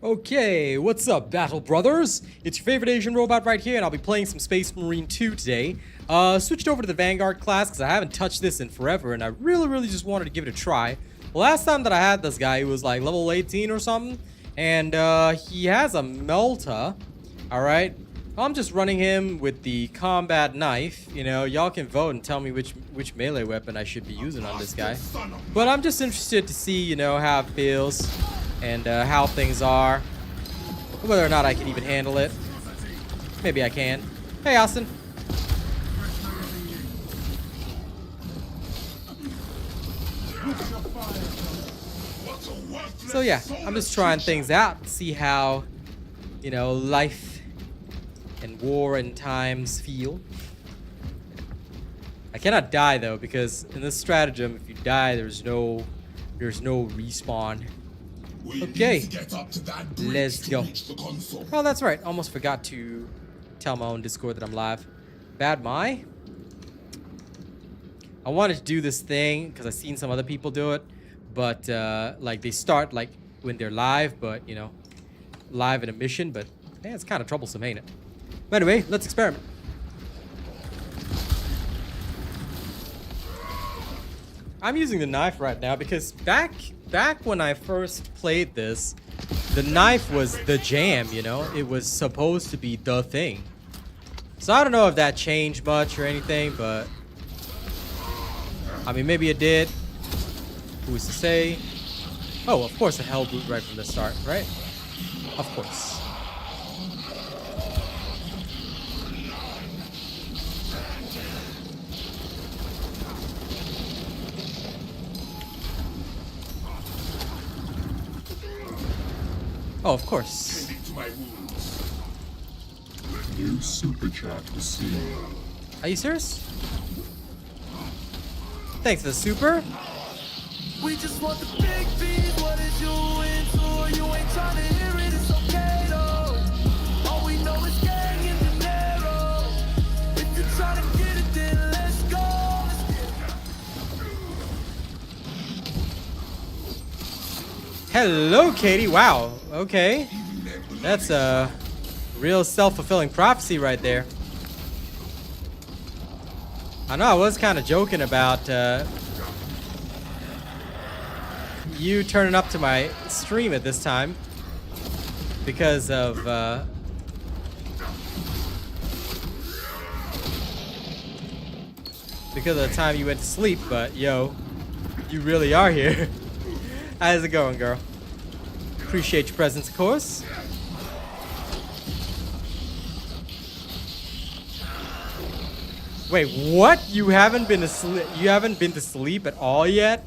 Okay, what's up, Battle Brothers? It's your favorite Asian robot right here, and I'll be playing some Space Marine 2 today. Switched over to the Vanguard class because I haven't touched this in forever, and I really just wanted to give it a try. The last time that I had this guy, he was like level 18 or something, and he has a Melta. Alright, I'm just running him with the combat knife. You know, y'all can vote and tell me which melee weapon I should be using on this guy. But I'm just interested to see, you know, how it feels. And how things are, whether or not I can even handle it. Maybe I can. Hey, Austin. So yeah, I'm just trying things out, see how, you know, life and war and times feel. I cannot die though, because in this stratagem, if you die, there's no respawn. Okay, let's go. Oh, that's right. Almost forgot to tell my own Discord that I'm live. Bad my. I wanted to do this thing because I've seen some other people do it, but like they start like when they're live, but you know, live in a mission. But yeah, it's kind of troublesome, ain't it? But anyway, let's experiment. I'm using the knife right now because back when I first played this, the knife was the jam, you know? It was supposed to be the thing. So I don't know if that changed much or anything, but I mean, maybe it did. Who's to say? Oh, of course a hell boot right from the start, right? Of course. Oh, of course. New super chat received. Are you serious? Thanks for the super. We just want the big beat. What is you into? You ain't trying to hear it. It's okay though. All we know is gang and dinero. If you're trying to get it, then let's go. Hello, Katie. Wow. Okay. That's a real self-fulfilling prophecy right there. I know I was kind of joking about you turning up to my stream at this time because of the time you went to sleep, but yo, you really are here. How's it going, girl? Appreciate your presence, of course. Wait, what? You haven't been asleep? You haven't been to sleep at all yet?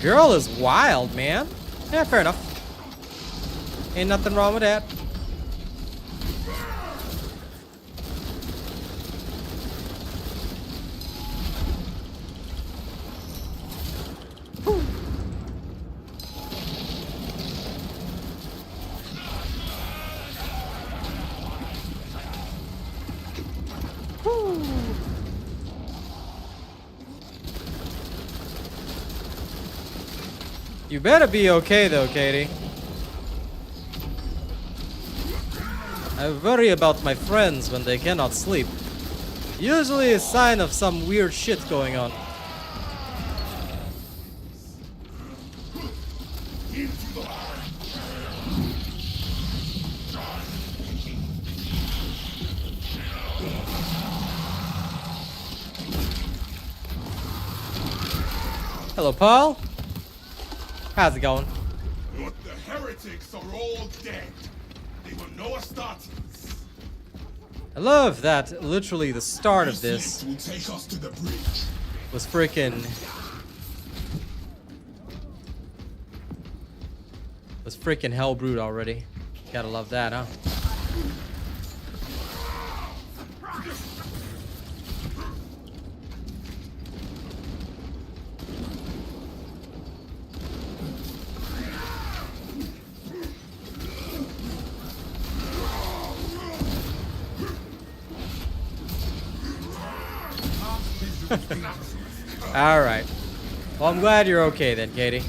Girl is wild, man. Yeah, fair enough. Ain't nothing wrong with that. You better be okay though, Katie. I worry about my friends when they cannot sleep. Usually a sign of some weird shit going on. Hello, Paul. How's it going? But the heretics are all dead. They were no Astartes. I love that literally the start of this will take us to the bridge. was freaking Hellbrute already. Gotta love that, huh? Alright. Well, I'm glad you're okay then, Katie.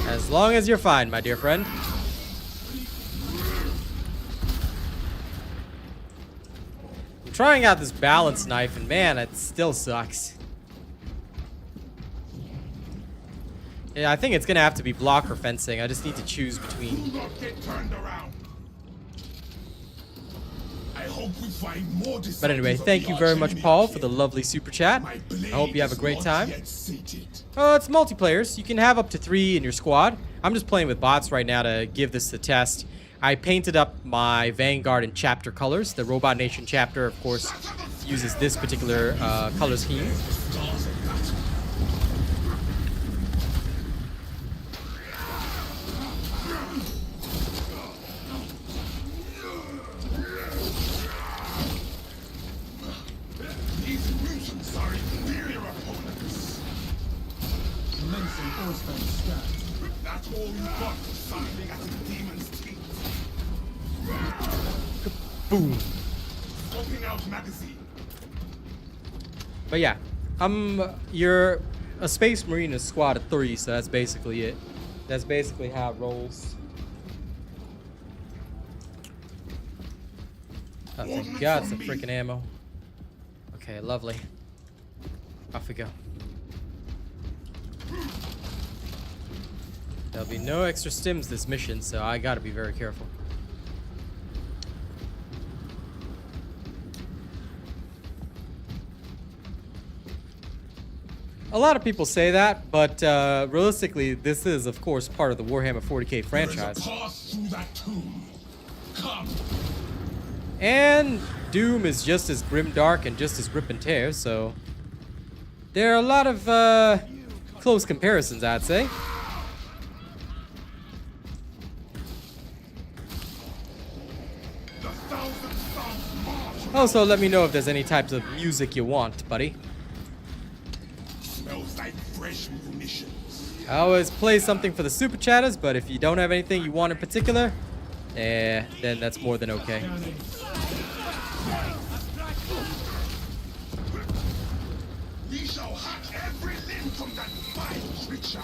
As long as you're fine, my dear friend. trying out this balance knife, and man, it still sucks. Yeah, I think it's gonna have to be block or fencing. I just need to choose between. Do not get turned around. I hope we find more. But anyway, thank you very much, Paul, for the lovely super chat. I hope you have a great time. It's multiplayer, so you can have up to 3 in your squad. I'm just playing with bots right now to give this a test. I painted up my Vanguard in chapter colors. The Robot Nation chapter, of course, uses this particular color scheme. These mutants are inferior opponents. That's all you got for something at the demon's teeth. Boom. Scoping out magazine. But yeah, you're a Space Marine in a squad of 3, so that's basically it. That's basically how it rolls. Oh, thank God, some freaking ammo. Okay, lovely. Off we go. There'll be no extra stims this mission, so I gotta be very careful. A lot of people say that, but realistically, this is, of course, part of the Warhammer 40k franchise. There is a path through that tomb. Come. And Doom is just as grimdark and just as rip and tear, so there are a lot of close comparisons, I'd say. Also, let me know if there's any types of music you want, buddy. Smells like fresh munitions. I always play something for the super chatters, but if you don't have anything you want in particular, then that's more than okay. We shall hack every limb from that vile creature.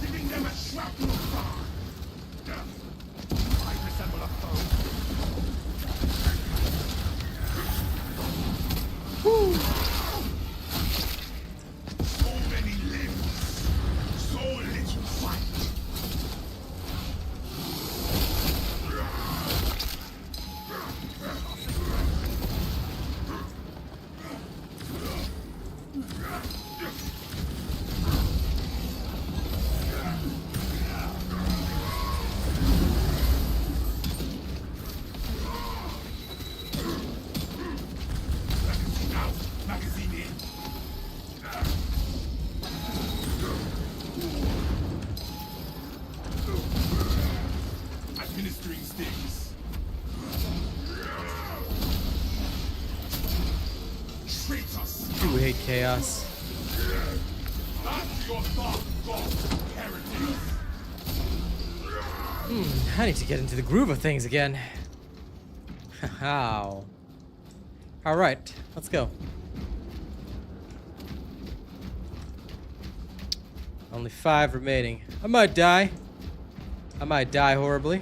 Giving them a shrapnel bar. I resemble a foe. So many limbs, so little fight. Magazine in. Administering stings. Traitors. Do hate chaos. That's your thought, God, heretics. I need to get into the groove of things again. How? All right, let's go. Only 5 remaining. I might die. I might die horribly.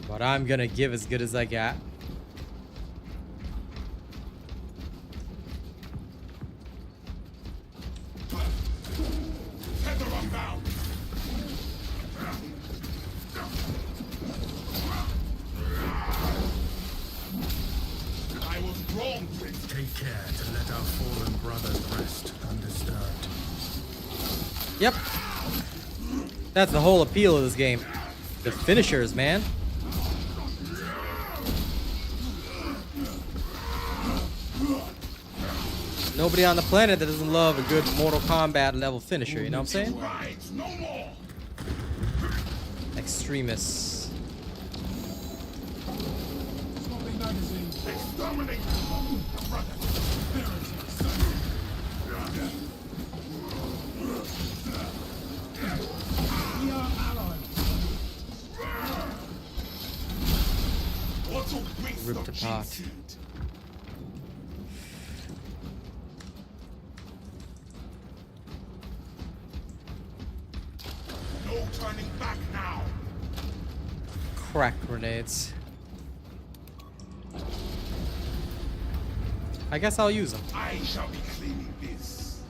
But I'm gonna give as good as I got. Tether unbound. I was wrong, Prince. Take care to let our fallen brothers rest undisturbed. Yep. That's the whole appeal of this game. The finishers, man. Nobody on the planet that doesn't love a good Mortal Kombat level finisher, you know what I'm saying? Right, no more. Extremists. Exterminate. Brother. We are allies. What a waste Ripped of apart. cheap seed. No turning back now. crack grenades. I guess I'll use them. I shall be claiming this.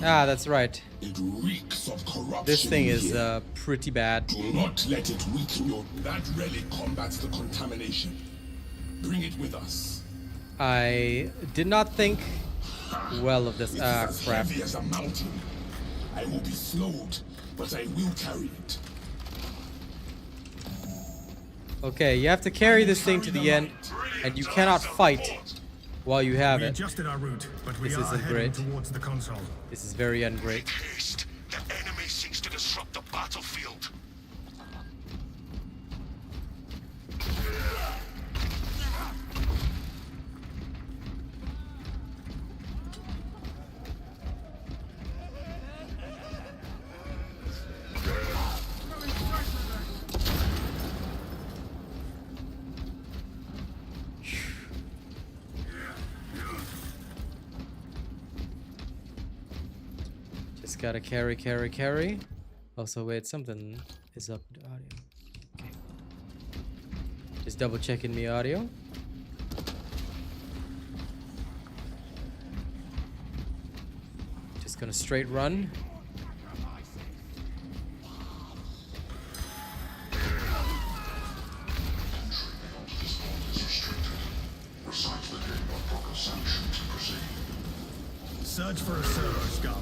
Ah, that's right. It reeks of corruption. This thing is here. pretty bad. Do not let it weaken your. That relic combats the contamination. Bring it with us. I did not think well of this. It is Ah, as crap. heavy as a mountain. I will be slowed, but I will carry it. Okay, you have to carry this thing to the end, and you cannot fight while you have We it. adjusted our route, but we This are isn't heading great. towards the console. This is very ungreat. Haste. The enemy seeks to disrupt the battlefield. Just gotta carry. Also, wait, something is up with audio. Okay. Just double checking me audio. Just gonna straight run. Search for a servo skull.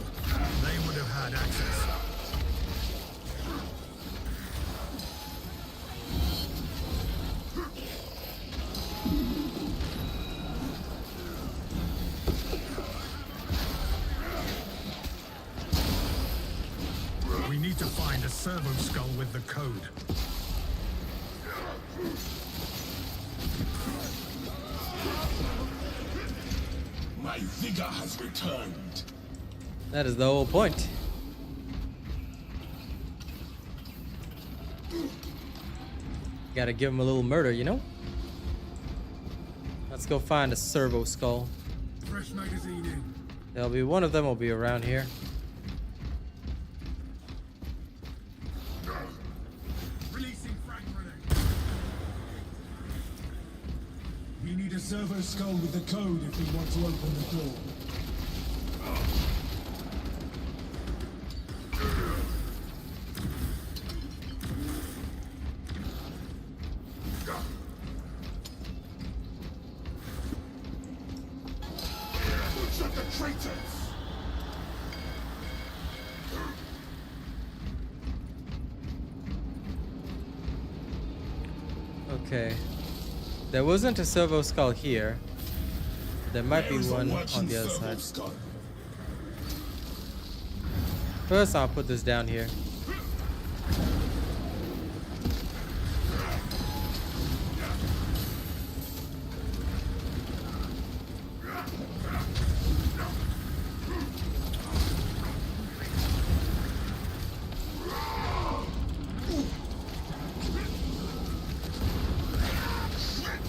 They would have had access. We need to find a servo skull with the code. My vigor has returned. That is the whole point. Gotta give him a little murder, you know? Let's go find a servo skull. Fresh magazine in. There'll be one of them will be around here. Releasing frag grenade. We need a servo skull with the code if we want to open the door. Shut the traitors! Okay. There wasn't a servo skull here. There might be There is a one working on the other servo side. skull. First, I'll put this down here.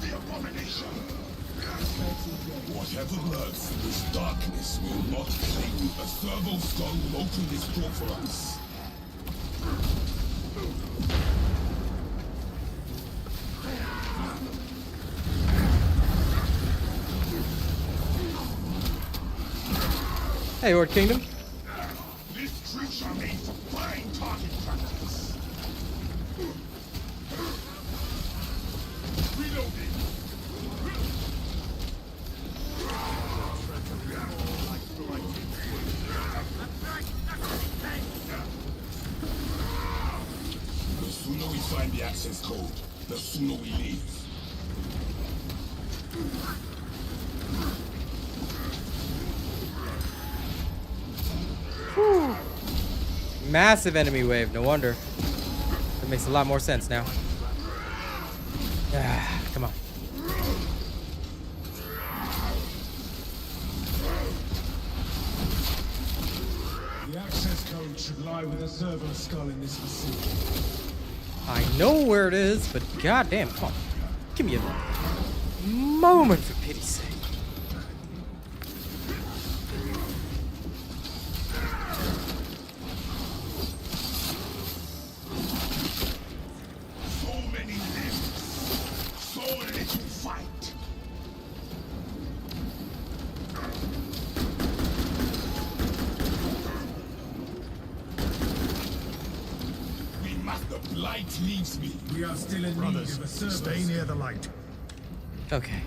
The abomination! Whatever lurks in this darkness will not claim. A servo skull will open this door for us. Hey, Horde Kingdom. These troops are made for fine target practice. Reloading. The sooner we find the access code, the sooner we leave. Massive enemy wave, no wonder. That makes a lot more sense now. Ah, come on. The access code should lie with a servo skull in this facility. I know where it is, but goddamn, come on. Give me a moment for pity's sake. So light leaves me. We are still in need Brothers, of a service. stay near the light. Okay.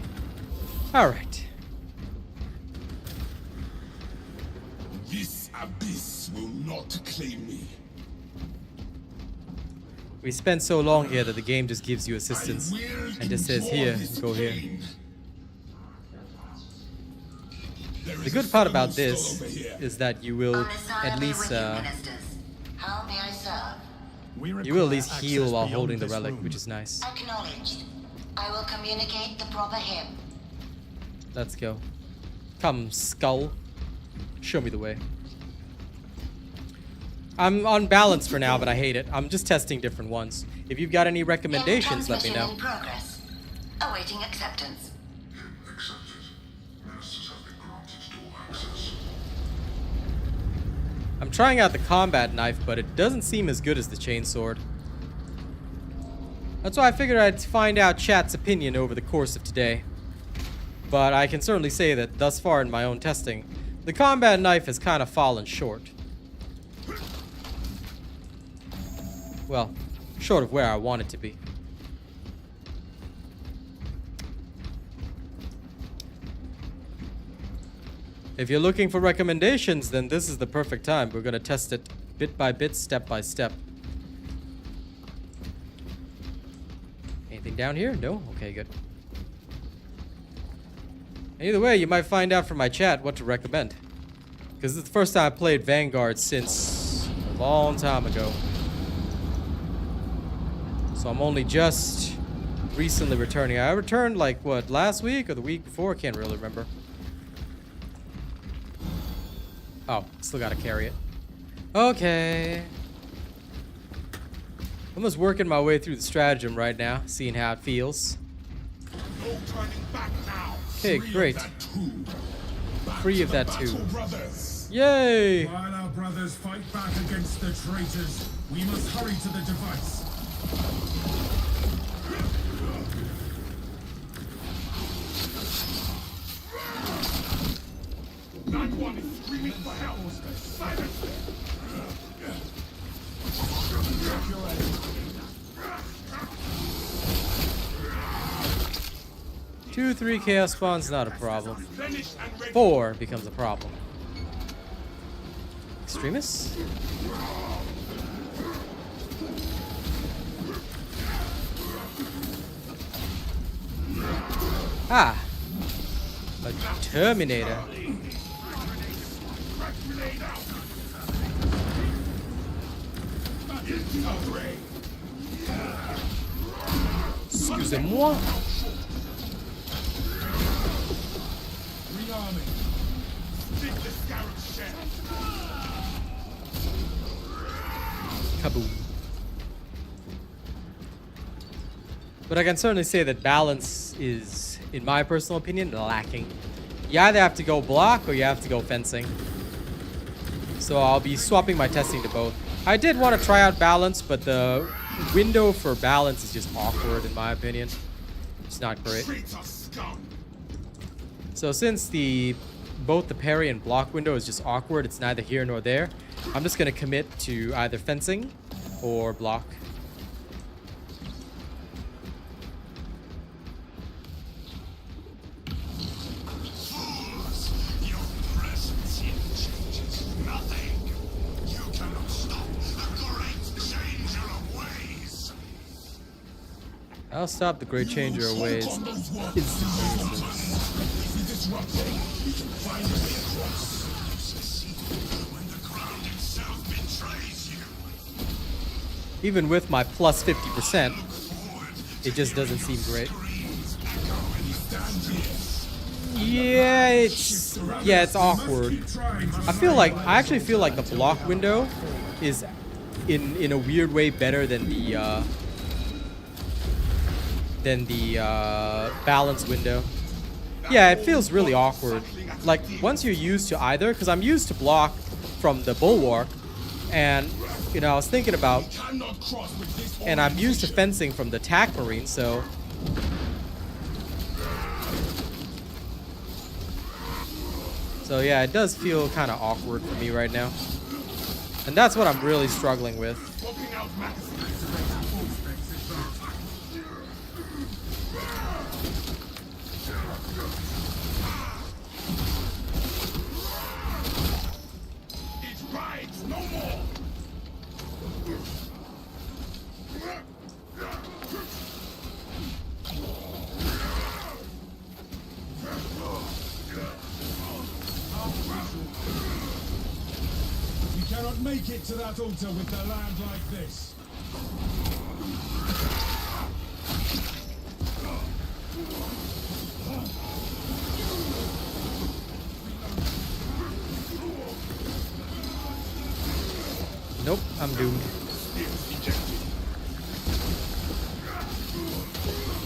Alright. This abyss will not claim me. We spent so long here that the game just gives you I assistance will and just says, endure here, this go here. pain. There The is good a part about thermal this skull over here. is that you will at least How may I serve? We you will at require least heal access while beyond holding the this relic, room. which is nice. Acknowledged. I will communicate the proper hymn. Let's go. Come, skull. Show me the way. I'm unbalanced for now, but I hate it. I'm just testing different ones. If you've got any recommendations, let me know. In progress. Awaiting acceptance. I'm trying out the combat knife, but it doesn't seem as good as the chainsword. That's why I figured I'd find out chat's opinion over the course of today. But I can certainly say that thus far in my own testing, the combat knife has kind of fallen short. Well, short of where I want it to be. If you're looking for recommendations, then this is the perfect time. We're going to test it bit by bit, step by step. Anything down here? No? Okay, good. Either way, you might find out from my chat what to recommend. Because it's the first time I played Vanguard since a long time ago. So I'm only just recently returning. I returned like, what, last week or the week before? I can't really remember. Oh, still gotta carry it. Okay. I'm just working my way through the stratagem right now, seeing how it feels. No turning back now. Okay, great. Free of that too. Brothers. Yay! While our brothers fight back against the traitors, we must hurry to the device. That one is screaming for help. Silence them. 2, 3 chaos spawns, not a problem. Finished and ready. 4 becomes a problem. Extremists? Ah! A Terminator. Excusez-moi. Rearming. Dig the scarab's shell. Kaboom. But I can certainly say that balance is, in my personal opinion, lacking. You either have to go block or you have to go fencing. So I'll be swapping my testing to both. I did want to try out balance, but the window for balance is just awkward in my opinion. It's not great. Traitor scum. So since both the parry and block window is just awkward, it's neither here nor there, I'm just going to commit to either fencing or block. Your presence here changes nothing. You cannot stop the great changer of ways. I'll stop the great changer of ways. Even with my plus 50%, it just doesn't seem great. Yeah, it's awkward. I actually feel like the block window is in a weird way better than the balance window. Yeah, it feels really awkward. Like once you're used to either, because I'm used to block from the bulwark, and you know I was thinking about, and I'm used to fencing from the tac marine, so. So yeah, it does feel kind of awkward for me right now. And that's what I'm really struggling with. won't make it to that altar with the land like this. Nope, I'm doomed.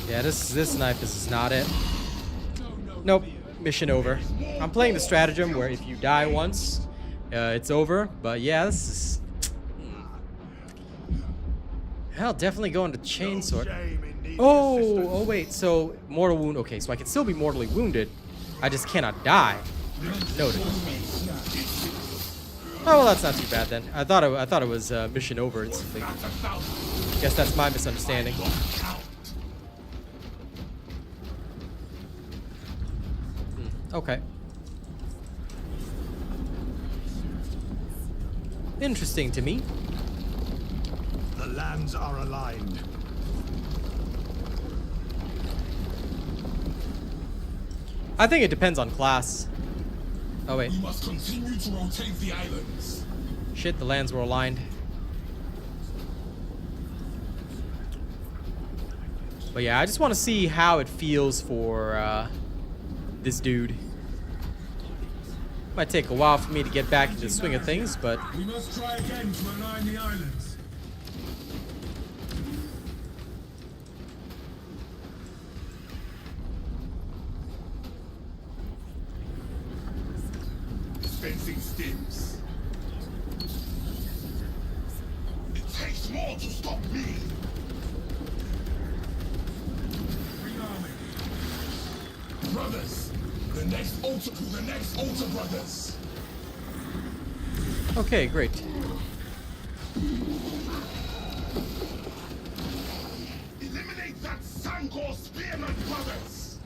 Yeah, this knife is not it. Nope, mission over. I'm playing the stratagem where if you die once, it's over. But yeah, this is... Hell, definitely going to chainsword. Oh wait, so mortal wound. Okay, so I can still be mortally wounded. I just cannot die. Noted. Oh well, that's not too bad then. I thought it was mission over instantly. Guess that's my misunderstanding. Okay. Interesting to me. The lands are aligned. I think it depends on class. Oh wait. We must continue to rotate the islands. Shit, the lands were aligned. But yeah, I just want to see how it feels for this dude. Might take a while for me to get back into the swing of things, but We must try again to align the islands. Dispensing stims. It takes more to stop me. Rearming. Brothers, the next altar, brothers. okay, great. Eliminate that Sangor spearman, brothers.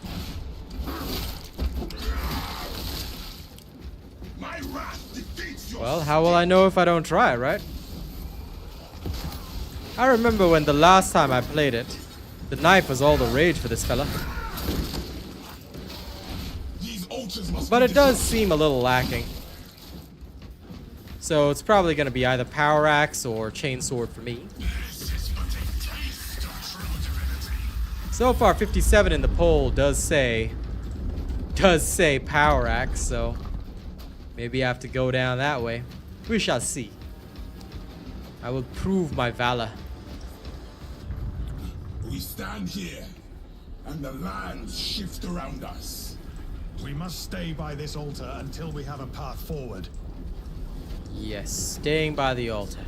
My wrath defeats your... Well, how will I know if I don't try, right? I remember when the last time I played it, the knife was all the rage for this fella. These altars must But be it does destroyed. seem a little lacking. So it's probably going to be either power axe or chainsword for me. This is but a taste of true divinity. So far, 57 in the poll does say power axe, so maybe I have to go down that way. We shall see. I will prove my valor. We stand here, and the lands shift around us. We must stay by this altar until we have a path forward. Yes, staying by the altar.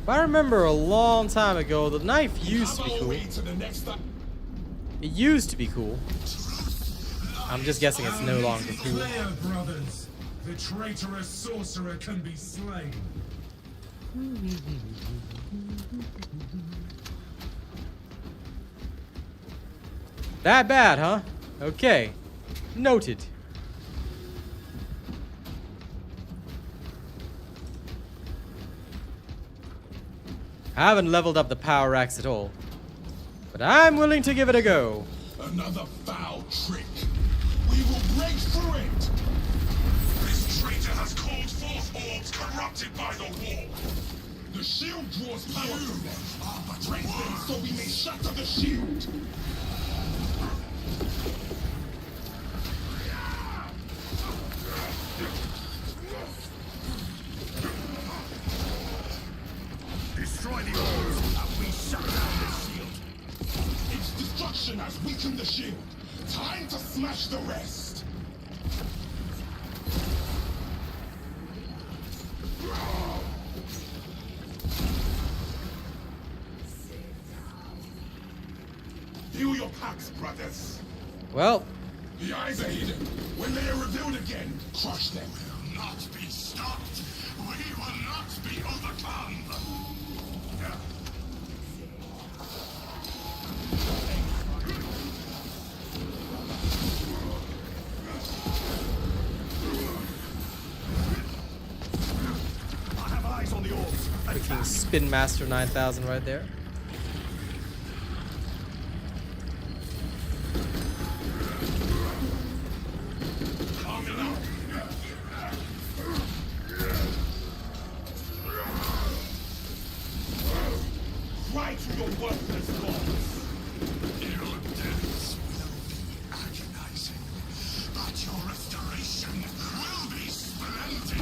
If I remember a long time ago, the knife used to be Have our cool. way to the next... It used to be cool. I'm just guessing it's no longer cool. Clear, brothers. The traitorous sorcerer can be slain. That bad, huh? Okay. Noted. I haven't leveled up the power axe at all, but I'm willing to give it a go. Another foul trick. We will break through it. This traitor has called forth orbs corrupted by the war. The shield draws power from them. But break them so we may shatter the shield. Destroy the orbs, and we shut down the shield. Its destruction has weakened the shield. Time to smash the rest. Feel your packs, brothers. Well, The eyes are hidden. When they are revealed again, crush them. Will not be stopped. We will not be overcome. I have eyes on the orbs. freaking Spin Master 9000 right there. Coming out restoration will be splendid.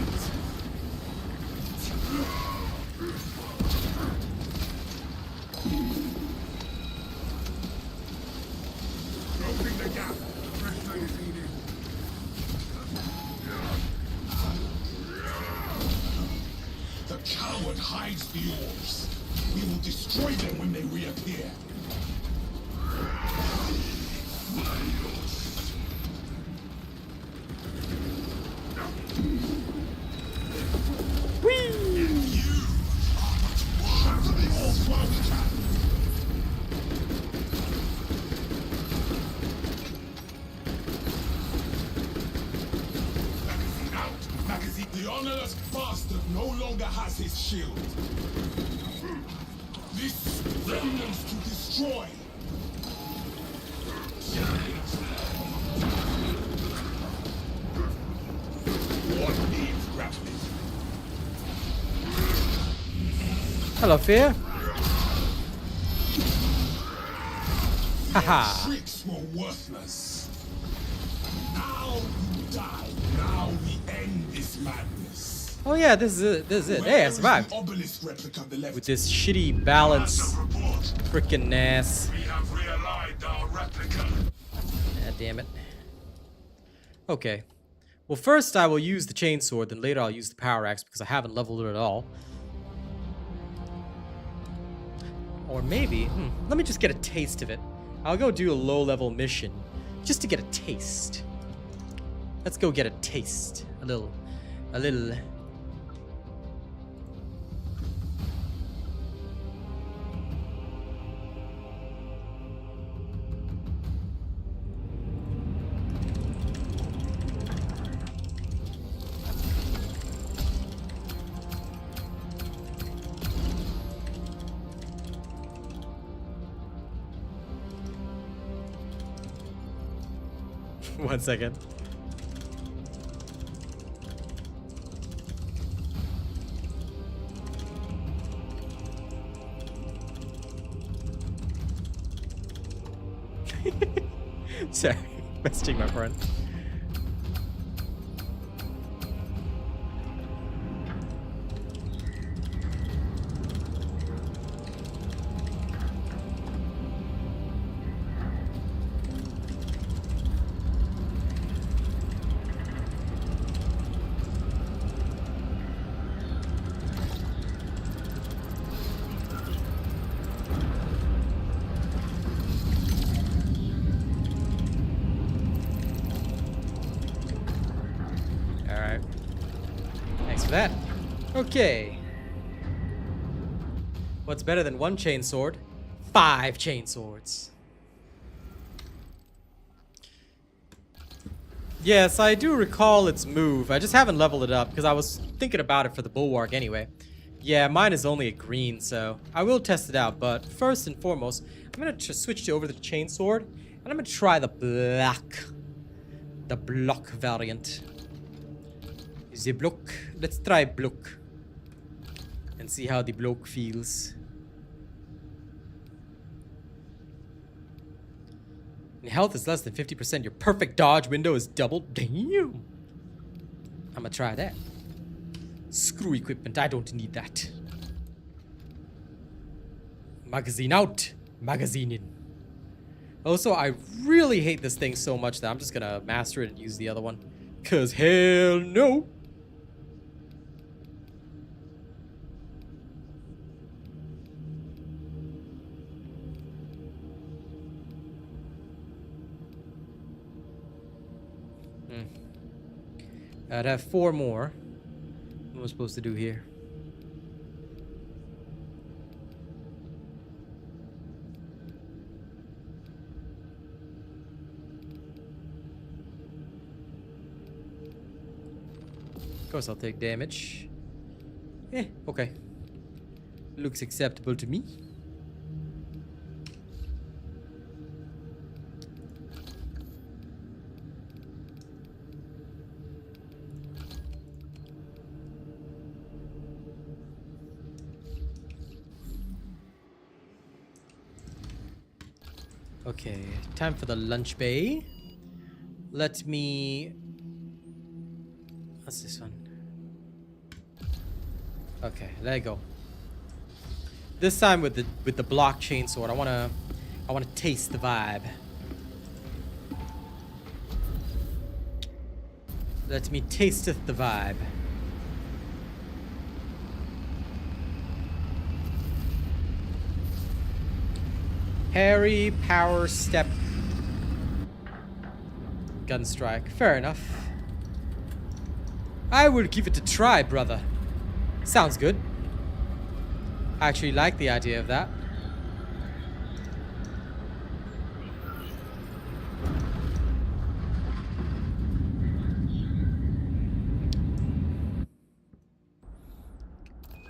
Closing the gap. Fresh magazine in. The coward hides the orbs. We will destroy them when they reappear. The honorless bastard no longer has his shield. This remnants to destroy. What needs grappling? Hello, Fear. Haha. Tricks were worthless. Now you die. Now we end this madness. Oh yeah, this is it. This is it. Hey, I Where is survived. the obelisk replica they left? With this shitty balance. Report. Frickin' ass. We have realigned our replica. Ah, damn it. Okay. Well, first I will use the chainsword, then later I'll use the power axe because I haven't leveled it at all. Or maybe, let me just get a taste of it. I'll go do a low-level mission just to get a taste. Let's go get a taste. A little. 1 second. Sorry, messaging my friend. That. Okay. What's better than 1 chainsword? 5 chainswords. Yes, I do recall its move. I just haven't leveled it up because I was thinking about it for the bulwark anyway. Yeah, mine is only a green, so I will test it out. But first and foremost, I'm gonna switch over to the chainsword, and I'm gonna try the block variant. The block. Let's try block and see how the block feels. When health is less than 50%, your perfect dodge window is doubled. Damn. I'm gonna try that. Screw equipment. I don't need that. Magazine out. Magazine in. Also, I really hate this thing so much that I'm just gonna master it and use the other one. 'Cause hell no. I'd have 4 more. What am I supposed to do here? Of course I'll take damage. Okay. Looks acceptable to me. Okay, time for the lunch bay. Let me What's this one? Okay, let it go. This time with the block chainsword, I wanna taste the vibe. Let me tasteth the vibe. Parry, power, step, gun strike. Fair enough. I would give it a try, brother. Sounds good. I actually like the idea of that.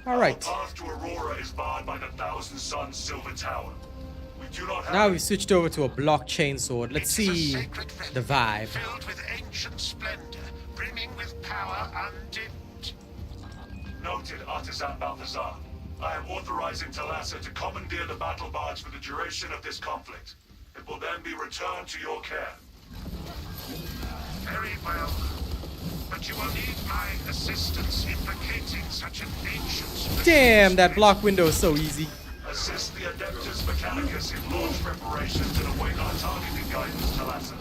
All right. Our path to Aurora is barred by the Thousand Suns Silver Tower. We do not have Now we've switched over to a block chainsword. Let's see the vibe. filled with ancient splendor, brimming with power undimmed. Noted, Artisan Balthazar. I am authorizing Talassa to commandeer the battle barge for the duration of this conflict. It will then be returned to your care. Very well. But you will need my assistance in locating such an ancient... Damn, that block window is so easy. Assist the Adeptus Mechanicus in launch preparations and await our targeting guidance, Talassa.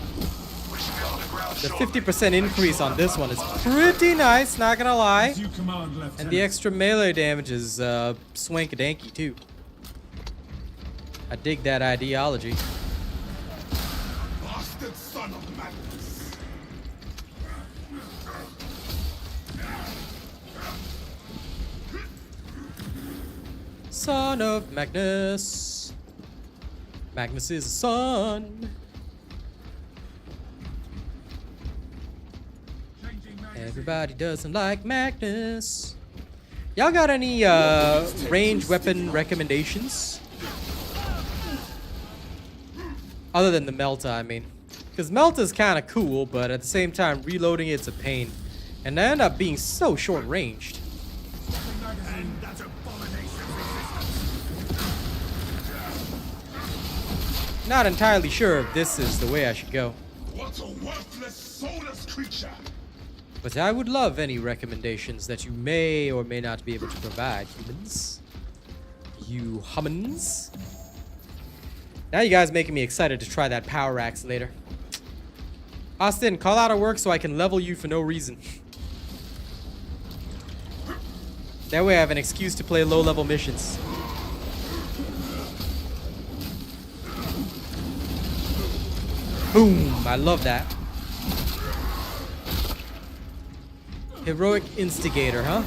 We should be on the ground The shortly. 50% increase on this one is pretty nice, not gonna lie. As you command, Lieutenant. And the extra melee damage is swanky-danky too. I dig that ideology. Bastard son of madness. Son of Magnus. Magnus is a son. Everybody doesn't like Magnus. Y'all got any range weapon recommendations? Other than the Melta, I mean. Because Melta's kind of cool, but at the same time, reloading it's a pain. And they end up being so short-ranged. And that abomination Not entirely sure if this is the way I should go. What a worthless, soulless creature. But I would love any recommendations that you may or may not be able to provide, humans. You humans. Now you guys making me excited to try that power axe later. Austin, call out of work so I can level you for no reason. That way I have an excuse to play low-level missions. Boom! I love that. Heroic Instigator, huh?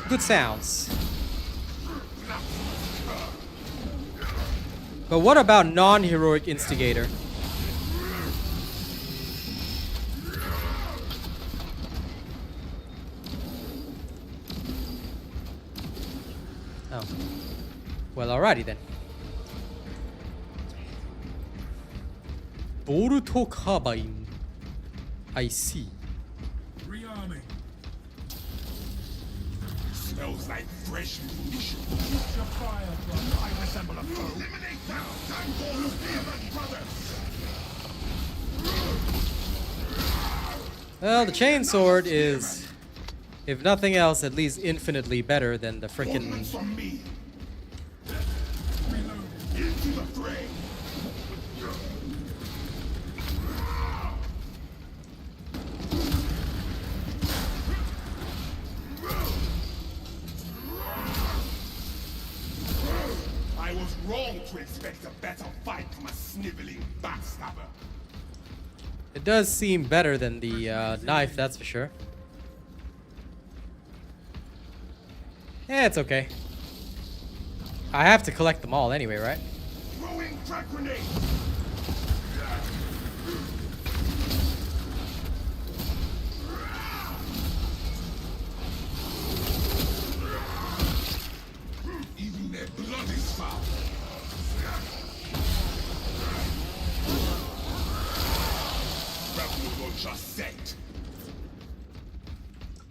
Good sounds. But what about non-heroic Instigator? Oh. Well, alrighty then. Boruto carbine. I see. rearming. Smells like fresh munition. Your fire, brother. I resemble a foe. Eliminate now. Time for the Demon Brothers. Well, the chainsword is, if nothing else, at least infinitely better than the frickin' Ordnance from me. Into the fray. I was wrong to expect a better fight from a sniveling backstabber. It does seem better than the knife, that's for sure. Yeah, it's okay. I have to collect them all anyway, right? Throwing frag grenade. Even their blood is foul. Rebel just set.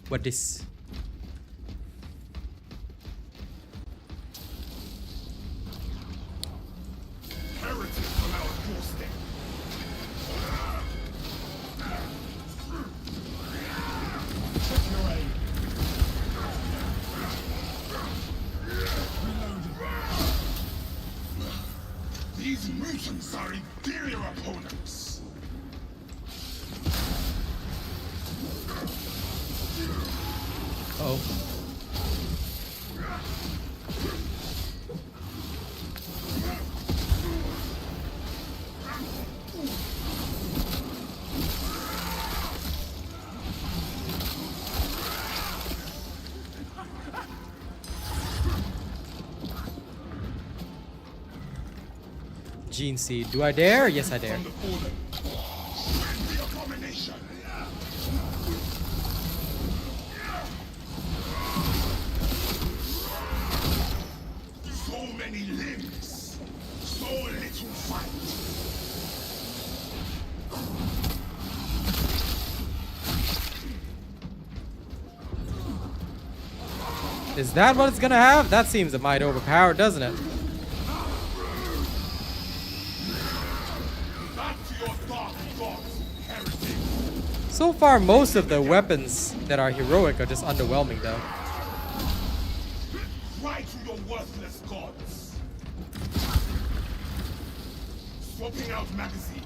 What this? These mutants are inferior opponents. Oh. Gene seed. Do I dare? Yes, I dare. From the fallen. Send the abomination. So many limbs. So little fight. Is that what it's gonna have? That seems a mite overpowered, doesn't it? Back to your dark gods, heretic. So far, most of the weapons that are heroic are just underwhelming, though. Cry to your worthless gods. Swapping out magazine.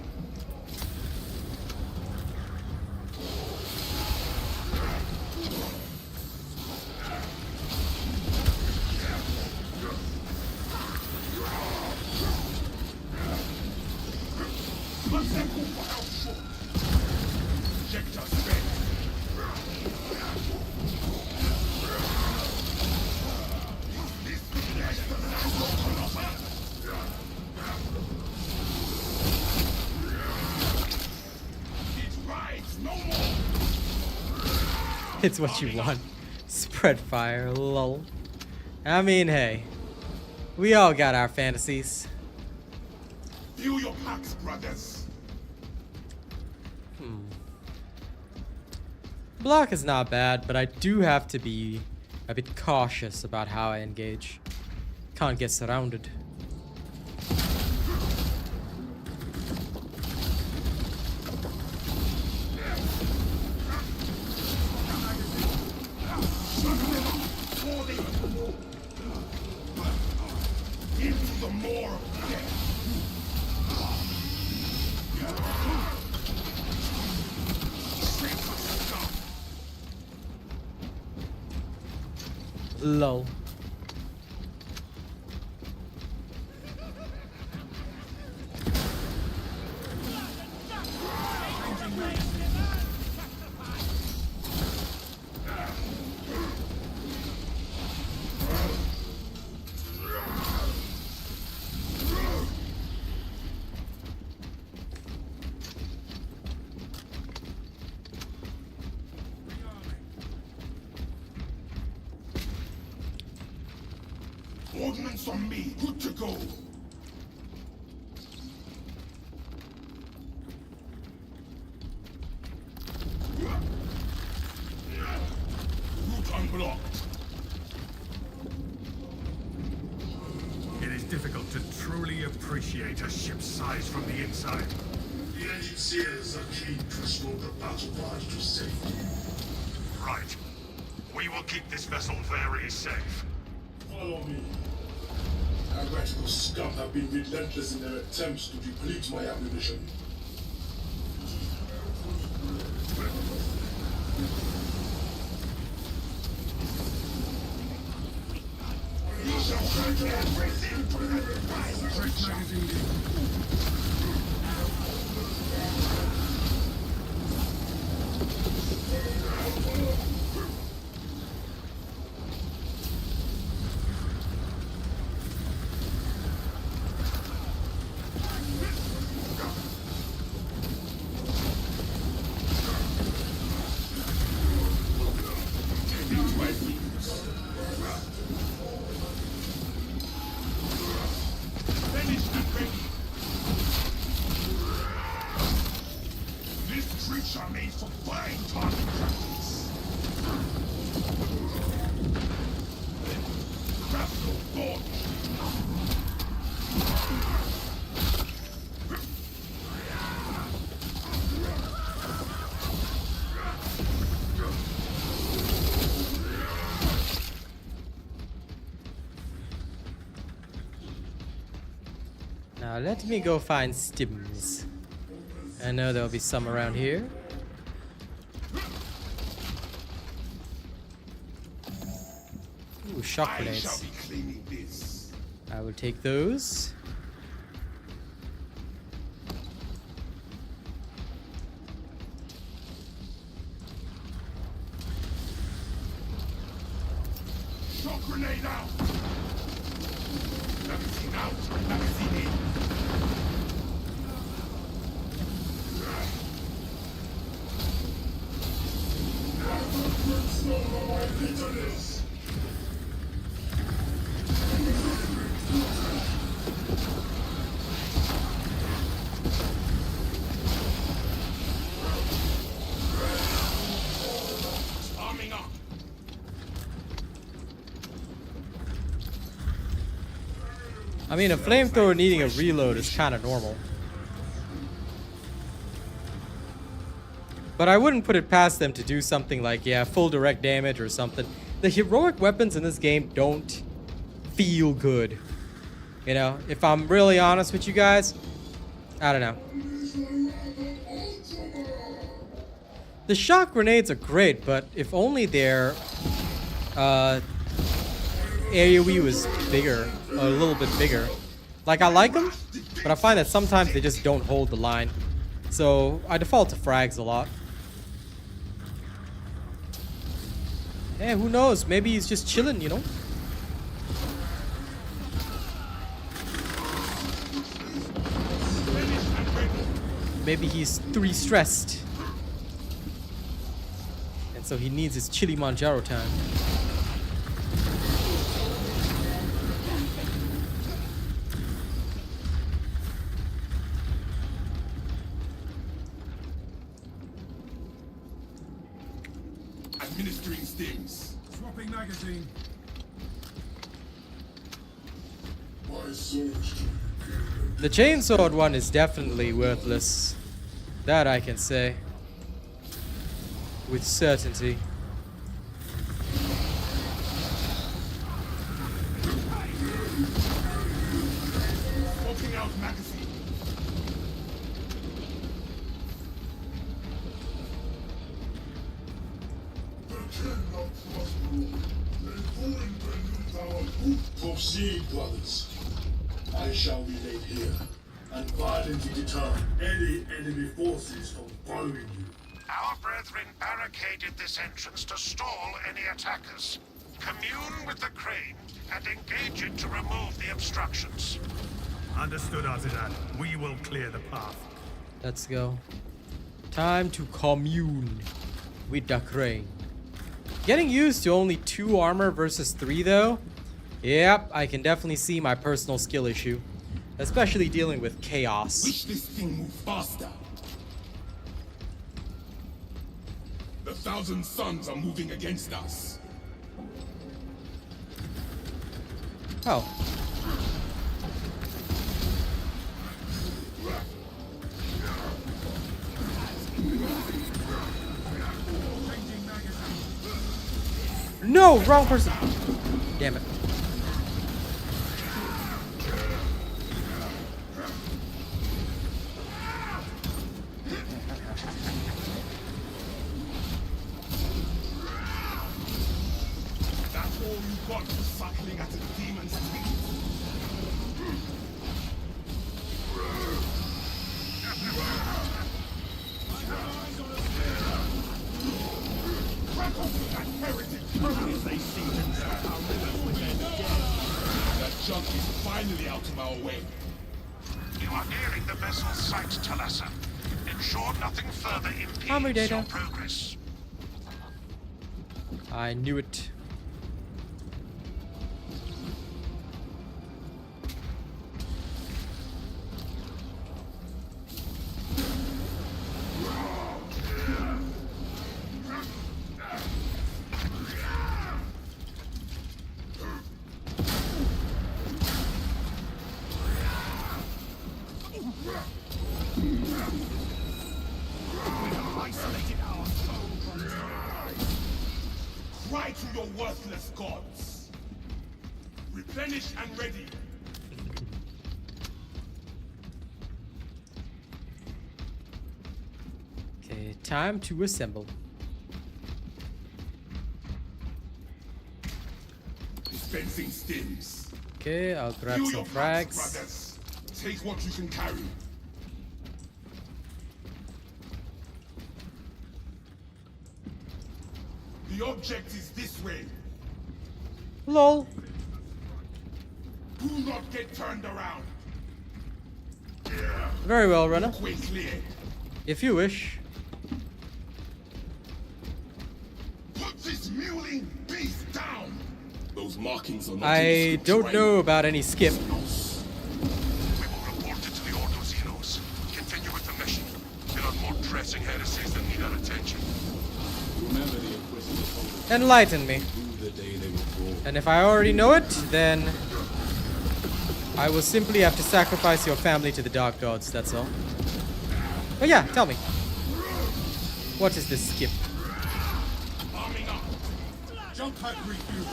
It's what you want. Spread fire, lol. I mean, hey. We all got our fantasies. View your packs, brothers. Block is not bad, but I do have to be a bit cautious about how I engage. Can't get surrounded. Into the more of death. Lol. Ordnance on me, good to go. Route unblocked. It is difficult to truly appreciate a ship's size from the inside. The engineers are keen to restore the battle barge to safety. Right. We will keep this vessel very safe. Follow me. Heretical scum have been relentless in their attempts to deplete my ammunition. You shall turn everything to the Fresh magazine. This creature made for flying target practice. Graphical thought. Now let me go find stims. I know there'll be some around here. Ooh, shock I shall grenades. be cleaning this. I will take those. Shock grenade out. Magazine out. Magazine in. Arming up. I mean, a flamethrower needing a reload is kind of normal. But I wouldn't put it past them to do something like, yeah, full direct damage or something. The heroic weapons in this game don't feel good. You know, if I'm really honest with you guys, I don't know. The shock grenades are great, but if only their AoE was bigger, a little bit bigger. Like, I like them, but I find that sometimes they just don't hold the line. So I default to frags a lot. Hey, who knows? Maybe he's just chilling, you know? Maybe he's 3 stressed. And so he needs his chili Manjaro time. Administering stings. Swapping magazine. My swords. The chainsword one is definitely worthless. That I can say. With certainty. Smoking out magazine. Proceed, brothers. I shall relate here and violently deter any enemy forces from following you. Our brethren barricaded this entrance to stall any attackers. Commune with the crane and engage it to remove the obstructions. Understood, Artisan. We will clear the path. Let's go. Time to commune with the crane. Getting used to only 2 armor versus 3 though. Yep, I can definitely see my personal skill issue. Especially dealing with chaos. Wish this thing moved faster. The Thousand Suns are moving against us. Oh. No, wrong person. Damn it. That's all you got for suckling at a demon's teeth. That heretic criminals they seem to know our rivers when they're dead. That junk is finally out of our way. You are nearing the vessel's site, Talassa. Ensure nothing further Armor impedes data. your progress. I knew it. Isolated our soul from cry to your worthless gods. Replenish and ready. Time to assemble. Dispensing stims. Okay, I'll grab Feel some your packs, frags. brothers. Take what you can carry. The object is this way. Lol. Do not get turned around. Very well, runner. Way clear. If you wish. Put this mewling beast down. Those markings are not I don't know about any skip. We will report it to the Ordo Zeros. Continue with the mission. There are more pressing heresies that need our attention. Remember the Inquisitor told us Enlighten me. the day they were born. And if I already know it, then I will simply have to sacrifice your family to the Dark Gods, that's all. But yeah, tell me. What is this skip? Arming up. Jump pack refuel.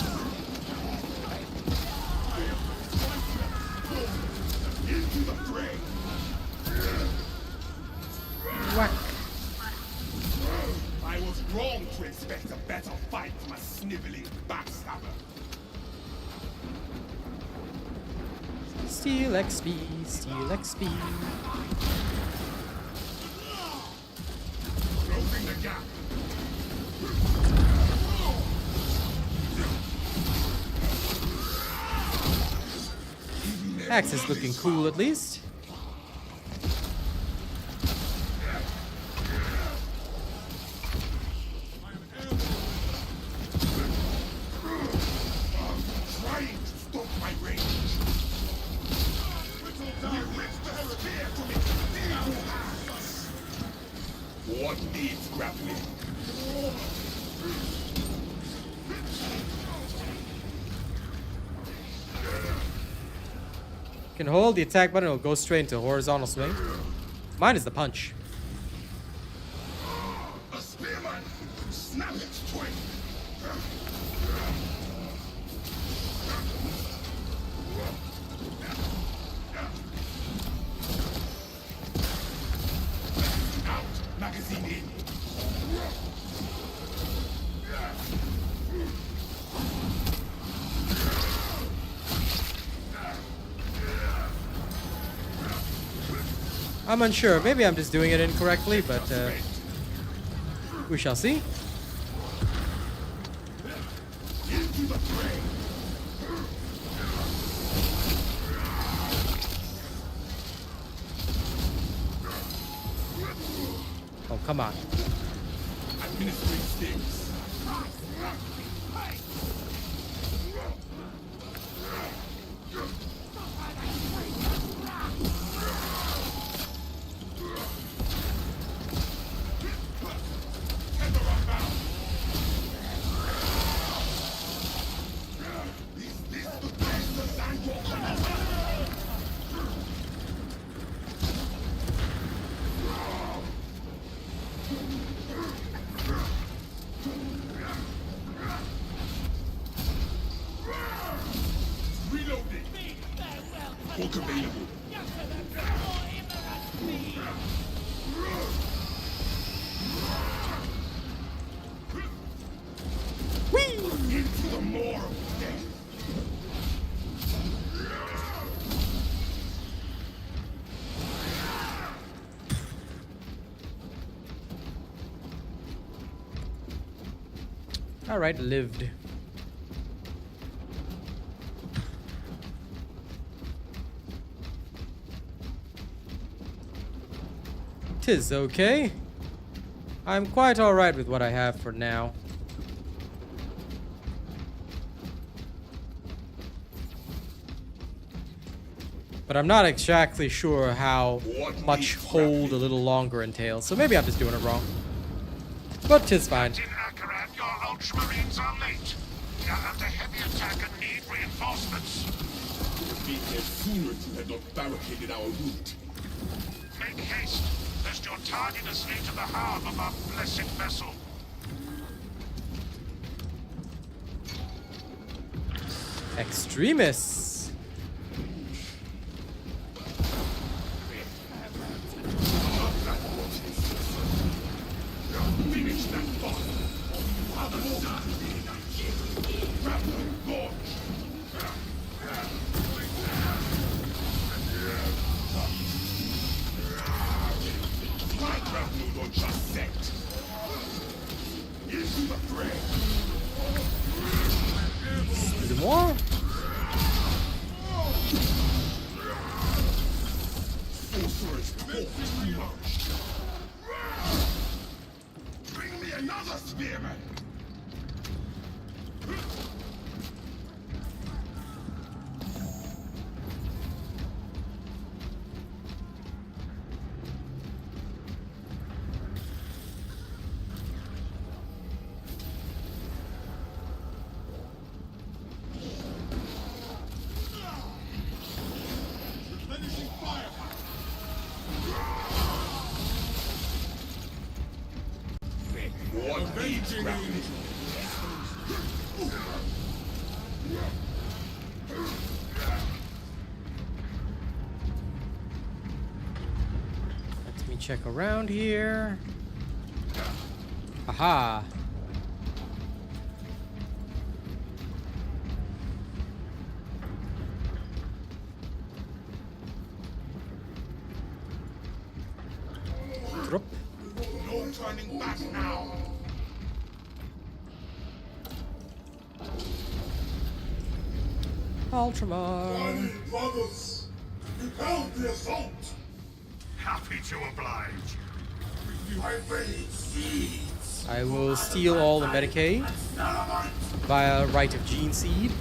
Into the fray. Whack. I was wrong to expect a better fight from a sniveling backstabber. Steal XP, steal XP. Closing the gap. Axe is looking cool at least. Trying to stop my range. What needs grappling? You can hold the attack button, it'll go straight into a horizontal swing. Mine is the punch. A spearman! Snap its twig! Out! Magazine in! I'm unsure. Maybe I'm just doing it incorrectly, but we shall see. Into the fray! Oh, come on. Administering stings. Reloading. Hook available. Into the maw of death. All right, lived. Tis okay. I'm quite alright with what I have for now. But I'm not exactly sure how much hold a little longer entails, so maybe I'm just doing it wrong. But tis fine. In Akaran, your Ultramarines are late. We are under heavy attack and need reinforcements. Be here sooner if you had not barricaded our route. Make haste, lest your tardiness lead to the harm of our blessed vessel. Extremis. check around here. Aha. Drop. No turning back now. Ultramar. Valiant brothers, repel the assault. Happy to oblige. I raid seeds. I will steal all the Medicaid via right of gene seed.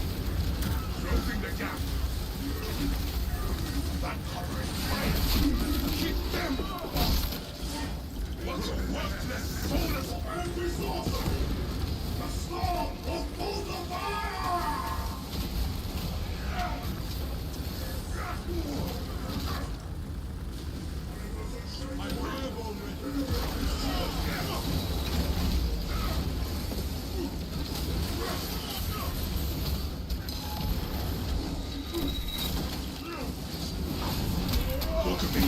Closing the gap. That covering fire. Keep them. What a worthless, soulless And resources. The storm will pull the fire. Look at me.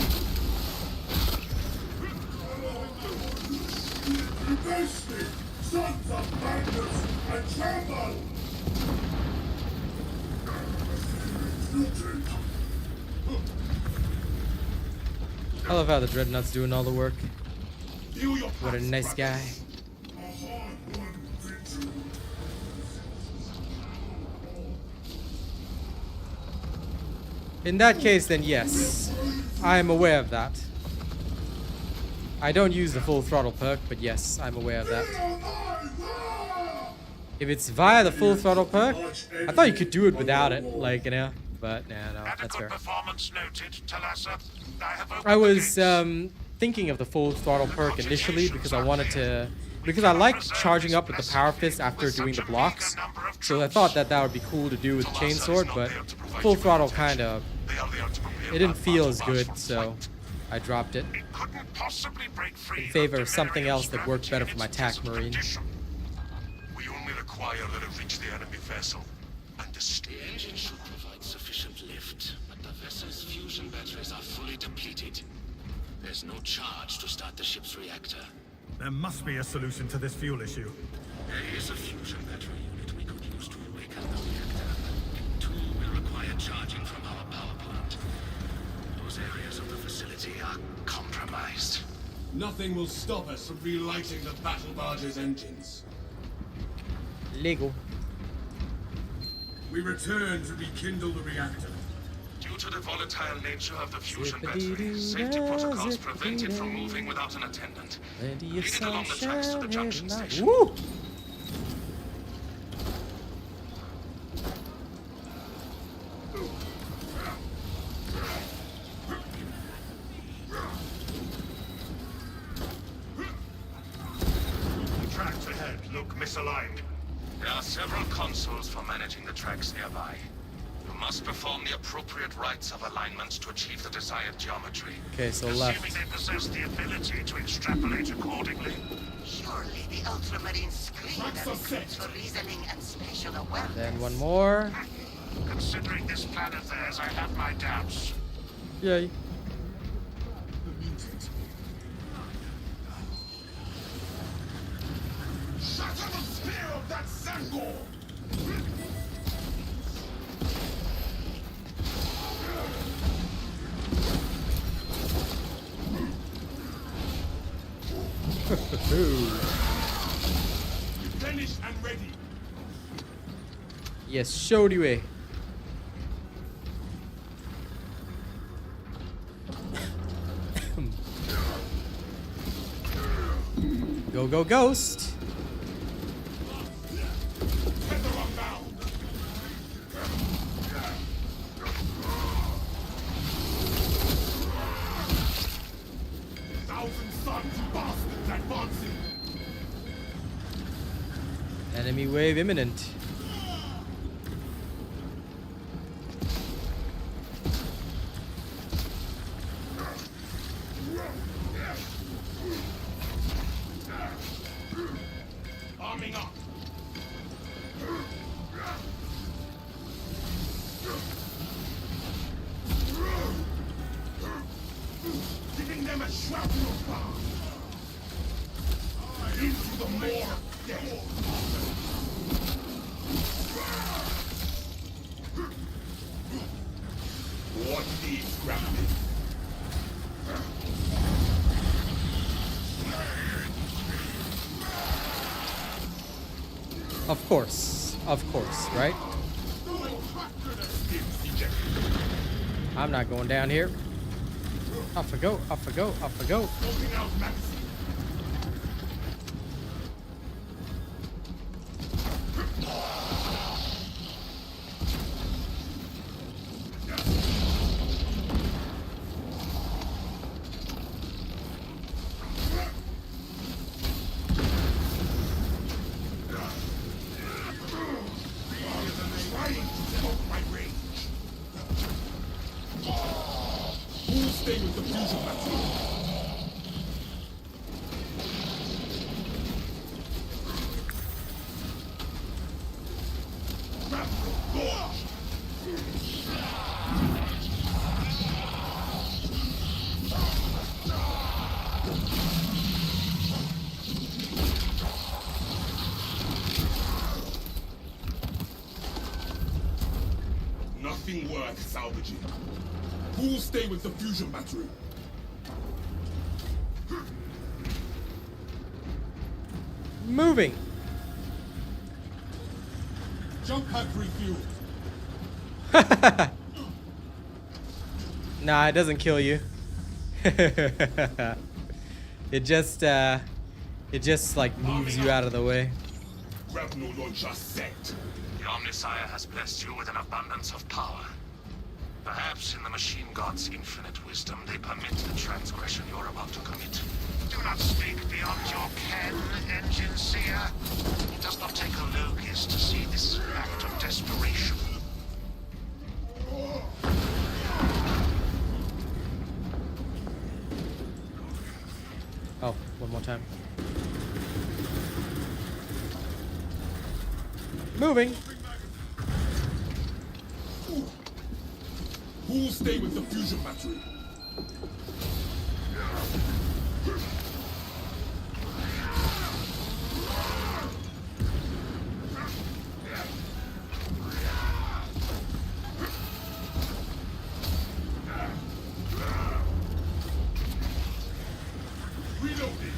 Face me, sons of madness, and tremble. I love how the Dreadnought's doing all the work. View your What a paths, nice guy. brothers. In that case, then yes, I am aware of that. I don't use the full throttle perk, but yes, I'm aware of that. If it's via the full throttle perk, I thought you could do it without it, like, you know, but no, that's Adequate fair. performance noted, Talassa. I have opened I the was gates. thinking of the full throttle perk initially because I wanted to, because I like charging up with the power fist after doing the blocks. So I thought that that would be cool to do with the chainsword, but full throttle kind of, They are the ultimate it didn't feel as good, so I dropped it. It couldn't possibly break free In favor of of something Delirium's else that worked gravity better in for my its attack present marine. condition. We only require that it reach the enemy vessel. Understand? The engine should provide sufficient lift, but the vessel's fusion batteries are fully depleted. There's no charge to start the ship's reactor. There must be a solution to this fuel issue. There is a fusion battery unit we could use to awaken the reactor. Two will require charging from our power plant. Those areas of the facility are compromised. Nothing will stop us from relighting the battle barge's engines. Lego. We return to rekindle the reactor. Due to the volatile nature of the fusion battery, safety protocols prevent it from moving without an attendant. Plenty Lead of it along the tracks to the sunshine junction every night. station. Woo! The tracks ahead look misaligned. There are several consoles for managing the tracks nearby. You must perform the appropriate rites of alignment to achieve the desired geometry. Okay, so Assuming left. they possess the ability to extrapolate accordingly. Surely the Ultramarine screen Tracks that are includes set. for reasoning and spatial awareness. Then one more. Considering this plan of theirs, I have my doubts. Yay. Shatter the spear of that Vanguard! Finished and ready. Yes, showed you a. Go, go, ghost. Tether unbound. Thousand suns bastards advancing. Enemy wave imminent. shrapnel bar. Into the more death. What needs grappling? Of course, right? I'm not going down here. Off I go, off I go, off I go. Stay with the fusion material. Nothing worth salvaging. Who'll stay with the fusion battery? Moving. Jump pack refuel. Nah, it doesn't kill you. It just like moves you out of the way. Grapnel launcher set. The Omnisire has blessed you with an abundance of power. Perhaps in the machine god's infinite wisdom, they permit the transgression you're about to commit. Do not speak beyond your ken, engine seer. It does not take a Logis to see this is an act of desperation. Oh, one more time. Moving. Who'll stay with the fusion battery? Reloading.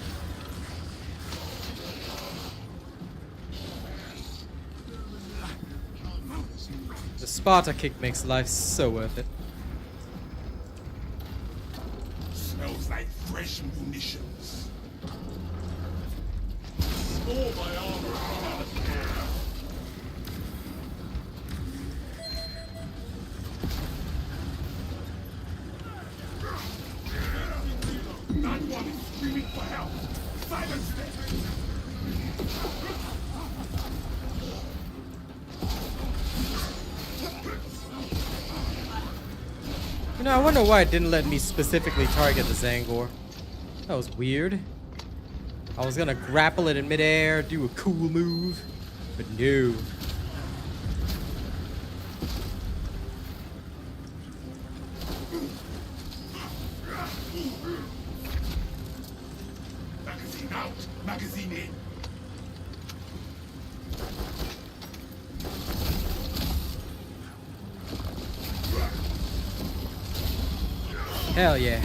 The Sparta kick makes life so worth it. Smells like fresh munitions. Store my armor out of the air. That one is screaming for help. Silence them. You know, I wonder why it didn't let me specifically target the Zangor. That was weird. I was gonna grapple it in midair, do a cool move, but no. Magazine out. Magazine in. Hell yeah.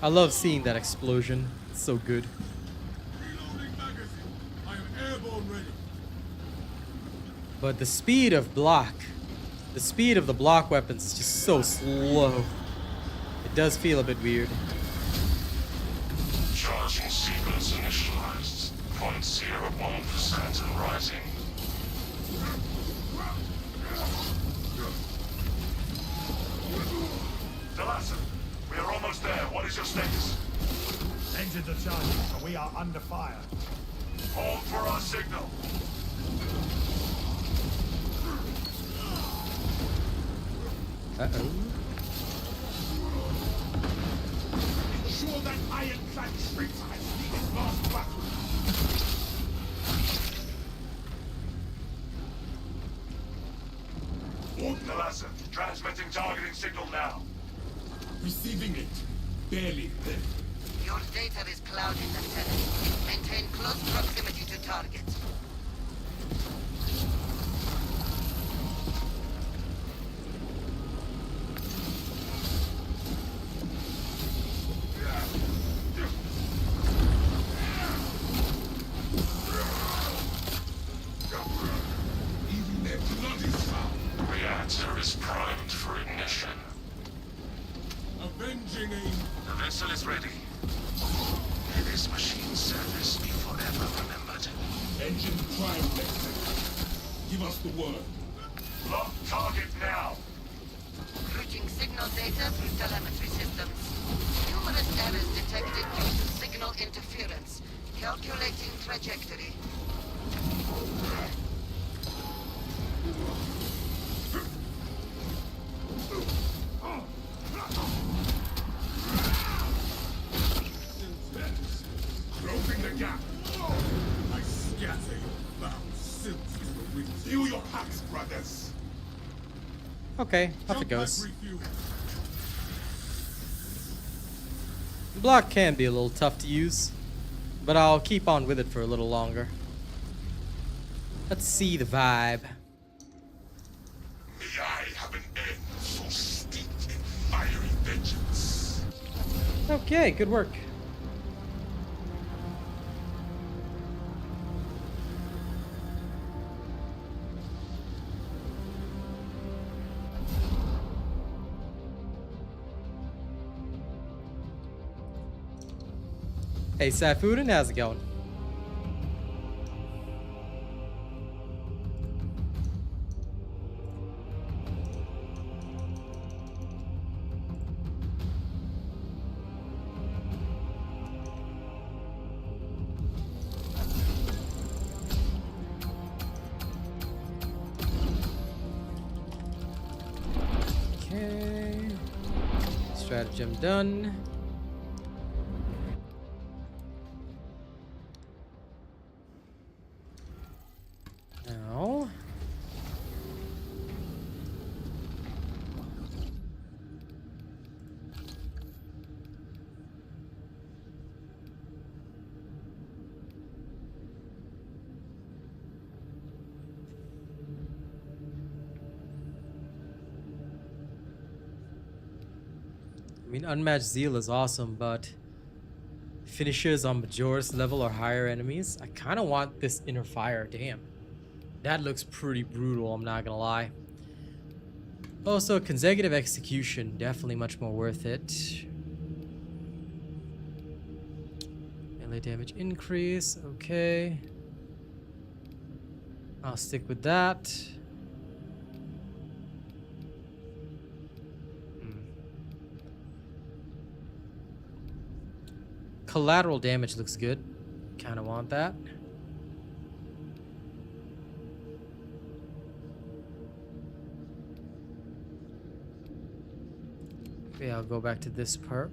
I love seeing that explosion. It's so good. Reloading magazine. I am airborne ready. But the speed of the block weapons is just so slow. It does feel a bit weird. Charging sequence initialized. 0.01% and rising. Delassa, we are almost there. What is your status? Engines are charging, but we are under fire. Hold for our signal. Uh-oh. Ensure that ironclad traitor has seen his last battle. Delassa, Transmitting targeting signal now. Receiving it. Barely. Your data is clouded, Lieutenant. Maintain close proximity to target. Even their blood is foul. Reactor is primed for ignition. Avenging aim. The vessel is ready. May this machine's service be forever remembered. Engine prime next. Give us the word. Lock target now. Routing signal data through telemetry systems. Numerous errors detected due to signal interference. Calculating trajectory. Closing the gap. I scatter your foul silk to the wind. Feel your hacks, brothers. Okay, off it Jump goes. back, refuel. Block can be a little tough to use, but I'll keep on with it for a little longer. Let's see the vibe. May I have an end so steeped in fiery vengeance. Okay, good work. Hey, Safuden, how's it going? Okay. Stratagem done. Now. I mean, Unmatched Zeal is awesome, but finishers on Majoris level or higher enemies, I kind of want this Inner Fire. Damn. That looks pretty brutal, I'm not gonna lie. Also, consecutive execution, definitely much more worth it. Melee damage increase, okay. I'll stick with that. Collateral damage looks good. Kind of want that. Okay, I'll go back to this perk.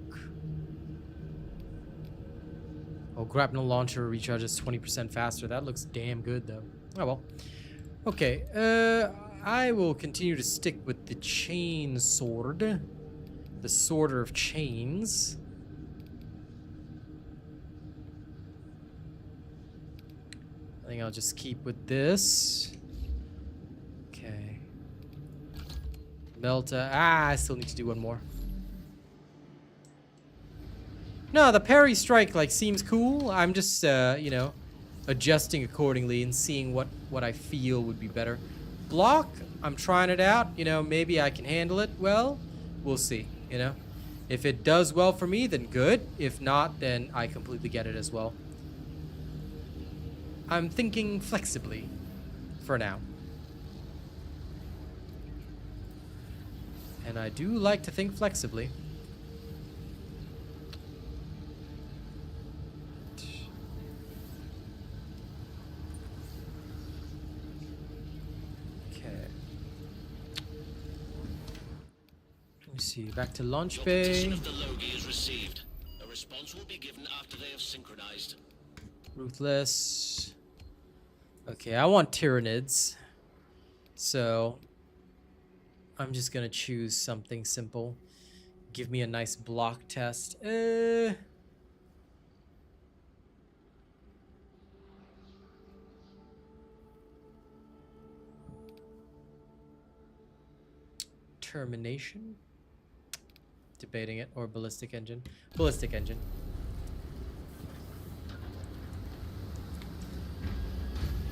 Oh, grapnel launcher recharges 20% faster. That looks damn good, though. Oh well. Okay, I will continue to stick with the chain sword. The Sworder of Chains. I think I'll just keep with this. Okay. Melta. I still need to do one more. No, the parry strike like seems cool. I'm just you know, adjusting accordingly and seeing what I feel would be better. Block, I'm trying it out. You know, maybe I can handle it well. We'll see, you know. If it does well for me, then good. If not, then I completely get it as well. I'm thinking flexibly for now. And I do like to think flexibly. Okay. Let me see. Back to launch bay. Petition of the Logi is received. A response will be given after they have synchronized. Ruthless. Okay, I want Tyranids. So I'm just gonna choose something simple. Give me a nice block test. Termination? Debating it. Or ballistic engine. Ballistic engine.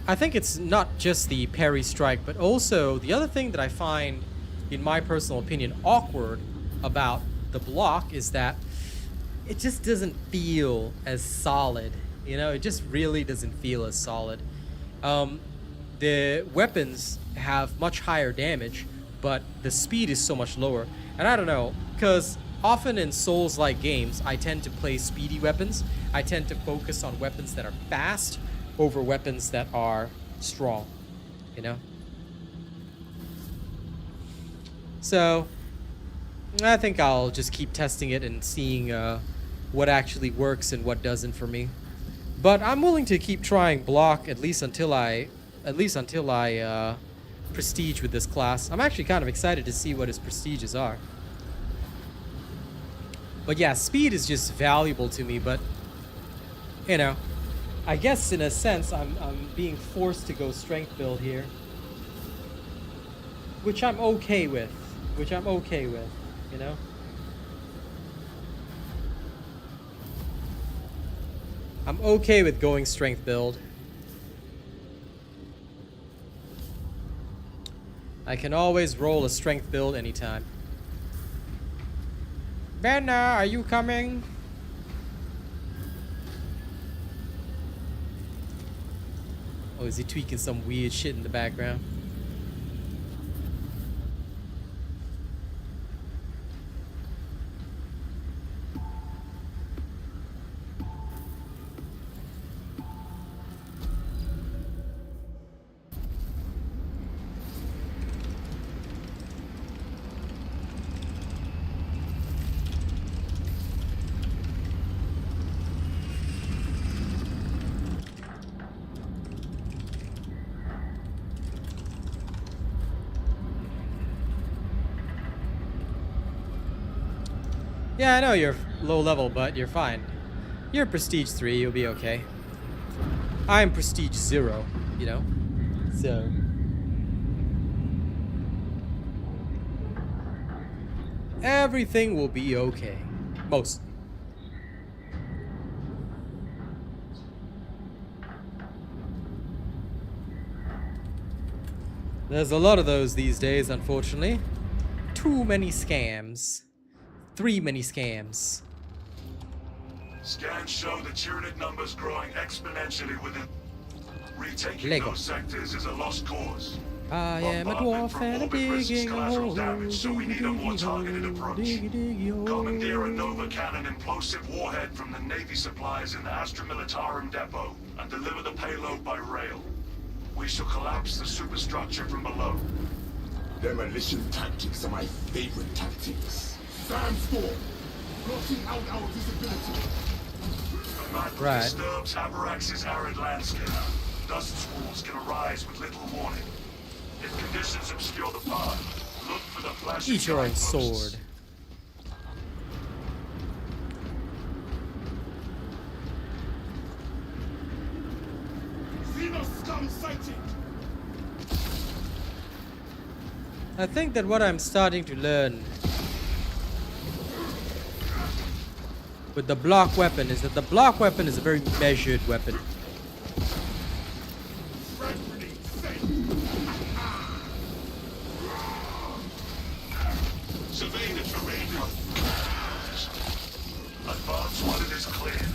I think it's not just the parry strike, but also the other thing that I find, in my personal opinion, awkward about the block is that it just doesn't feel as solid. You know, it just really doesn't feel as solid. The weapons have much higher damage, but the speed is so much lower. And I don't know, because often in Souls-like games, I tend to play speedy weapons. I tend to focus on weapons that are fast over weapons that are strong, you know? So, I think I'll just keep testing it and seeing what actually works and what doesn't for me. But I'm willing to keep trying block at least until I prestige with this class. I'm actually kind of excited to see what his prestiges are. But yeah, speed is just valuable to me, but you know, I guess in a sense I'm being forced to go strength build here. Which I'm okay with. You know? I'm okay with going strength build. I can always roll a strength build anytime. Banner, are you coming? Oh, is he tweaking some weird shit in the background? Yeah, I know you're low level, but you're fine. You're prestige 3, you'll be okay. I'm prestige 0, you know? So... everything will be okay. Mostly. There's a lot of those these days, unfortunately. Too many scams. 3 many scams. Scans show the Tyranid numbers growing exponentially within. Retaking Lego. those sectors is a lost cause. I am a Bombardment dwarf from and a orbit risks digging a collateral hole. damage, so we need a more targeted approach. Commandeer a Nova Cannon implosive warhead from the Navy supplies in the Astra Militarum depot and deliver the payload by rail. We shall collapse the superstructure from below. Demolition tactics are my favorite tactics. Sandstorm, blotting out our visibility. The madly Right. disturbs Avarax's arid landscape. Dust squalls can arise with little warning. If conditions obscure the path, look for the flashing Eat your own guideposts. sword. Xenos scum sighted! I think that what I'm starting to learn with the block weapon is that the block weapon is a very measured weapon. Survey the terrain. Advance when it is clear.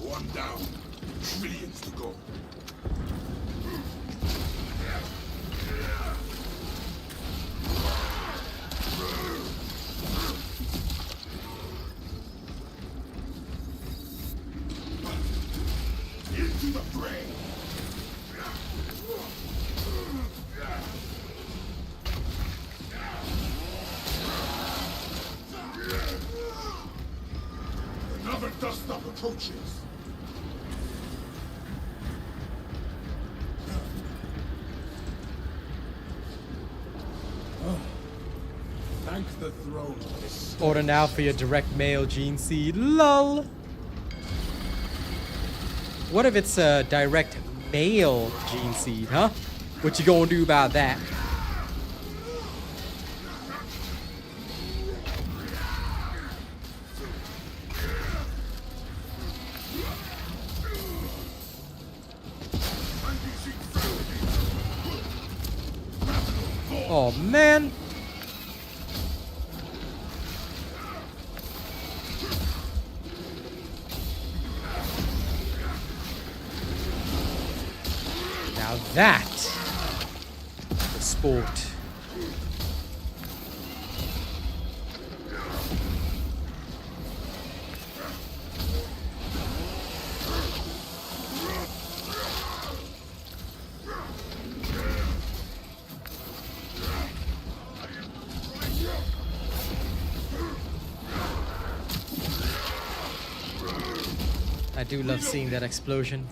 One down, trillions to go. Into the fray! Another dust-up approaches. Thank the throne for this. Order now for your direct mail gene seed. Lol. What if it's a direct mail gene seed, huh? What you gonna do about that? Oh man. Now that is sport. I do love seeing that explosion.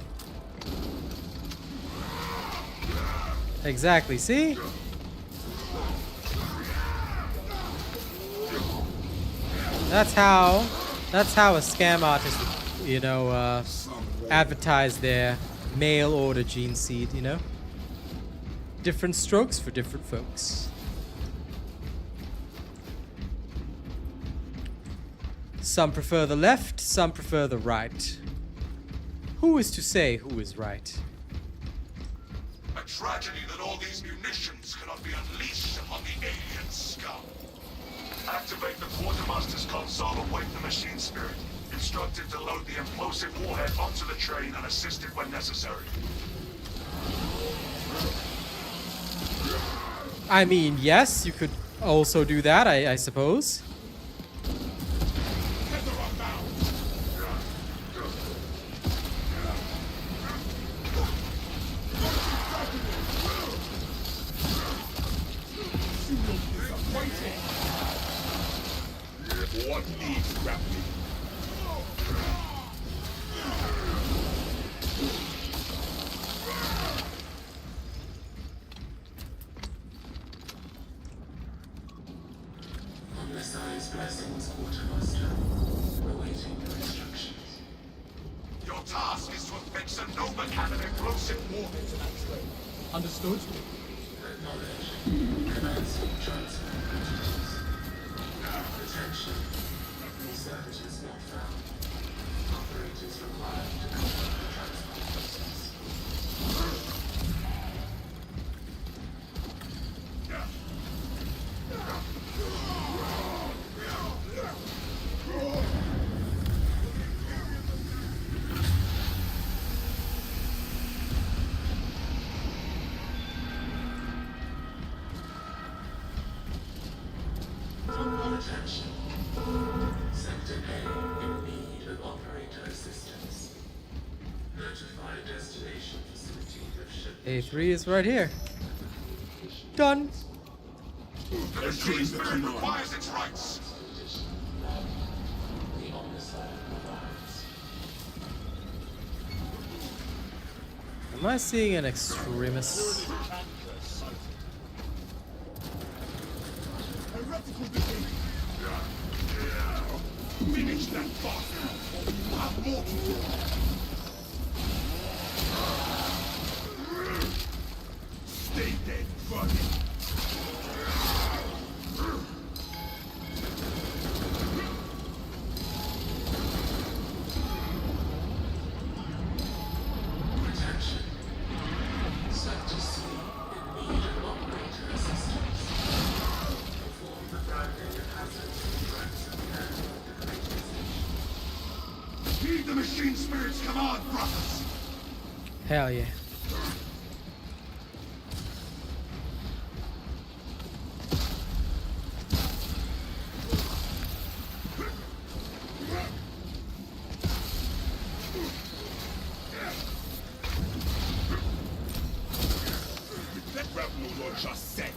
Exactly, see? That's how a scam artist would, you know, advertise their mail order gene seed, you know? Different strokes for different folks. Some prefer the left, some prefer the right. Who is to say who is right? A tragedy that all these munitions cannot be unleashed upon the alien scum. Activate the quartermaster's console and wake the machine spirit. Instructed to load the implosive warhead onto the train and assist it when necessary. I mean, yes, you could also do that, I suppose. What needs grappling? On the side's blessings, quartermaster. We're waiting for instructions. Your task is to affix a Nova cannon implosive warhead to that train. Understood. Acknowledged. Commencing transfer protocols. Attention. Researchers not found. Operators required to complete the transport process. Attention. Sector A in need of operator assistance. Notify destination facility of shipment. A3 is right here. Done. The machine spirit requires its rights. The omnicide provides. Am I seeing an extremist? Heretical behavior. Finish that bastard, or you have more to do. Stay dead, buddy. Attention. Sector C in need of operator assistance. Perform the grounding of hazards and threats of the great station. Heed the machine spirit's command, brothers. Hell yeah. That revenue launcher set.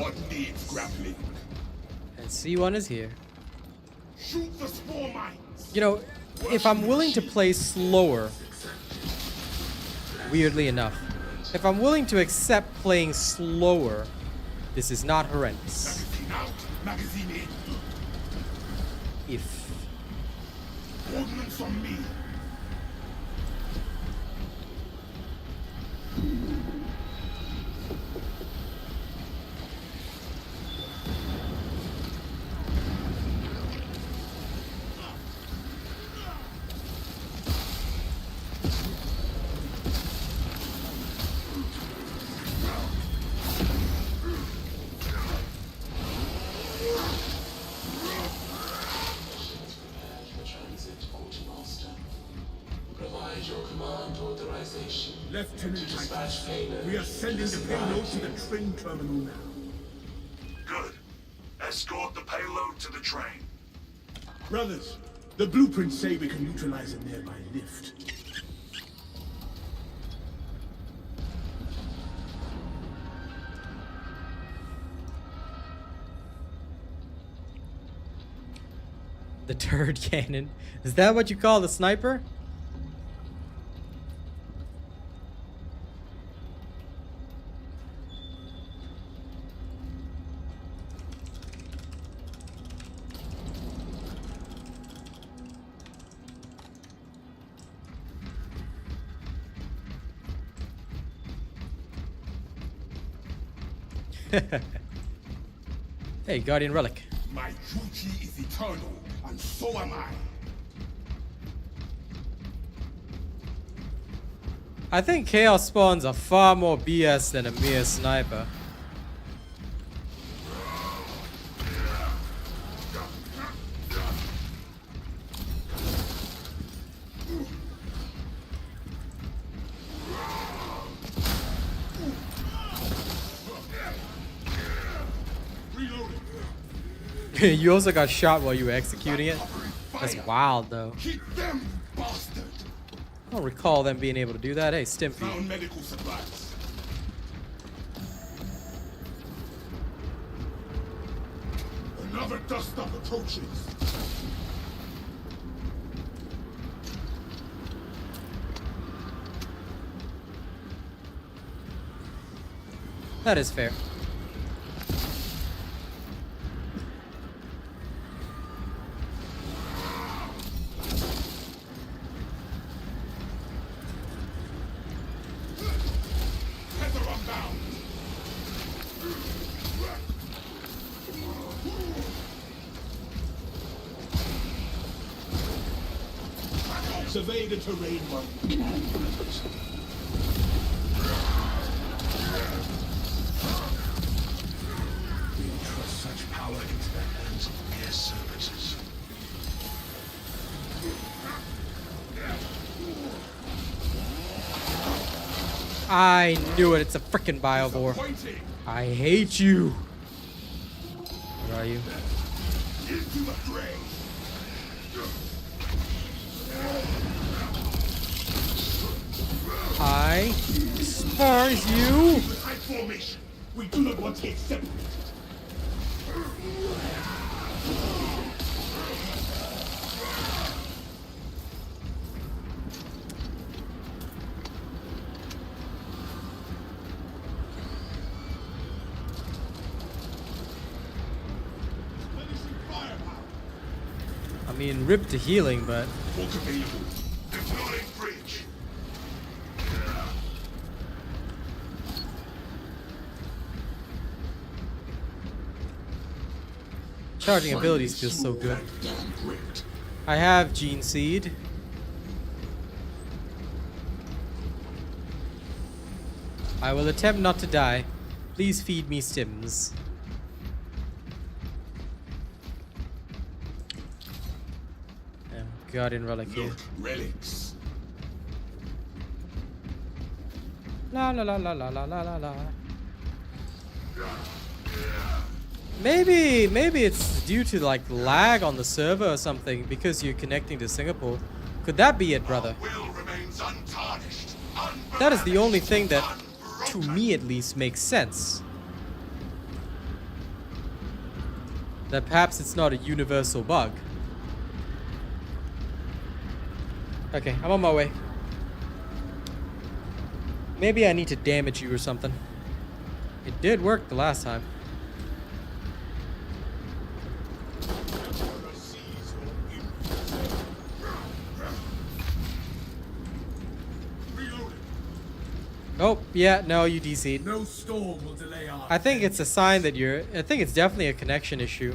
Vanguard needs grappling. And C1 is here. Shoot the spore mines. You know, if I'm willing to play slower, weirdly enough, if I'm willing to accept playing slower, this is not horrendous. Magazine out. Magazine in. If Ordnance on me. Provide your command authorization. Lieutenant Titus, we are sending the payload to the train terminal now. Good. Escort the payload to the train. Brothers, the blueprints say we can neutralize a nearby lift. the turret cannon. Is that what you call the sniper? Hey, Guardian Relic. My duty is eternal, and so am I. I think Chaos spawns are far more BS than a mere sniper. You also got shot while you were executing it? That's wild, though. Keep them, bastard. I don't recall them being able to do that. Hey, Stimpy. Found medical supplies. Another dust-up approaches. That is fair. Survey the terrain, one. We trust such power into the hands of mere servitors. I knew it. It's a frickin' Biovore. I hate you. Where are you? Into the grave. I despise you. High formation. We do not want to get separated. I mean, rip to healing, but Walk available. Deploying breach. charging abilities feels so good. I have Gene Seed. I will attempt not to die. Please feed me stims. Guardian Relic here. Relics. La la la la la la la la. Maybe it's due to like lag on the server or something because you're connecting to Singapore. Could that be it, brother? That is the only thing that, to me at least, makes sense. that perhaps it's not a universal bug. Okay, I'm on my way. Maybe I need to damage you or something. It did work the last time. Oh, yeah, no, you DC'd. No storm will delay our. I think it's a sign that you're... I think it's definitely a connection issue.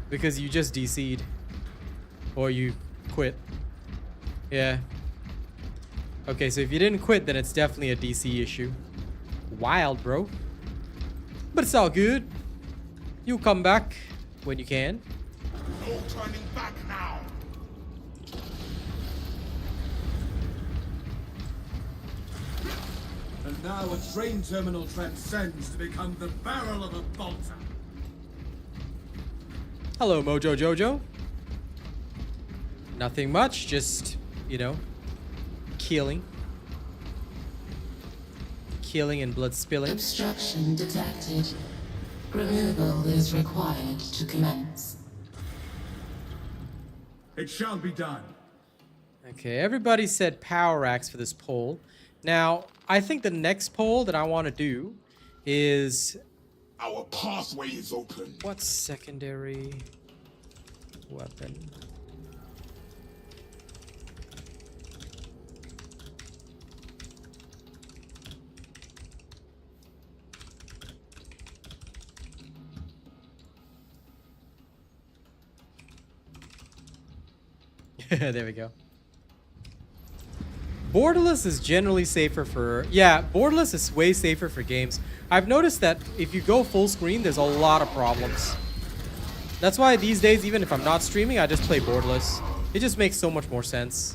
Because you just DC'd. Or you quit. Yeah. Okay, so if you didn't quit, then it's definitely a DC issue. Wild, bro. But it's all good. You'll come back when you can. No turning back now. And now a train terminal transcends to become the barrel of a bolter. Hello, Mojo Jojo. Nothing much, just, you know, killing. Killing and blood spilling. Obstruction detected. Removal is required to commence. It shall be done. Okay, everybody said power axe for this poll. Now, I think the next poll that I want to do is... Our pathway is open. What's secondary weapon? There we go. Borderless is generally safer for... Yeah, borderless is way safer for games. I've noticed that if you go full screen, there's a lot of problems. That's why these days, even if I'm not streaming, I just play borderless. It just makes so much more sense.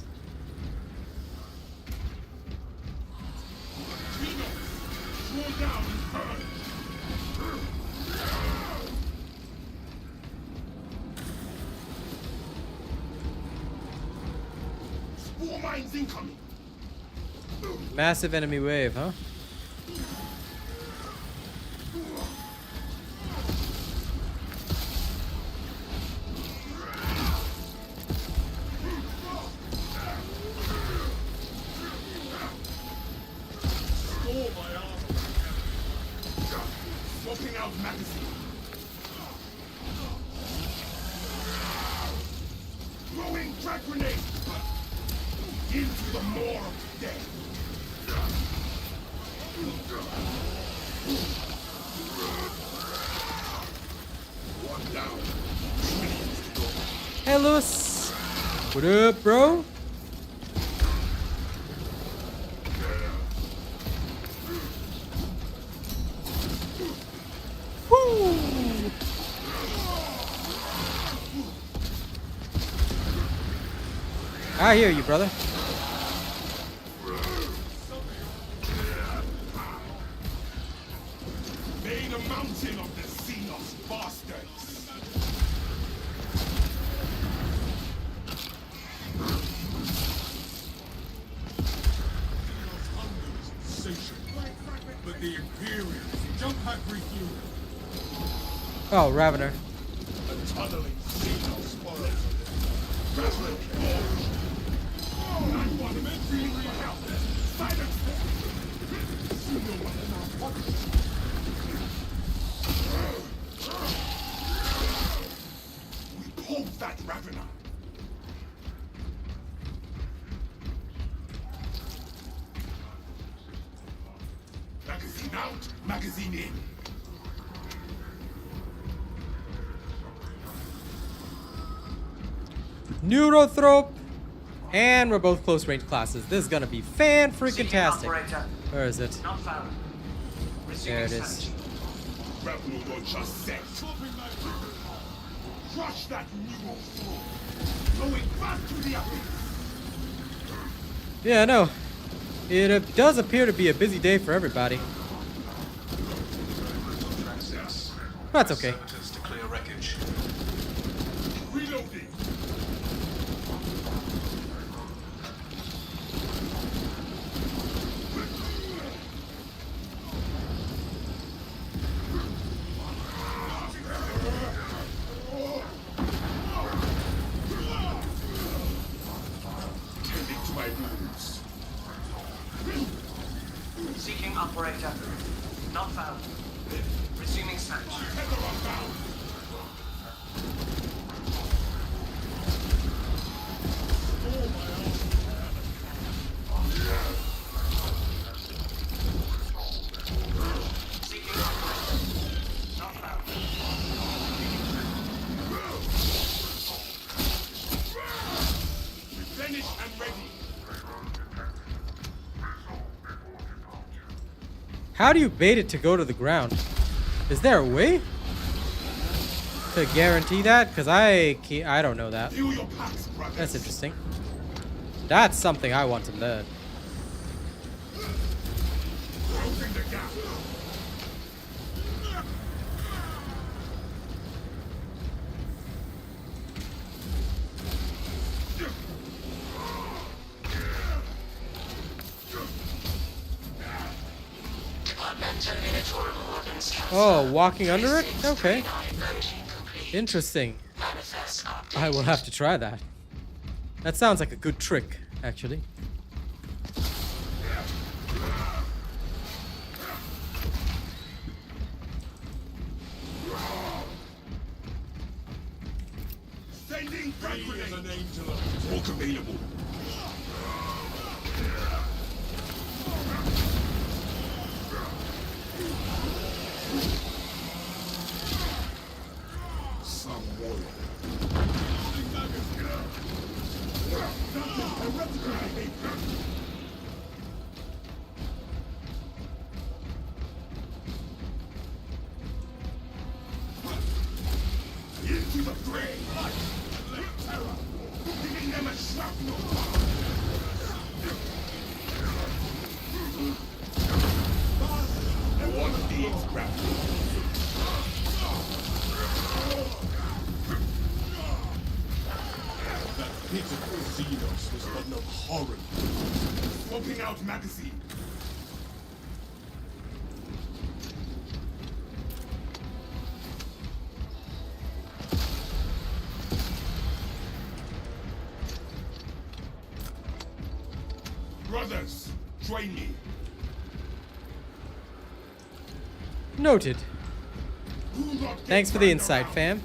Mines incoming. Massive enemy wave, huh? Swapping out magazine. Throwing frag grenade. Into the maw of death. One down. Hey, Lewis. What up, bro? Woo! I hear you, brother. Made a mountain of the Xenos bastards. But the Imperials jump pack refuel. Oh, Ravener. A tunneling Xenos spoils. Rattling balls. I want immensely for help. Silence them. You know what in our pockets. We pulled that Ravener. Magazine out, magazine in. Neurothrope. And we're both close range classes. This is gonna be fan-freaking-tastic. Where is it? Not found. There it is. Rebel launcher set. Crush that neural through. Going back to the abyss. Yeah, I know. It does appear to be a busy day for everybody. That's okay. Servitors to clear wreckage. Reloading. How do you bait it to go to the ground? Is there a way to guarantee that? Because I don't know that. Feel your packs, brothers. That's interesting. That's something I want to learn. Closing the gap. Oh, walking under it? Okay. Interesting. I will have to try that. That sounds like a good trick, actually. Sending frag grenade. Walk available. Some warrior. Into the fray! Let terror! Giving them a shrapnel! I want the extract. That pitiful Xenos was but no horror. Swapping out magazine. Brothers, join me. Noted. Thanks for the insight, fam.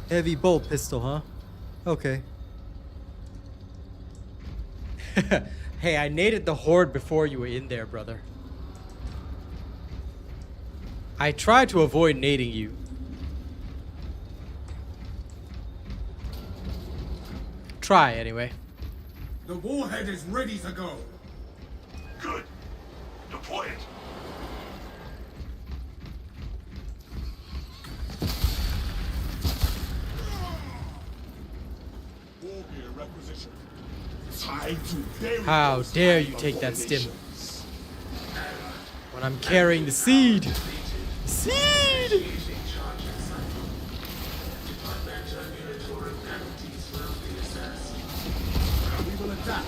Heavy bolt pistol, huh? Okay. Hey, I naded the horde before you were in there, brother. I tried to avoid nading you. Try, anyway. The warhead is ready to go. Good. Deploy it. War gear requisition. Time to bury How those dare you type take that stim abominations. when I'm carrying the seed? The seed! We will adapt.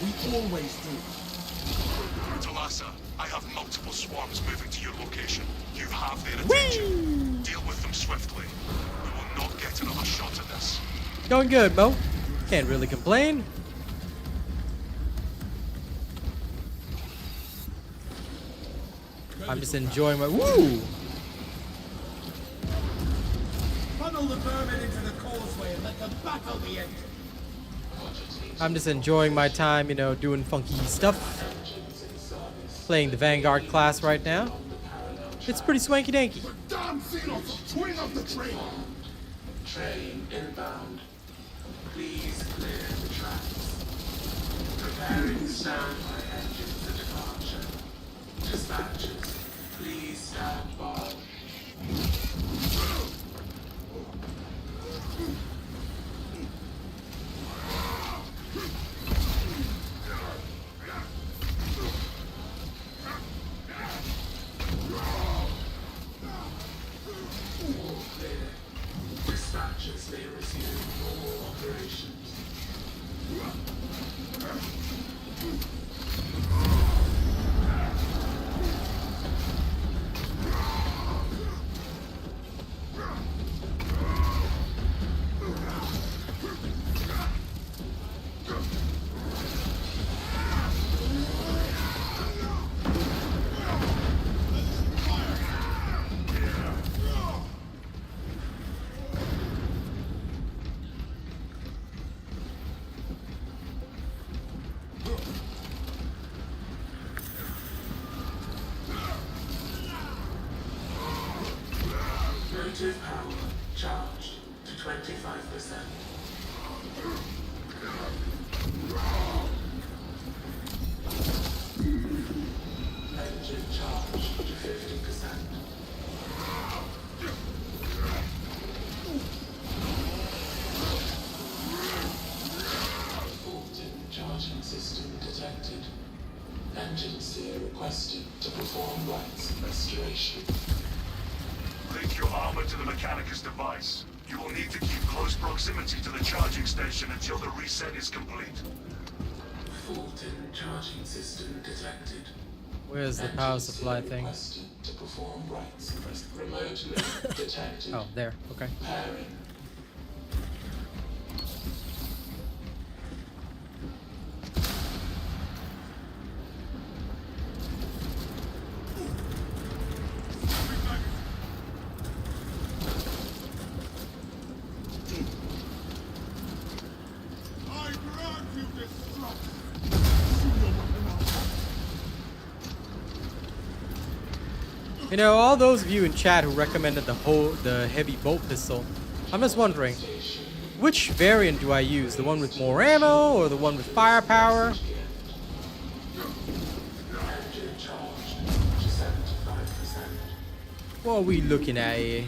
We always do. Talassa, I have multiple swarms moving to your location. You have their attention. Deal with them swiftly. We will not get another shot at this. Going good, Mo. Can't really complain. I'm just enjoying my woo. Funnel the vermin into the causeway and let the battle be ended. I'm just enjoying my time, you know, doing funky stuff. Playing the Vanguard class right now. It's pretty swanky danky. Damn Xenos! Twin of the train! Train inbound. Please clear the tracks. Preparing standby engines for departure. Dispatches, please stand by. Dispatches may resume normal operations. Motive power charged to 25%. charged to 50%. Fault in charging system detected. Engine seer requested to perform rites of restoration. Link your armor to the Mechanicus device. You will need to keep close proximity to the charging station until the reset is complete. Fault in charging system detected. Where's the power supply thing? Requested to perform rites remotely detected. Oh, there. Okay. Parry. I grant you destruction. You know, all those of you in chat who recommended the heavy bolt pistol, I'm just wondering, which variant do I use? The one with more ammo or the one with firepower? Engine charged to 75%. What are we looking at here?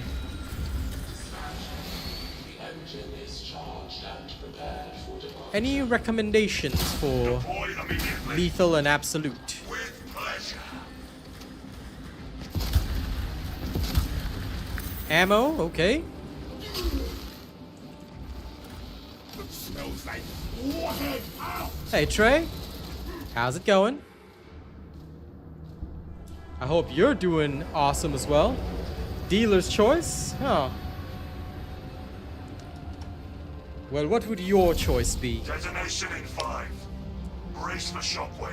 The engine is charged and prepared for departure. Any recommendations for Deploy immediately. lethal and absolute? With pleasure. Ammo, okay. Smells like warhead out. Hey Trey, how's it going? I hope you're doing awesome as well. Dealer's choice? Huh. Well, what would your choice be? Detonation in 5. Brace for shockwave.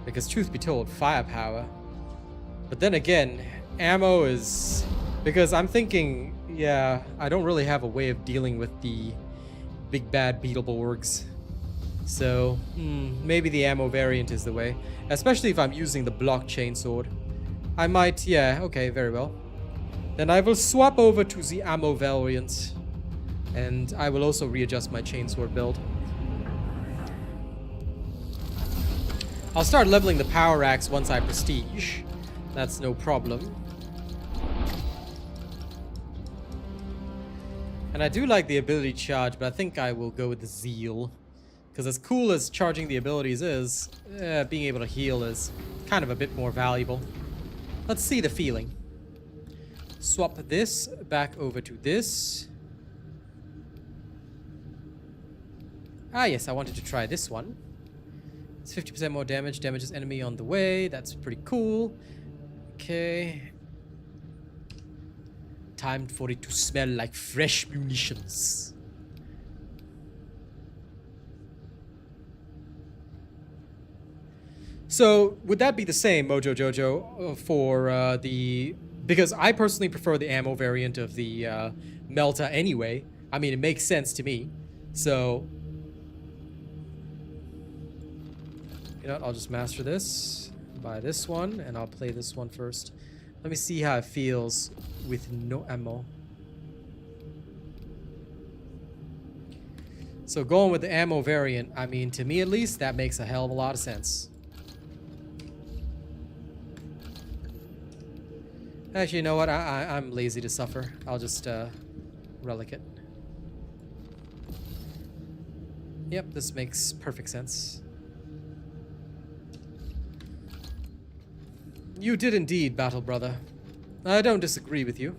Because truth be told, firepower. But then again, ammo is... Because I'm thinking, yeah, I don't really have a way of dealing with the big bad Beetleborgs. So, maybe the ammo variant is the way. Especially if I'm using the blockchain sword. I might, yeah, okay, very well. Then I will swap over to the ammo variant. And I will also readjust my chainsword build. I'll start leveling the power axe once I prestige. That's no problem. And I do like the ability charge, but I think I will go with the zeal. Because as cool as charging the abilities is, being able to heal is kind of a bit more valuable. Let's see the feeling. Swap this back over to this. Ah yes, I wanted to try this one. It's 50% more damage. Damages enemy on the way. That's pretty cool. Okay. Time for it to smell like fresh munitions. So, would that be the same, Mojo Jojo, for the... Because I personally prefer the ammo variant of the Melta anyway. I mean, it makes sense to me. So... You know what, I'll just master this. Buy this one, and I'll play this one first. Let me see how it feels with no ammo. So going with the ammo variant, I mean, to me at least, that makes a hell of a lot of sense. Actually, you know what? I'm lazy to suffer. I'll just relic it. Yep, this makes perfect sense. You did indeed, Battle Brother. I don't disagree with you.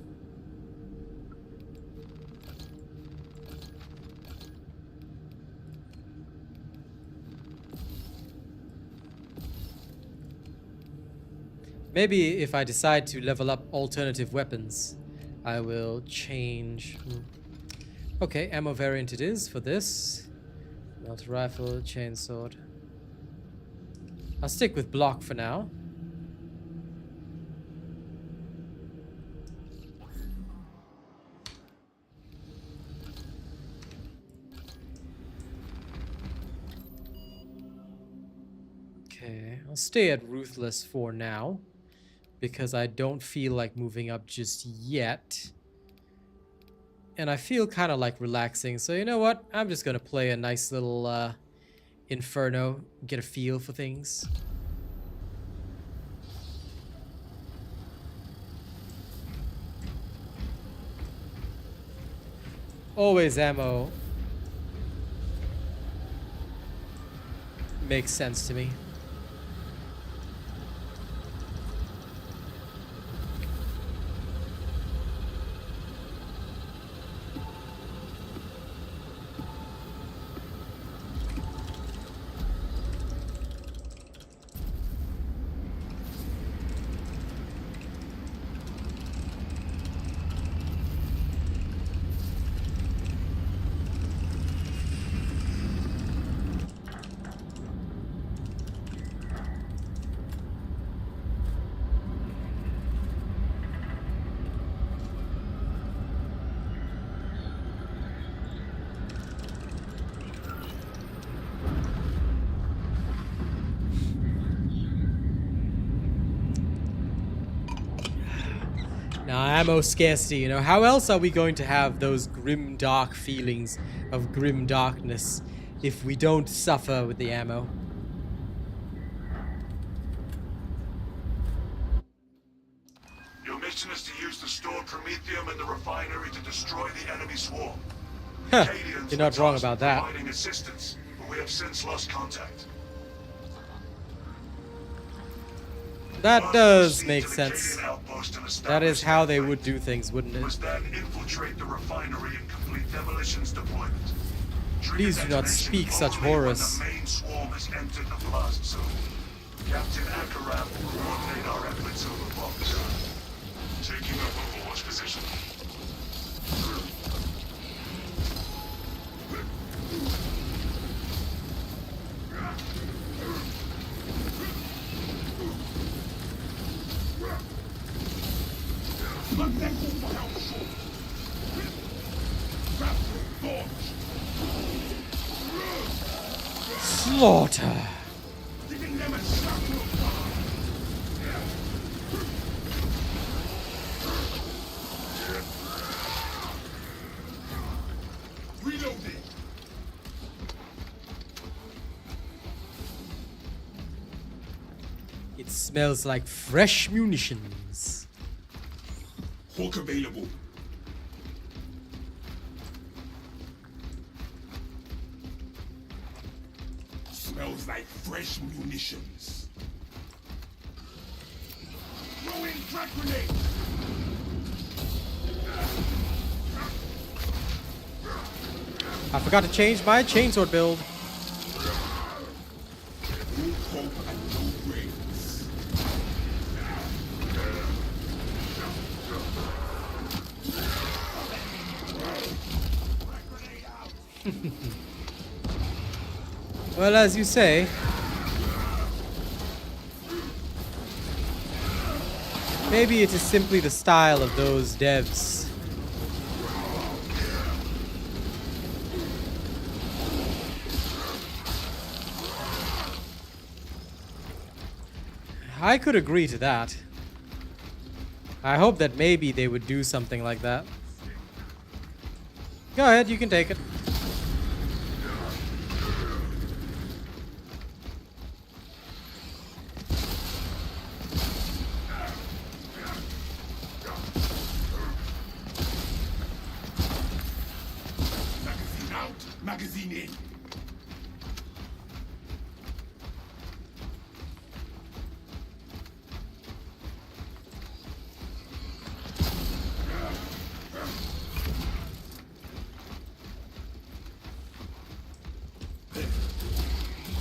Maybe if I decide to level up alternative weapons, I will change. Okay, ammo variant it is for this. Melta rifle, chainsword. I'll stick with block for now. Okay, I'll stay at Ruthless for now, because I don't feel like moving up just yet. And I feel kind of like relaxing, so you know what? I'm just gonna play a nice little Inferno, get a feel for things. Always ammo. Makes sense to me. Now, ammo scarcity, you know, how else are we going to have those grim dark feelings of grim darkness if we don't suffer with the ammo? Your mission is to use the stored promethium in the refinery to destroy the enemy swarm. Huh, Acadians you're not were wrong tasked about with that. providing assistance, but we have since lost contact. That does make Proceed to the sense. Acadian outpost and That is establish how they that would do things, wouldn't it? must then infiltrate the refinery and complete demolitions deployment. Trigger Please do not detonation speak such only when horrors. the main swarm has entered the blast zone. Captain Akaram will coordinate our efforts over box. Taking up overwatch position. Slaughter. Reloading. It smells like fresh munitions. Hawk available. Smells like fresh munitions. Throwing frag grenade. I forgot to change my chainsword build. No hope and no brains. Well, as you say. Maybe it is simply the style of those devs. I could agree to that. I hope that maybe they would do something like that. Go ahead, you can take it. Magazine out, magazine in.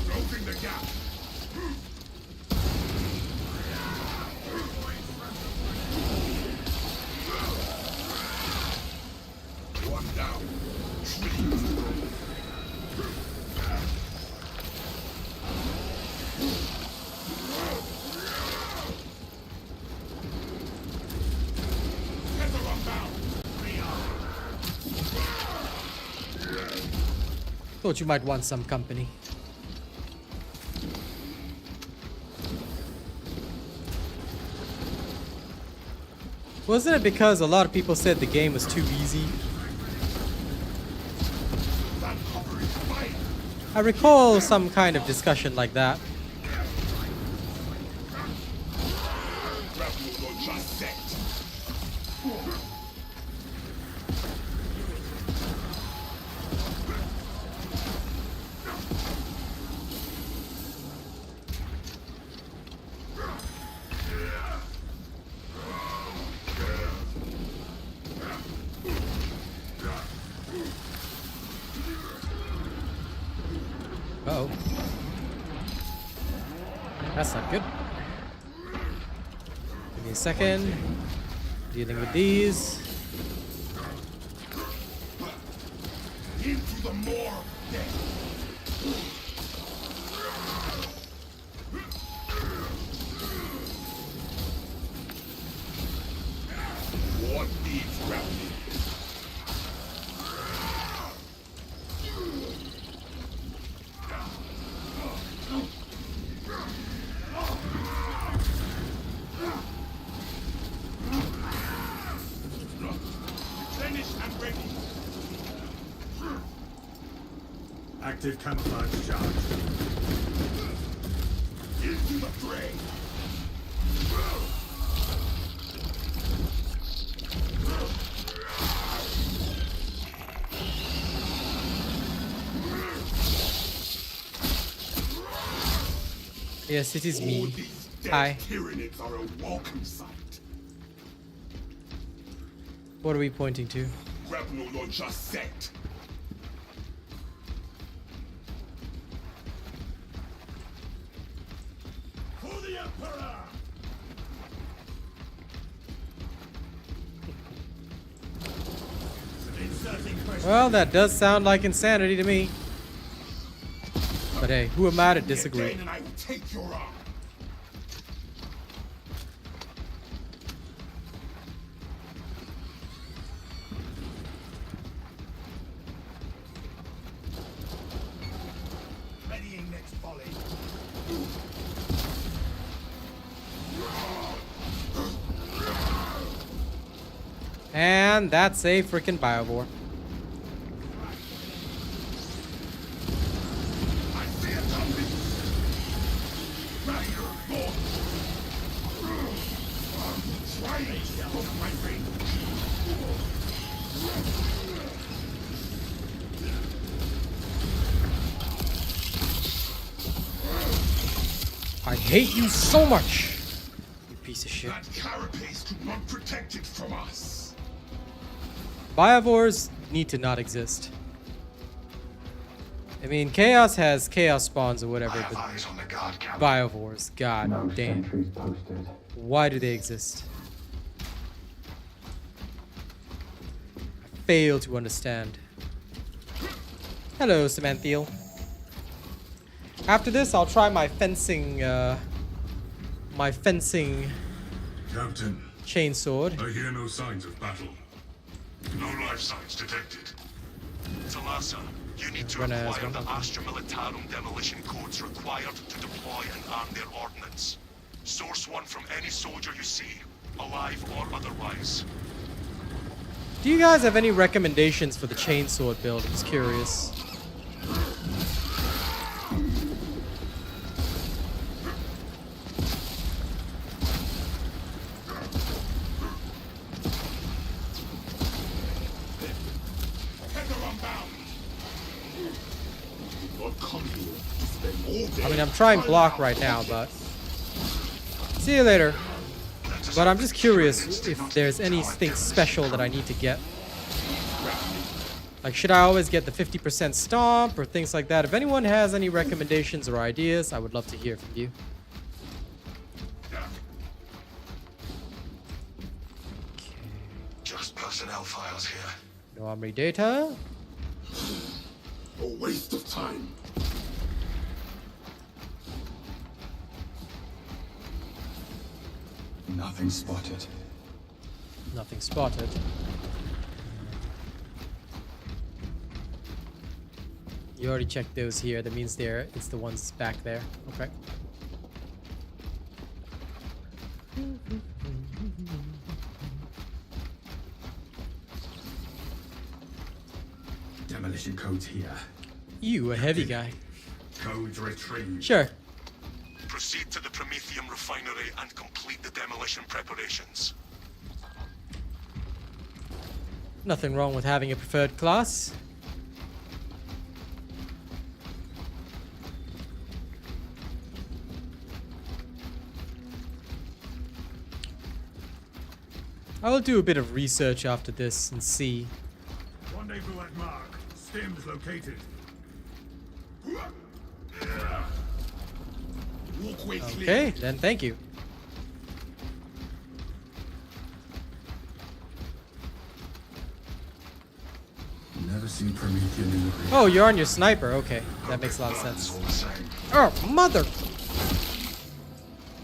Closing the gap. One down. Tether unbound. Thought you might want some company. Wasn't it because a lot of people said the game was too easy? That cover is fire. I recall some kind of discussion like that. Grapple will just set. That's not good. Give me a second. Dealing with these. Into the more death. What needs grounding? Replenished and ready. Active camouflage charge. Into the fray. Yes, it is All me. these dead Hi. Tyranids are a welcome sight. What are we pointing to? Grapnel launcher set. For the Emperor! Inserting pressure. Well, that does sound like insanity to me. But hey, who am I to disagree? And I will take your arm. Readying next volley. And that's a freaking biovore. I see it coming. Rider, launch. Trying of my ring. I hate you so much, you piece of shit. That carapace could not protect it from us. Biovores need to not exist. I mean, Chaos has Chaos spawns or I whatever, have but eyes on the guard camp. Biovores, god No damn. sentries posted. Why do they exist? I fail to understand. Hello, Samanthiel. After this, I'll try my fencing Captain, chainsword. I hear no signs of battle. No life signs detected. Talassa, you need to Run as acquire one. the Astra Militarum demolition codes required to deploy and arm their ordnance. Source one from any soldier you see, alive or otherwise. Do you guys have any recommendations for the chainsword build? I'm just curious. I mean, I'm trying block right now, but see you later. But I'm just curious if there's anything special that I need to get. Like, should I always get the 50% stomp or things like that? If anyone has any recommendations or ideas, I would love to hear from you. Just personnel files here. No armory data. A waste of time. Nothing spotted. Nothing spotted. You already checked those here. That means it's the ones back there. Okay. Demolition codes here. You, a heavy guy. Codes retrieved. Sure. Proceed to the Prometheum refinery and complete the demolition preparations. Nothing wrong with having a preferred class. I'll do a bit of research after this and see. Rendezvous at mark. Stims located. Walkway clear. Okay, then thank you. Never seen Promethean in the green. Oh, you're on your sniper. Okay, that makes a lot of sense. Oh, mother!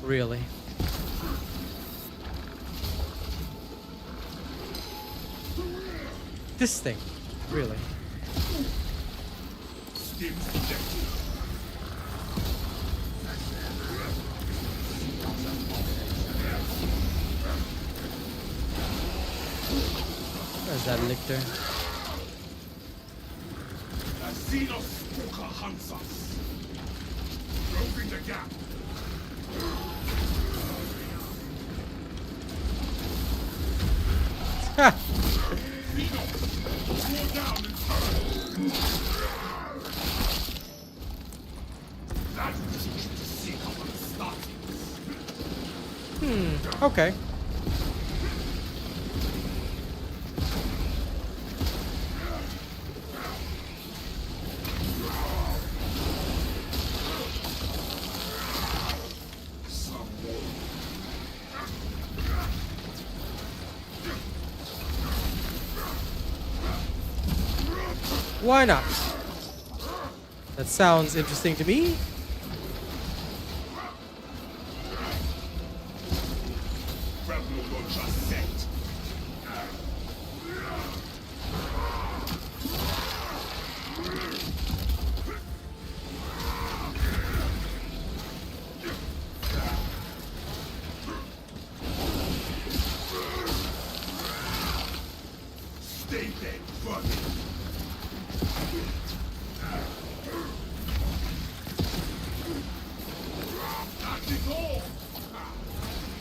Really? This thing. Really? Stims detected. Where's that lictor? A Xenos Stalker hunts us. Roving the gap. Ha! Xenos, draw down and turn. That will teach you to seek out the startings. Okay. Why not? That sounds interesting to me. Rebel launcher set. Stay dead, fuck it. That is all.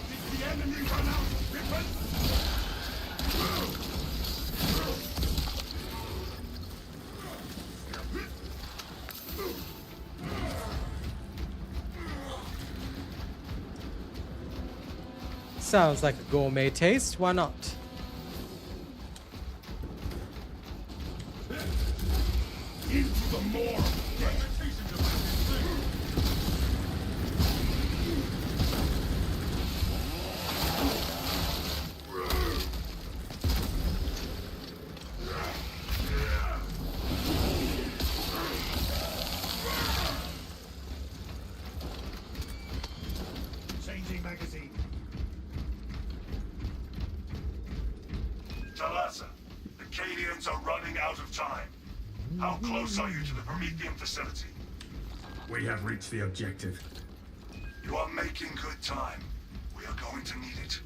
Did the enemy run out of weapons? Sounds like a gourmet taste. Why not? Into the more. Changing magazine. Talassa, the Cadians are running out of time. How close are you to the Promethean facility? We have reached the objective. You are making good time. We are going to need it.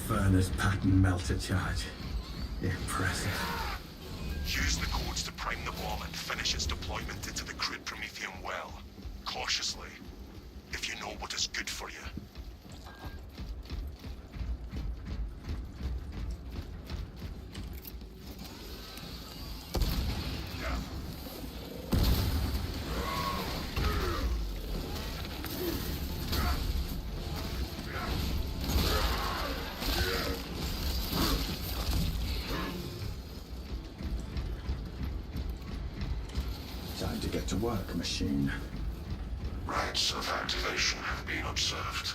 Infernus pattern Melta charge. Impressive. Use the codes to prime the bomb and finish its deployment into the crude Promethean well. Cautiously, if you know what is good for you. Time to get to work, machine. Rites of activation have been observed.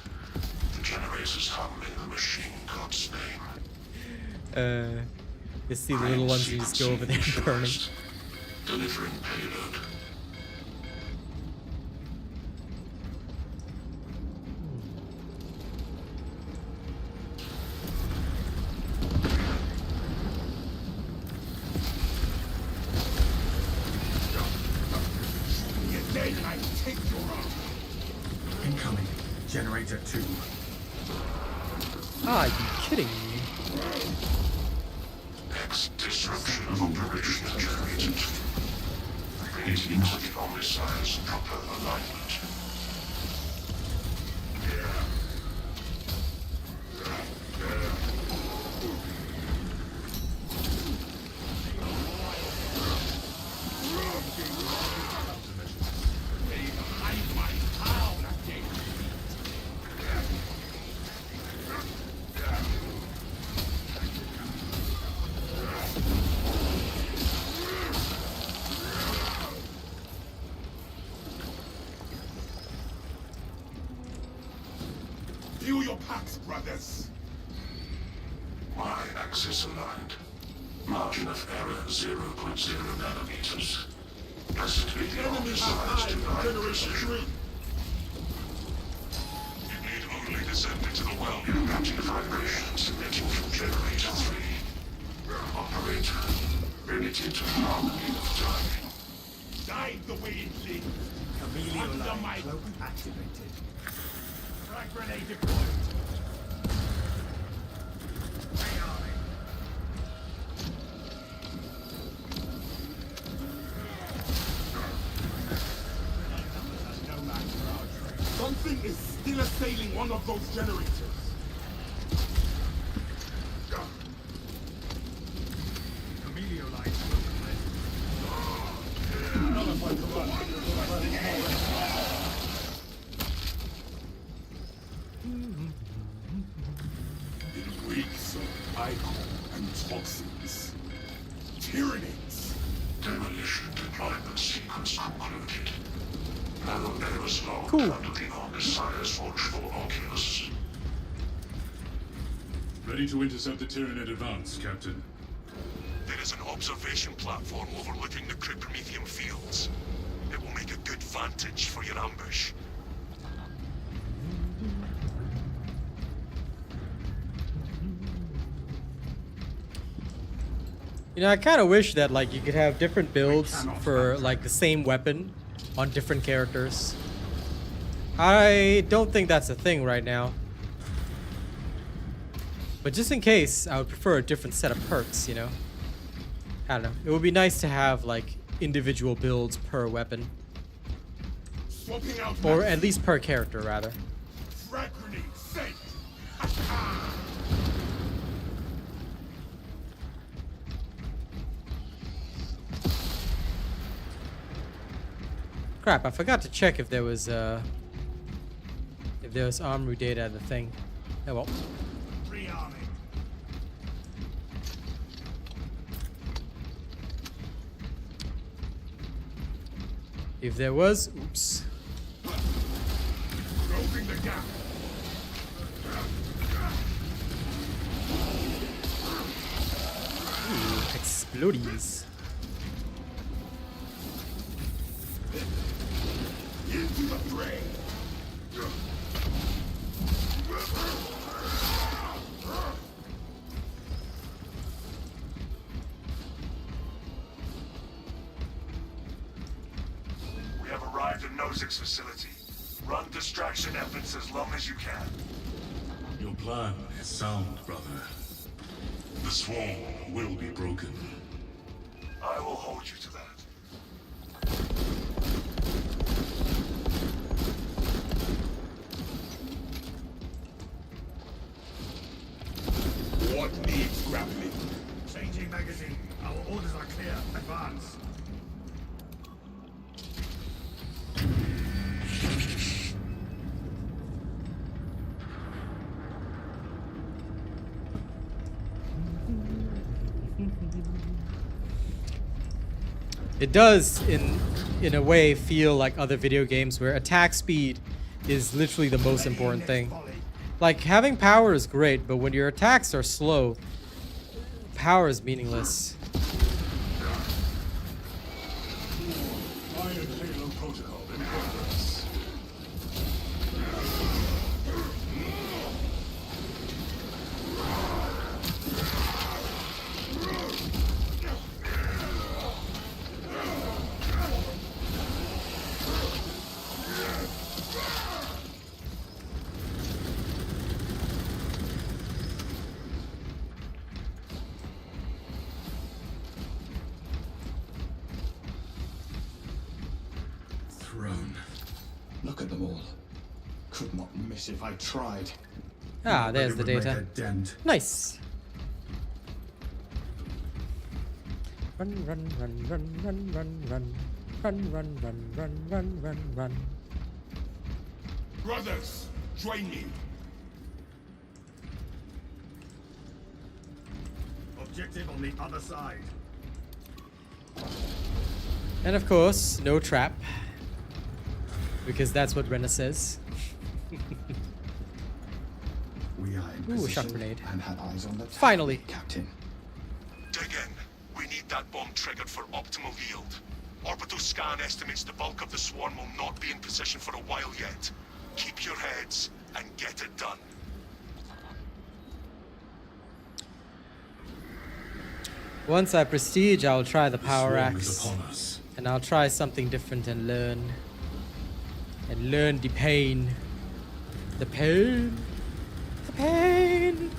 The generators hum in the machine god's name. You see the little ones, you just go over there and burn them. Delivering payload. I take your arm. Incoming. Generator 2. Ah, you kidding me? X disruption of operations generated. Bringing into the Omnissiah's proper alignment. packs, brothers. My axis aligned. Margin of error 0.0 nanometers. Blessed be the Enemy obvious has eyes eyes to in guide Generation precision. 3. You need only descend into the well near catching vibrations emitting from Generator 3. Operator, bring it into harmony of timing. Dive the way it lives. Chameleon Under line my cloak activated. frag grenade deployed. Something is still assailing one of those generators. Chameleon line cloak It reeks of ichor and toxins. Tyrannies. Demolition deployment sequence concluded. Narrow neighbors long Cool. under the Omnissiah's watchful oculus. Ready to intercept the Tyranid advance, Captain. There is an observation platform overlooking the Cryptomethium fields. It will make a good vantage for your ambush. You know, I kind of wish that like you could have different builds for like the same weapon on different characters. I don't think that's a thing right now. But just in case, I would prefer a different set of perks, you know? I don't know. It would be nice to have like individual builds per weapon. Swapping out Or at least per character, rather. frag grenade set. Crap, I forgot to check if there was armory data in the thing. Oh well. Rearming. If there was, oops. Closing the gap. Ooh, explodies. Into the fray. We have arrived at Nozick's facility. Run distraction efforts as long as you can. Your plan is sound, brother. The swarm will be broken. I will hold you to that. What needs grappling? Changing magazine. Our orders are clear. Advance. It does, in a way, feel like other video games where attack speed is literally the most important thing. Like, having power is great, but when your attacks are slow, power is meaningless. Iron Halo protocol in progress. Throne. Look at them all. Could not miss if I tried. Ah, there's It the would make data. a dent. Nice. Run, run, run, run, run, run, run. Run, run, run, run, run, run, run. Brothers, join me. Objective on the other side. And of course, no trap. Because that's what Rena says. We are in Ooh, a shock position grenade. and have eyes on the Finally. Captain. Dig in. We need that bomb triggered for optimal yield. Orbital scan estimates the bulk of the swarm will not be in position for a while yet. Keep your heads and get it done. Once I prestige, I'll try the power swarm is axe. upon us. And I'll try something different and learn. And learn the pain. The pain. The pain.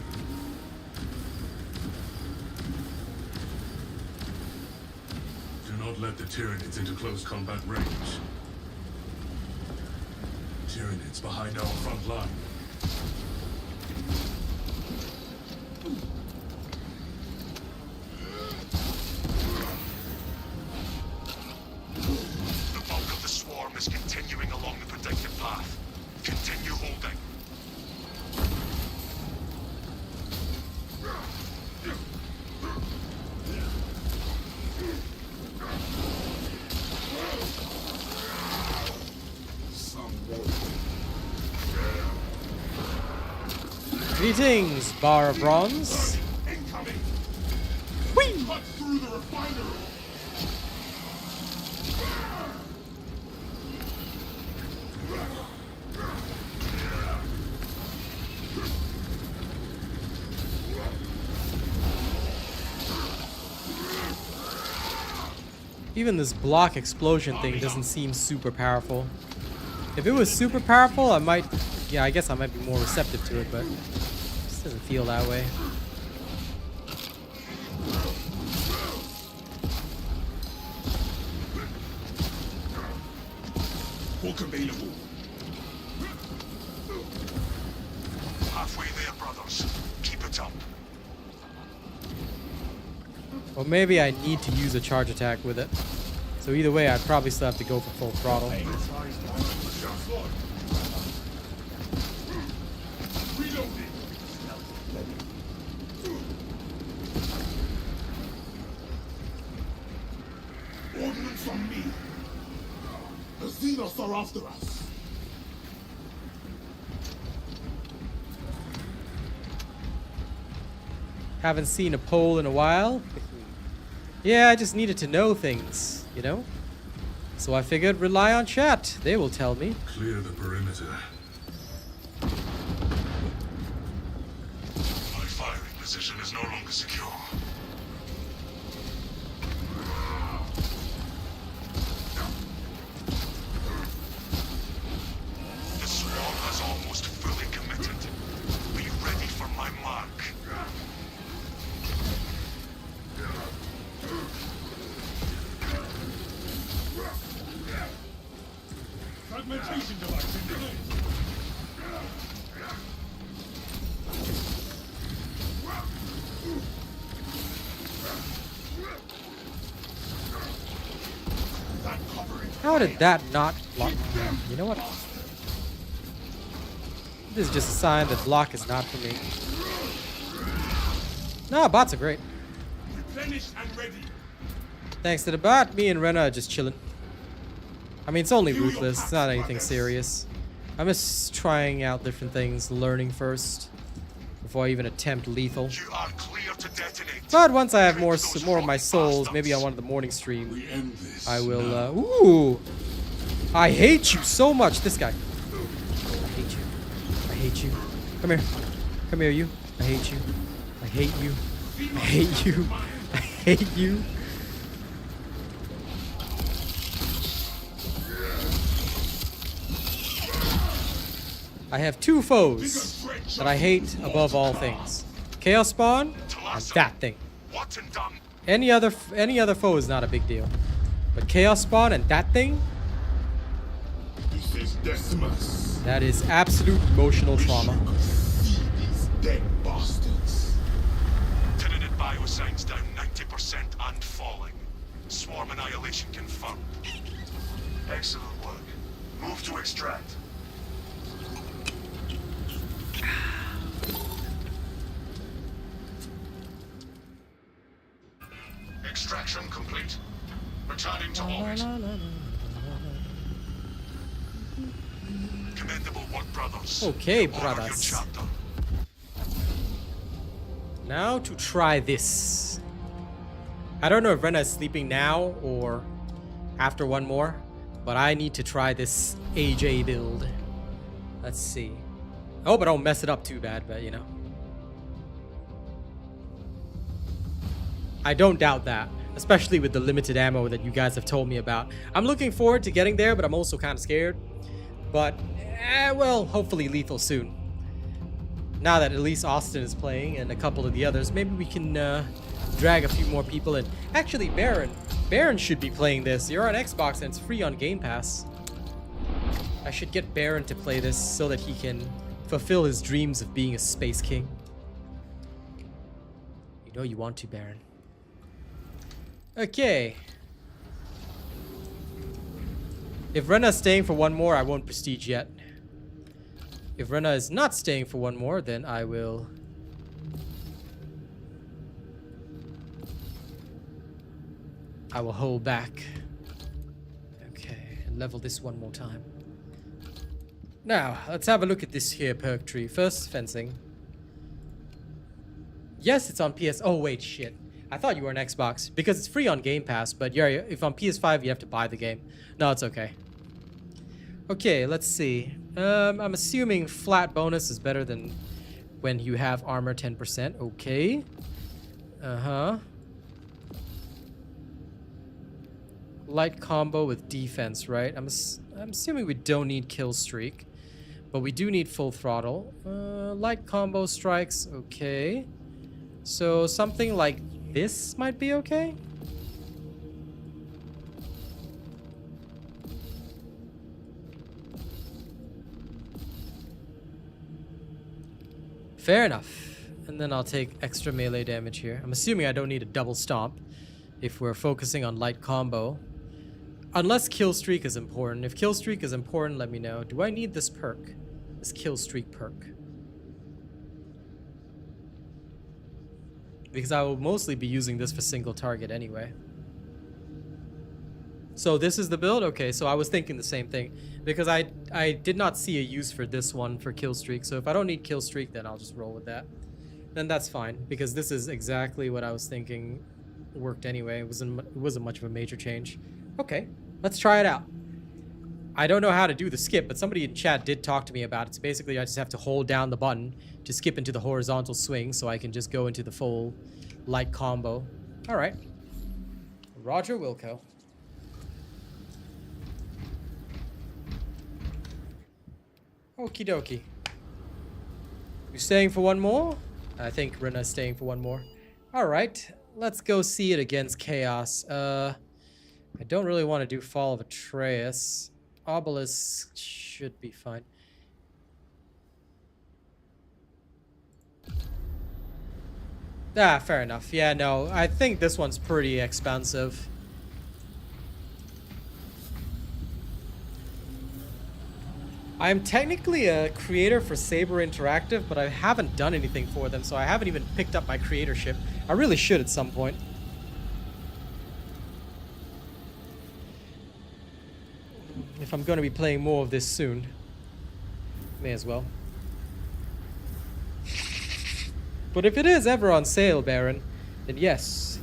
Do not let the Tyranids into close combat range. Tyranids behind our front line. The bulk of the swarm is continuing along the predicted path. Continue holding. Greetings, bar of bronze. Incoming! Whee! Cut through the refinery! Even this block explosion thing doesn't seem super powerful. If it was super powerful, I might... Yeah, I guess I might be more receptive to it, but... It just doesn't feel that way. Walk available. Halfway there, brothers. Keep it up. Or maybe I need to use a charge attack with it. So either way, I'd probably still have to go for full throttle. Reloading. Ordnance on me. The Xenos are after us. Haven't seen a pole in a while. Yeah, I just needed to know things, you know? So I figured rely on chat. They will tell me. Clear the perimeter. My firing position is no longer secure. The swarm has almost fully committed. Be ready for my mark. Fragmentation device in place. That covering. How did that not block? You know what? This is just a sign that block is not for me. No, bots are great. Replenished and ready. Thanks to the bot, me and Rena are just chilling. I mean, it's only ruthless. It's not anything serious. I'm just trying out different things, learning first, before I even attempt lethal. You are clear to detonate. But once I have more of my souls, maybe on one of the morning stream, We end this. I will. Ooh, I hate you so much. This guy. I hate you. I hate you. Come here. Come here, you. I hate you. I hate you. I hate you. I hate you. I have two foes that I hate above all things: Chaos Spawn and that thing. What and done? Any other foe is not a big deal, but Chaos Spawn and that thing, This is Decimus. that is absolute emotional trauma. See these dead bastards. Tyranid biosigns down 90% and falling. Swarm annihilation confirmed. Excellent work. Move to extract. Extraction complete. Returning to orbit. Commendable work, brothers. Okay, You honor your brothers. chapter. Now to try this. I don't know if Rena is sleeping now or after one more, but I need to try this AJ build. Let's see. I hope I don't mess it up too bad, but you know. I don't doubt that, especially with the limited ammo that you guys have told me about. I'm looking forward to getting there, but I'm also kind of scared. But, well, hopefully lethal soon. Now that at least Austin is playing and a couple of the others, maybe we can drag a few more people in. Actually, Baron should be playing this. You're on Xbox and it's free on Game Pass. I should get Baron to play this so that he can fulfill his dreams of being a Space King. You know you want to, Baron. Okay. If Rena's staying for one more, I won't prestige yet. If Rena is not staying for one more, then I will... hold back. Okay, level this one more time. Now, let's have a look at this here perk tree. First, fencing. Yes, it's on PS... Oh, wait, shit. I thought you were on Xbox. Because it's free on Game Pass, but yeah, if on PS5, you have to buy the game. No, it's okay. Okay, let's see. I'm assuming flat bonus is better than when you have armor 10%. Okay. Uh-huh. Light combo with defense, right? I'm assuming we don't need kill streak, but we do need full throttle. Light combo strikes, okay. So something like this might be okay. Fair enough. And then I'll take extra melee damage here. I'm assuming I don't need a double stomp if we're focusing on light combo. Unless kill streak is important. If kill streak is important, let me know. Do I need this perk? This kill streak perk? Because I will mostly be using this for single target anyway. So this is the build? Okay, so I was thinking the same thing. Because I did not see a use for this one for kill streak. So if I don't need kill streak, then I'll just roll with that. Then that's fine. Because this is exactly what I was thinking worked anyway. It wasn't much of a major change. Okay, let's try it out. I don't know how to do the skip, but somebody in chat did talk to me about it. So basically, I just have to hold down the button to skip into the horizontal swing so I can just go into the full light combo. All right. Roger Wilco. Okie dokie. You staying for one more? I think Rena's staying for one more. All right. Let's go see it against Chaos. I don't really want to do Fall of Atreus. Obelisk should be fine. Ah, fair enough. Yeah, no, I think this one's pretty expensive. I'm technically a creator for Saber Interactive, but I haven't done anything for them, so I haven't even picked up my creatorship. I really should at some point. If I'm going to be playing more of this soon. May as well. But if it is ever on sale, Baron, then yes.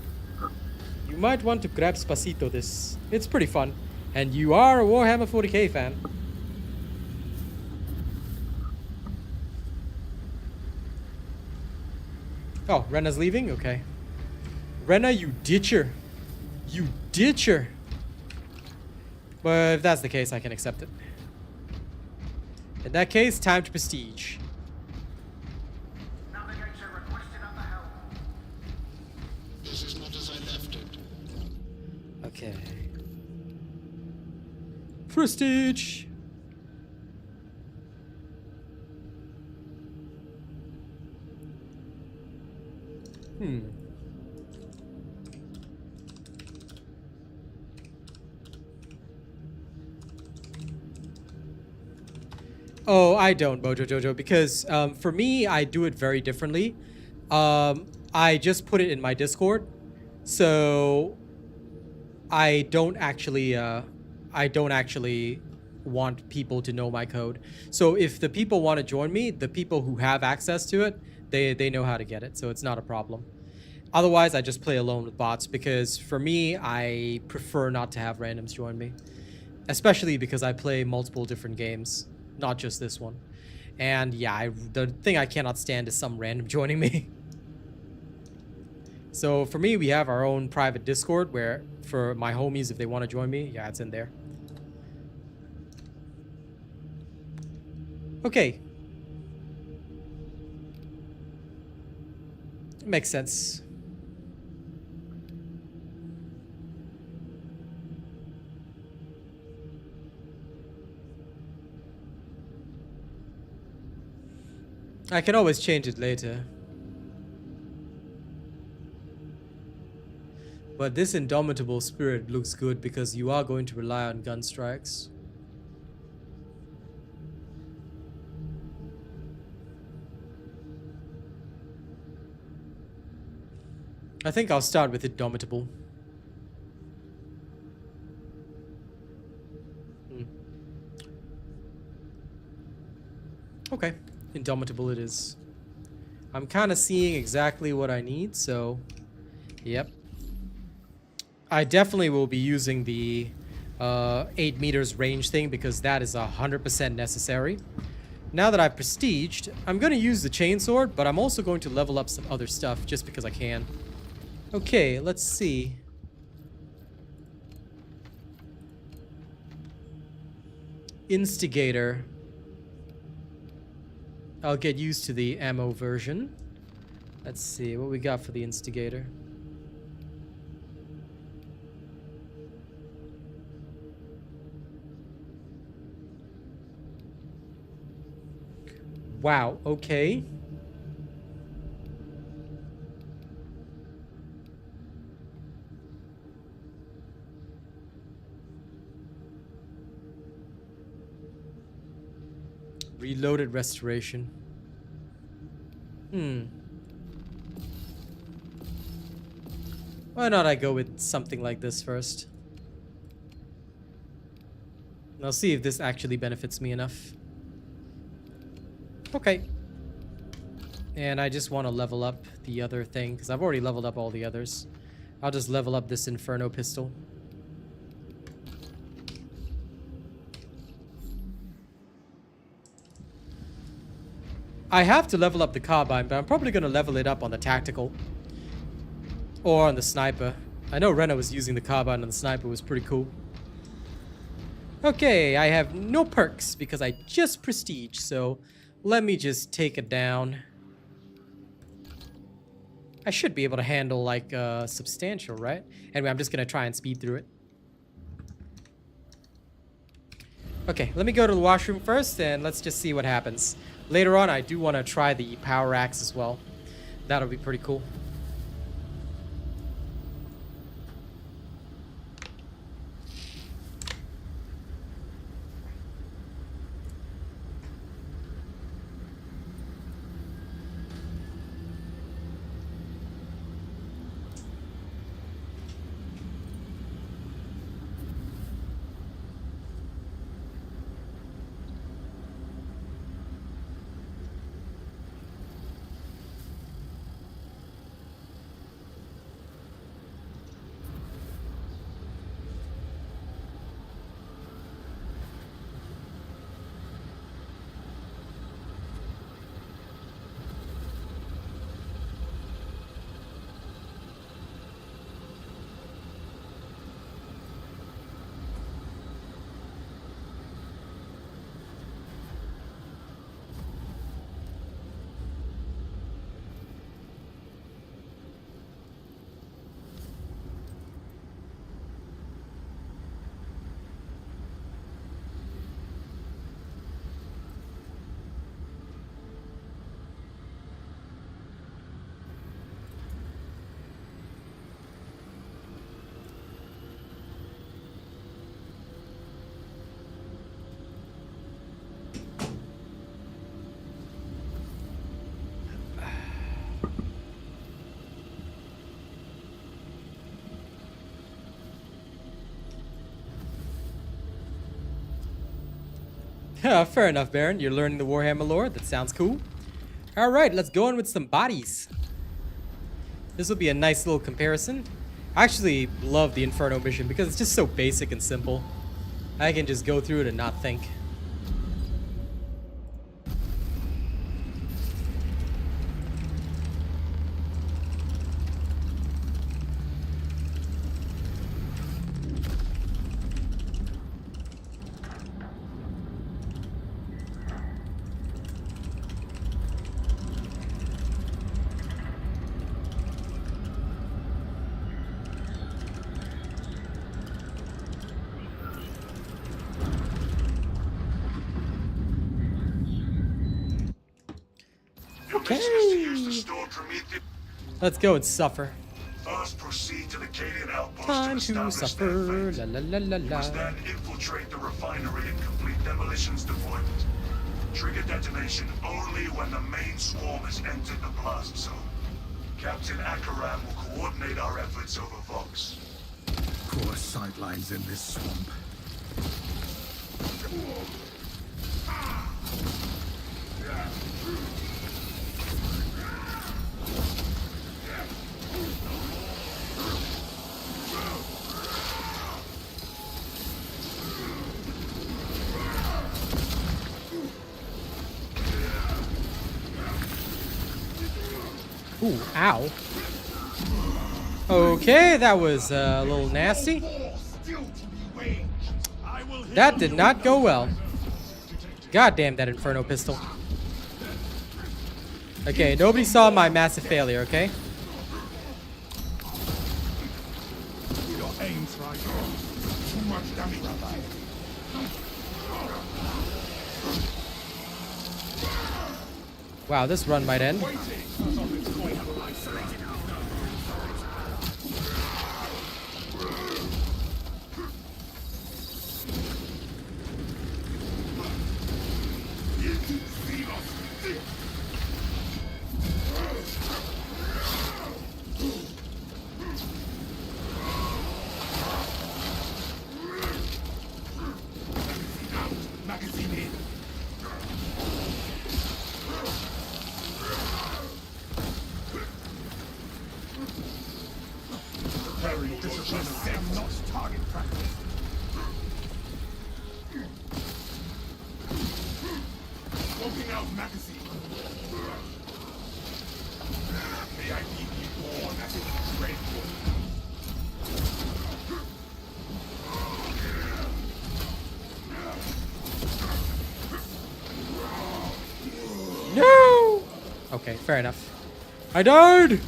You might want to grab Spacito this. It's pretty fun. And you are a Warhammer 40k fan. Oh, Rena's leaving? Okay. Rena, you ditcher. You ditcher. But if that's the case, I can accept it. In that case, time to prestige. This is not as I left it. Okay. Prestige. Oh, I don't, Mojo Jojo, because for me, I do it very differently. I just put it in my Discord, so I don't actually want people to know my code. So if the people want to join me, the people who have access to it, They know how to get it, so it's not a problem. Otherwise, I just play alone with bots because for me, I prefer not to have randoms join me. Especially because I play multiple different games, not just this one. And yeah, the thing I cannot stand is some random joining me. So for me, we have our own private Discord where for my homies, if they want to join me, yeah, it's in there. Okay. Makes sense. I can always change it later. But this indomitable spirit looks good because you are going to rely on gun strikes. I think I'll start with indomitable. Okay. Indomitable it is. I'm kind of seeing exactly what I need, so yep. I definitely will be using the 8 meters range thing because that is 100% necessary. Now that I've prestiged, I'm going to use the chainsword, but I'm also going to level up some other stuff just because I can. Okay, let's see. Instigator. I'll get used to the ammo version. Let's see what we got for the instigator. Wow, okay. Reloaded restoration. Why not I go with something like this first? I'll see if this actually benefits me enough. Okay. And I just want to level up the other thing because I've already leveled up all the others. I'll just level up this Inferno pistol. I have to level up the carbine, but I'm probably going to level it up on the tactical. Or on the sniper. I know Rena was using the carbine and the sniper was pretty cool. Okay, I have no perks because I just prestige, so let me just take it down. I should be able to handle like substantial, right? Anyway, I'm just going to try and speed through it. Okay, let me go to the washroom first and let's just see what happens. Later on, I do want to try the power axe as well. That'll be pretty cool. Fair enough, Baron. You're learning the Warhammer lore. That sounds cool. Alright, let's go in with some bodies. This will be a nice little comparison. I actually love the Inferno mission because it's just so basic and simple. I can just go through it and not think. Let's go and suffer. First, proceed to the Cadian outpost Time to to establish suffer. their La fate. la la la You la. must then infiltrate the refinery and complete demolitions deployment. Trigger detonation only when the main swarm has entered the blast zone. Captain Akaram will coordinate our efforts over Vox. Poor sightlines in this swamp. Ooh, ow. Okay, that was a little nasty. That did not go well. God damn that Inferno pistol. Okay, nobody saw my massive failure, okay? Your aim's right. Too much damage. Wow, this run might end. No! Okay, fair enough. I died!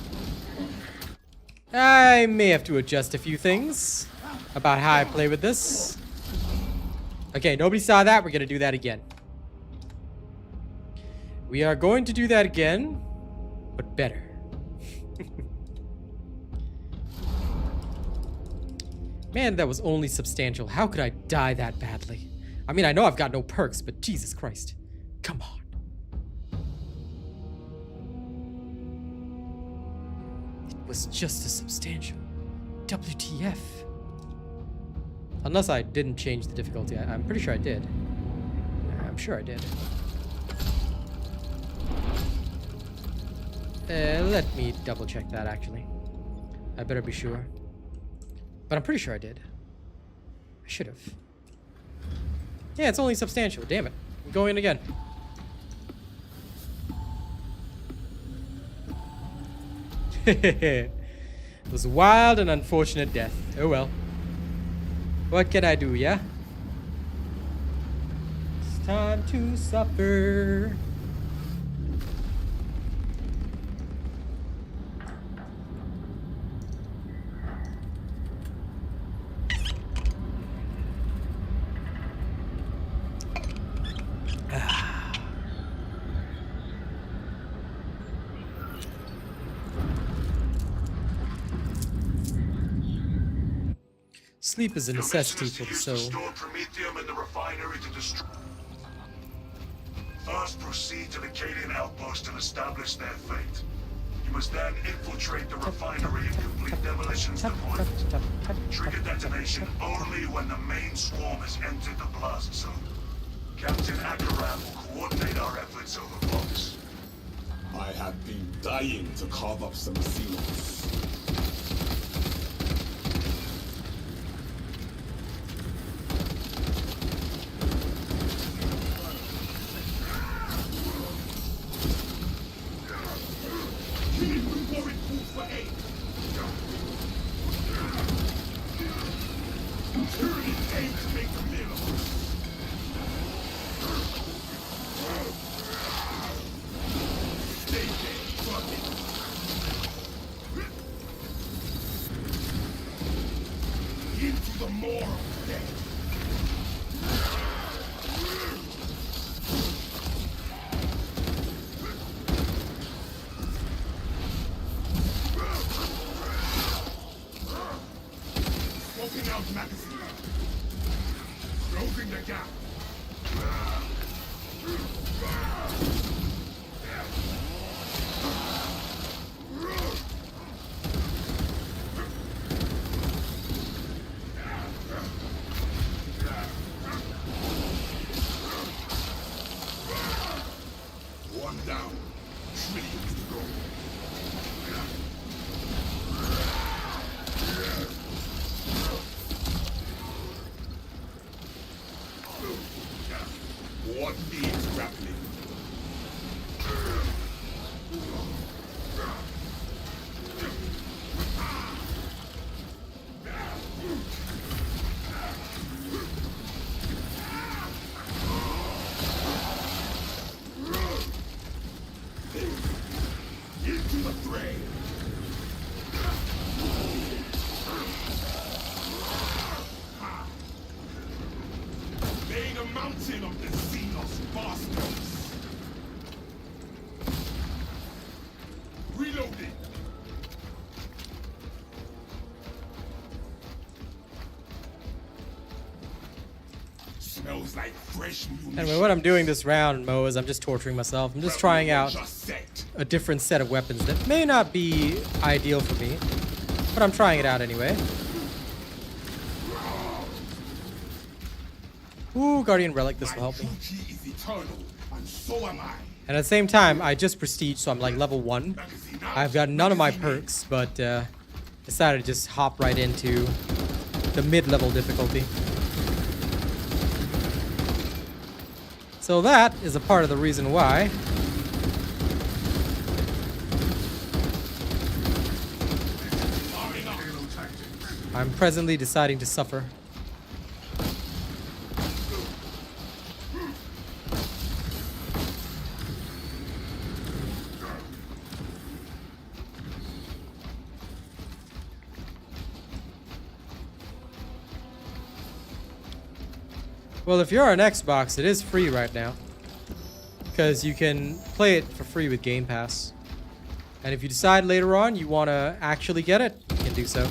I may have to adjust a few things about how I play with this. Okay, nobody saw that. We're gonna do that again. We are going to do that again, but better. Man, that was only substantial. How could I die that badly? I mean, I know I've got no perks, but Jesus Christ. Come on. It was just as substantial. WTF. Unless I didn't change the difficulty. I'm pretty sure I did. I'm sure I did. Let me double check that, actually. I better be sure. But I'm pretty sure I did. I should have. Yeah, it's only substantial. Damn it. I'm going in again. It was a wild and unfortunate death. Oh well. What can I do, yeah? It's time to suffer. Sleep is a necessity for the soul. First, proceed to the Cadian outpost and establish their fate. You must then infiltrate the refinery and complete demolitions deployment. Trigger detonation only when the main swarm has entered the blast zone. Captain Akaram will coordinate our efforts over Vox. I have been dying to carve up some seals. Into the more of death. Smoking out magazine. Closing the gap. One down. Trillions to go. What needs grappling? Into the fray. Made a mountain of the Xenos bastards. Reloading. Smells like fresh munitions. Anyway, what I'm doing this round, Mo, is I'm just torturing myself. I'm just trying out a different set of weapons that may not be ideal for me, but I'm trying it out anyway. Ooh, Guardian Relic, this will help me. Duty is eternal, and so am I. And at the same time, I just prestige, so I'm like level 1. I've got none of my perks, but decided to just hop right into the mid-level difficulty. So that is a part of the reason why I'm presently deciding to suffer. Well, if you're on Xbox, it is free right now, because you can play it for free with Game Pass. And if you decide later on you want to actually get it, you can do so.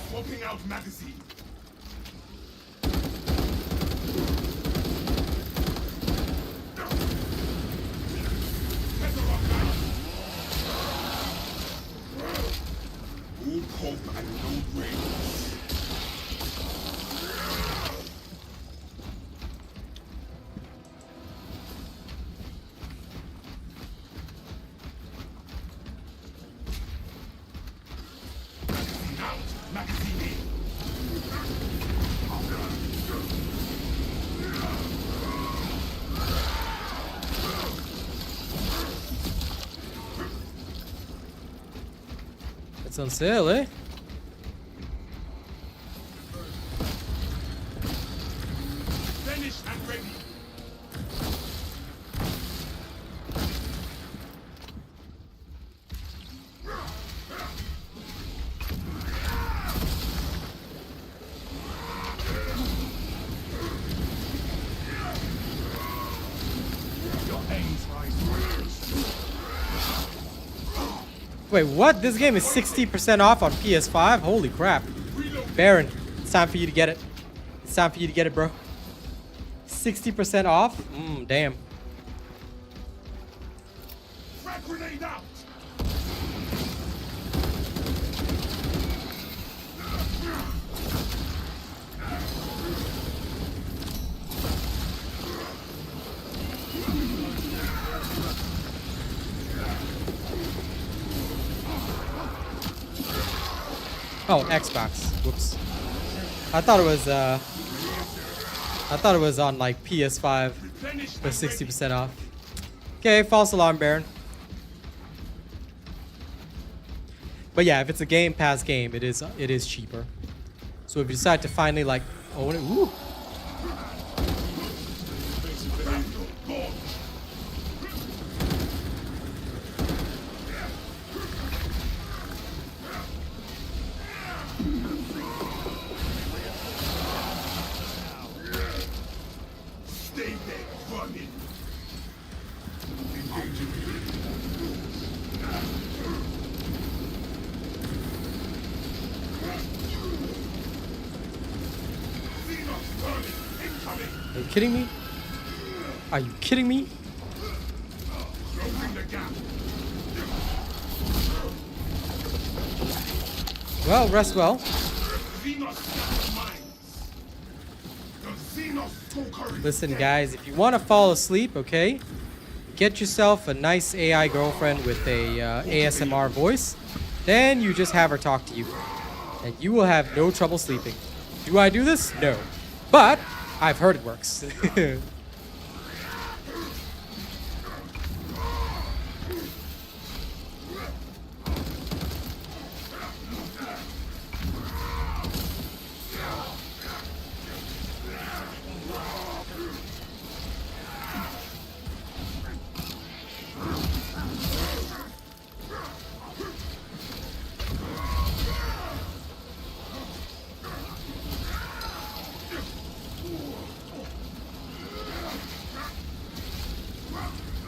Swapping out magazine. Old hope and no brains. Magazine out, magazine in. It's on sale, eh? Finished and ready. Your aims rise first. Wait, what? This game is 60% off on PS5? Holy crap. Baron, it's time for you to get it. It's time for you to get it, bro. 60% off? Damn. Frag grenade out. Oh, Xbox. Whoops. I thought it was on like PS5 for 60% off. Okay, false alarm, Baron. But yeah, if it's a Game Pass game, it is cheaper. So if you decide to finally like own it, ooh. Stay there, running. Are you kidding me? Are you kidding me? Closing the gap. Well, rest well. Listen, guys, if you want to fall asleep, okay, get yourself a nice AI girlfriend with a ASMR voice. Then you just have her talk to you, and you will have no trouble sleeping. Do I do this? No, but I've heard it works.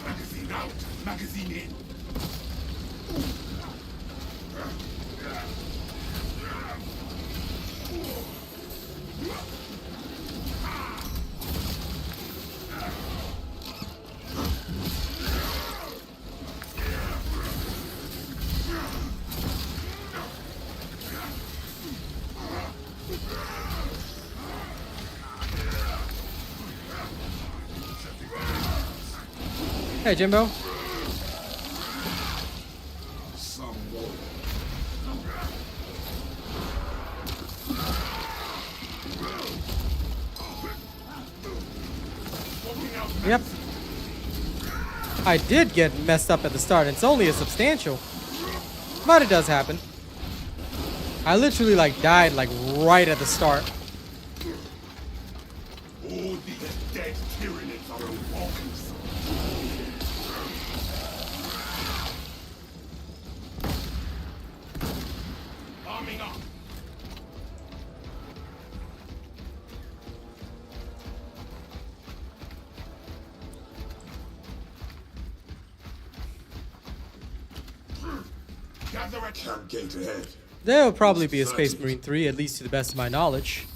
Magazine out, magazine in. Hey, Jimbo. Yep. I did get messed up at the start. It's only a substantial, but it does happen. I literally like died like right at the start. All these dead tyranids are a walking soul. Arming up. Gather at camp gate ahead. There'll probably be a Space Marine 3, at least to the best of my knowledge.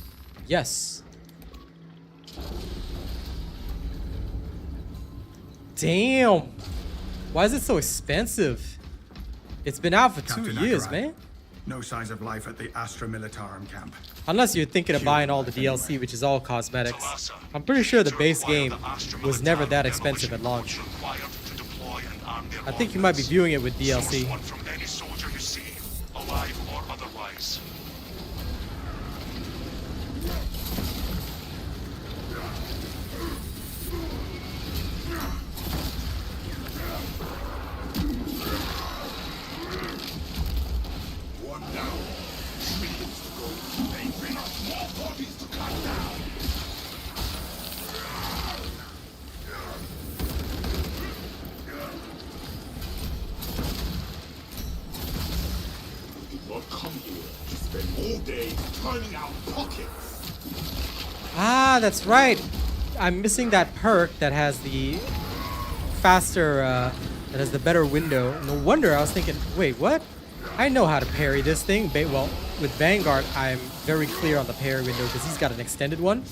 Yes. Damn. Why is it so expensive? It's been out for Captain 2 years, Akarai. man. No signs of life at the Astra Militarum camp. Unless you're thinking of buying all the DLC, which is all cosmetics. I'm pretty sure the base game was never that expensive at launch. I think you might be viewing it with DLC. One from any soldier you see, alive or otherwise. One down. Millions to go. They bring us more bodies to cut down. We did not come here to spend all day turning out pockets. Ah, that's right. I'm missing that perk that has the faster, that has the better window. No wonder I was thinking, wait, what? I know how to parry this thing. Well, with Vanguard, I'm very clear on the parry window because he's got an extended one.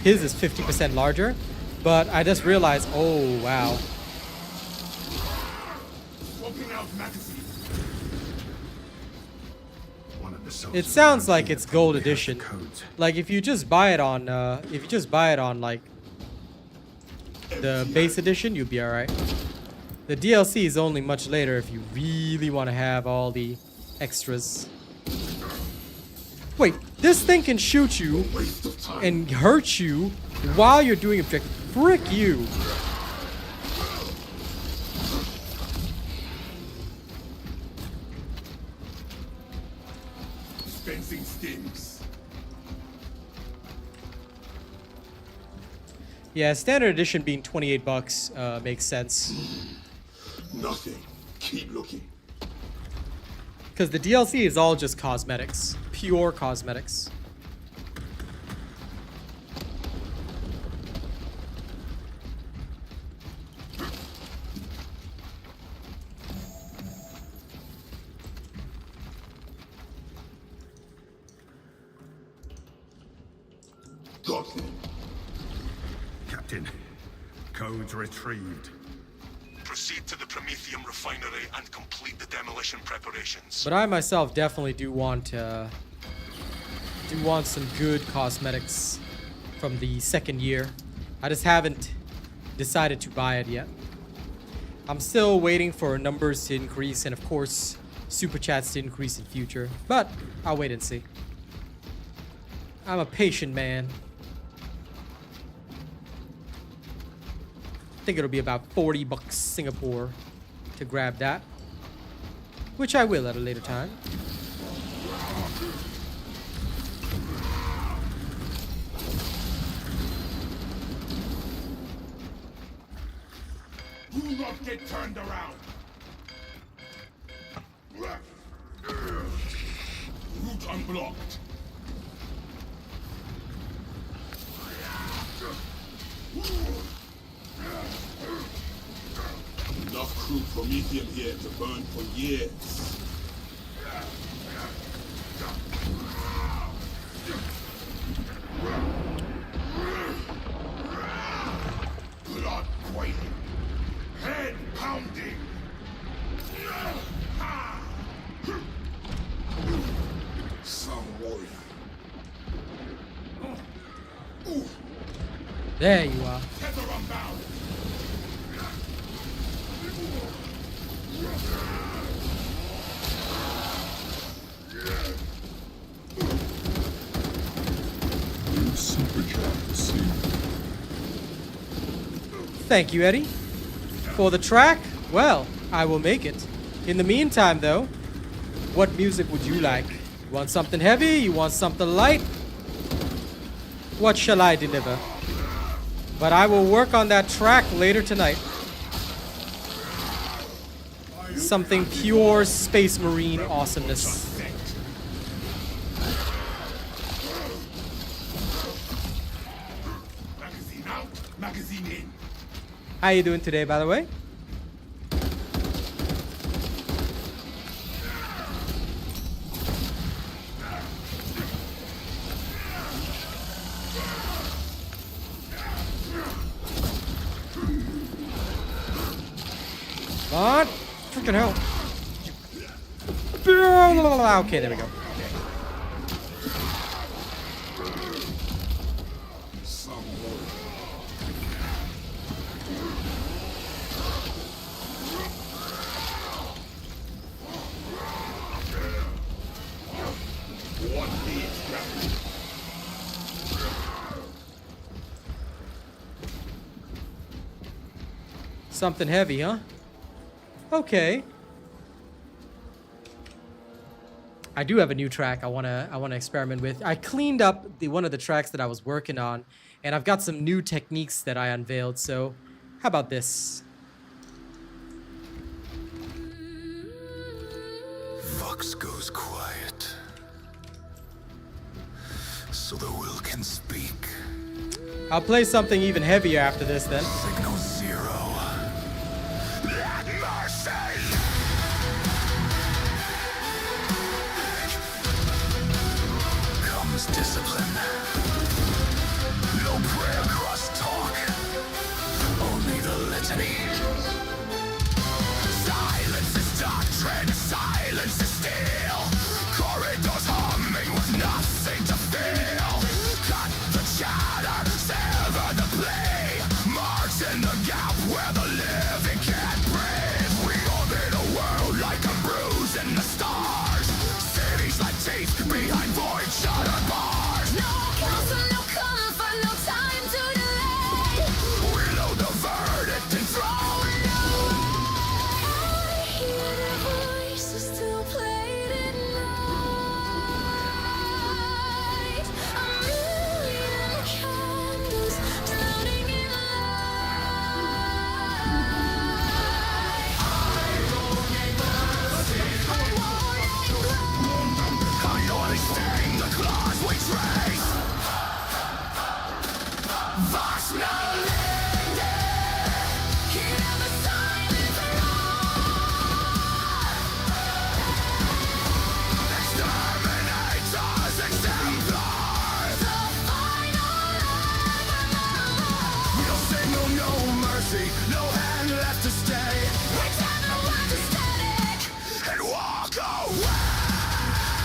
His is 50% larger. But I just realized, oh, wow. Swapping out magazines. One of It sounds like it's gold edition. Like if you just buy it on like the base edition, you'll be alright. The DLC is only much later if you really want to have all the extras. Wait, this thing can shoot you and hurt you while you're doing objective. Frick you. Dispensing stings. Yeah, standard edition being 28 bucks makes sense. Nothing. Keep looking. Because the DLC is all just cosmetics. Pure cosmetics. Got them. Captain, codes retrieved. Proceed to the Prometheum refinery and complete the demolition preparations. But I myself definitely do want some good cosmetics from the second year. I just haven't decided to buy it yet. I'm still waiting for numbers to increase and of course super chats to increase in future. But I'll wait and see. I'm a patient man. I think it'll be about 40 bucks Singapore to grab that, which I will at a later time. Do not get turned around. Route unblocked. Enough crude Prometheum here to burn for years. Blood boiling. Head pounding. Some warrior. There you are. Tether unbound. Thank you, Eddie. For the track, well, I will make it. In the meantime, though, what music would you like? You want something heavy? You want something light? What shall I deliver? But I will work on that track later tonight. Something pure Space Marine awesomeness. Magazine out, magazine in. How you doing today, by the way? What? Freaking hell. Okay, there we go. Something heavy, huh? Okay. I do have a new track I wanna experiment with. I cleaned up one of the tracks that I was working on, and I've got some new techniques that I unveiled. So, how about this? Vox goes quiet, so the will can speak. I'll play something even heavier after this then. Signal 0. Let mercy! Comes discipline. No prayer cross talk. Only the litany. Silence is doctrine. Silence is steel. Corridors hard.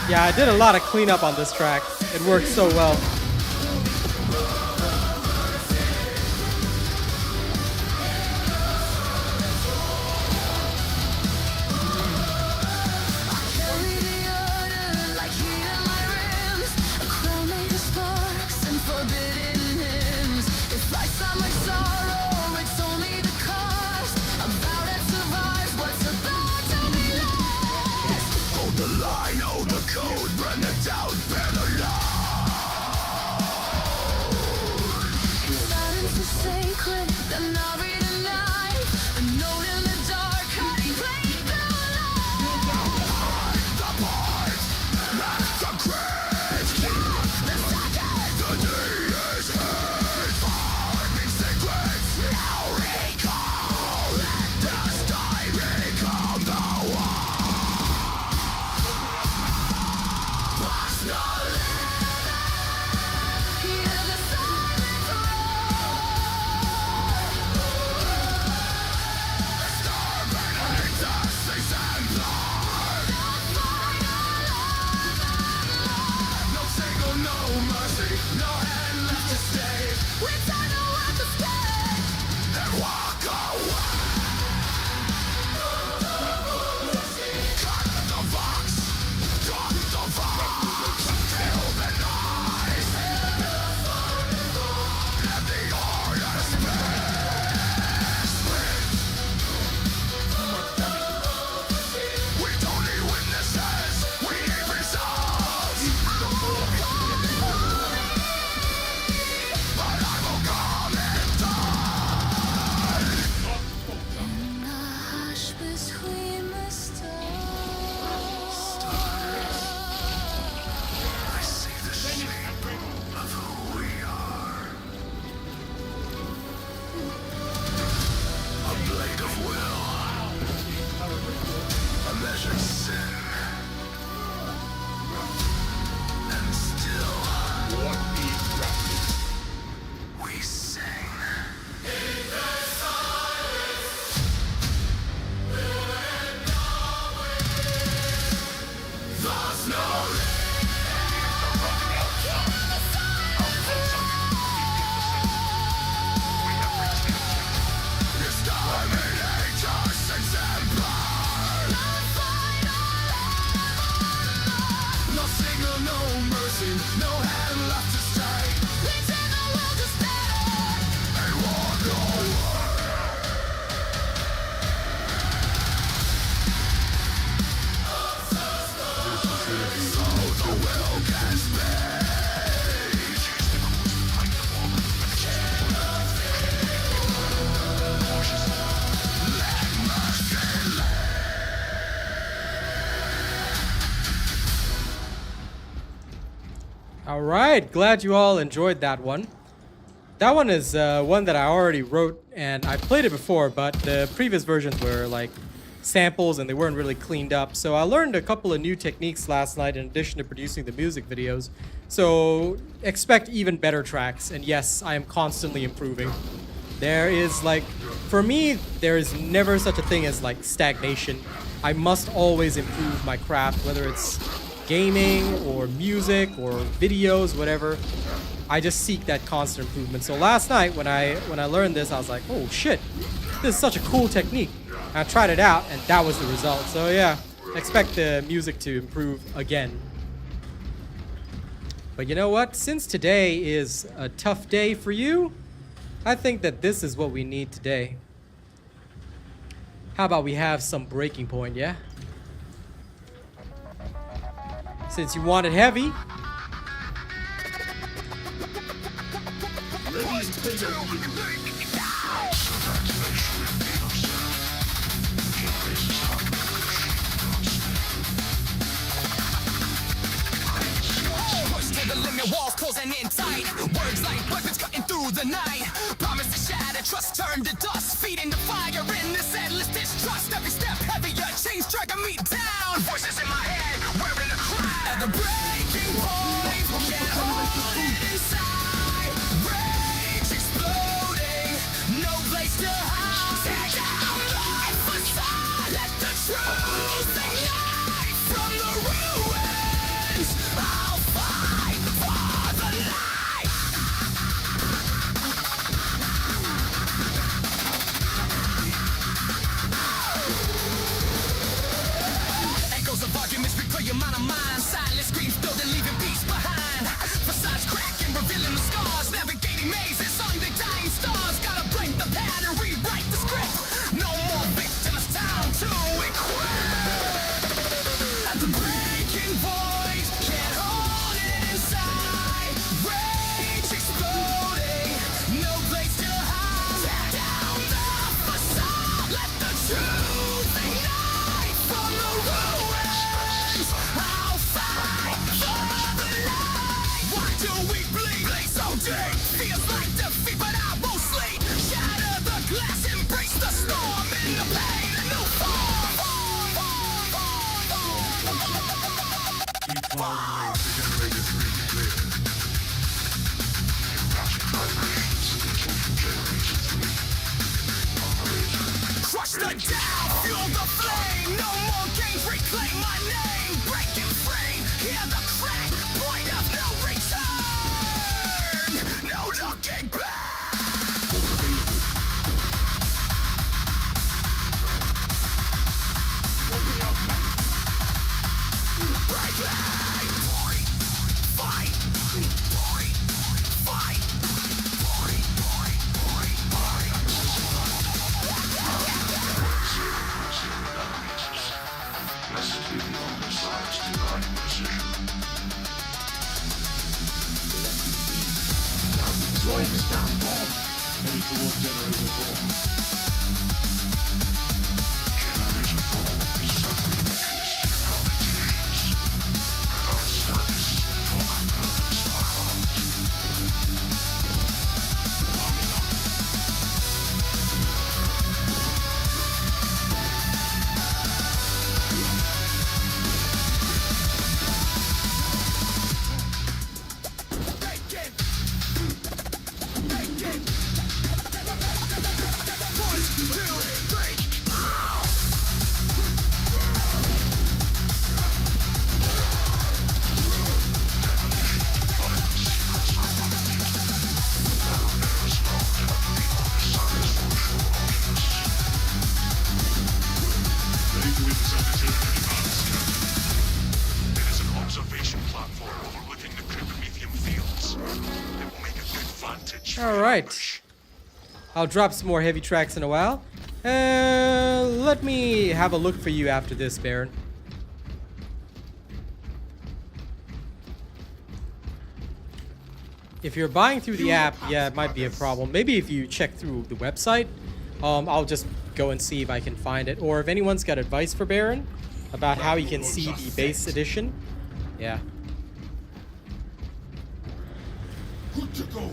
Yeah, I did a lot of cleanup on this track. It worked so well. Alright, glad you all enjoyed that one. That one is one that I already wrote, and I played it before, but the previous versions were like samples and they weren't really cleaned up. So I learned a couple of new techniques last night in addition to producing the music videos. So expect even better tracks, and yes, I am constantly improving. There is like, for me, there is never such a thing as like stagnation. I must always improve my craft, whether it's gaming or music or videos, whatever. I just seek that constant improvement. So last night when I learned this, I was like, oh shit, this is such a cool technique. And I tried it out and that was the result. So yeah, expect the music to improve again. But you know what? Since today is a tough day for you, I think that this is what we need today. How about we have some breaking point, yeah? Since you want it heavy. Walls closing in tight. Words like weapons cutting through the night. Promise to shatter, trust turned to dust. Feeding the fire in this endless distrust. Every step heavier, chains dragging me down. Voices in my head, wearing the crown. At the breaking point, can't hold it inside. Rage exploding, no place to hide. Take down life facade. Let the truth ignite from the ruins. Volume load to generator 3 clear. Crush the down, fuel the flame. No more games, reclaim my name. Breaking free, hear the crack. Point of no return. No looking back. Break line. Fight. Fight. Alright. I'll drop some more heavy tracks in a while. Let me have a look for you after this, Baron. If you're buying through the app, yeah, it might be a problem. Maybe if you check through the website, I'll just go and see if I can find it. Or if anyone's got advice for Baron about how he can see the base edition. Yeah. Good to go.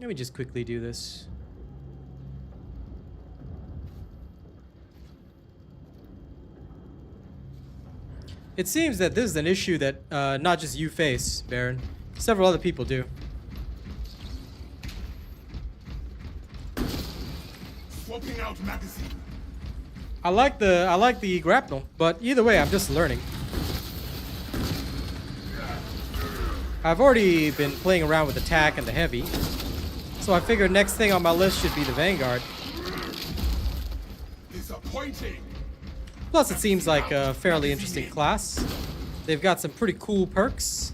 Let me just quickly do this. It seems that this is an issue that not just you face, Baron. Several other people do. Swapping out magazine. I like the grapnel, but either way, I'm just learning. I've already been playing around with attack and the heavy, so I figured next thing on my list should be the Vanguard. Disappointing. Plus, it seems like a fairly interesting class. They've got some pretty cool perks.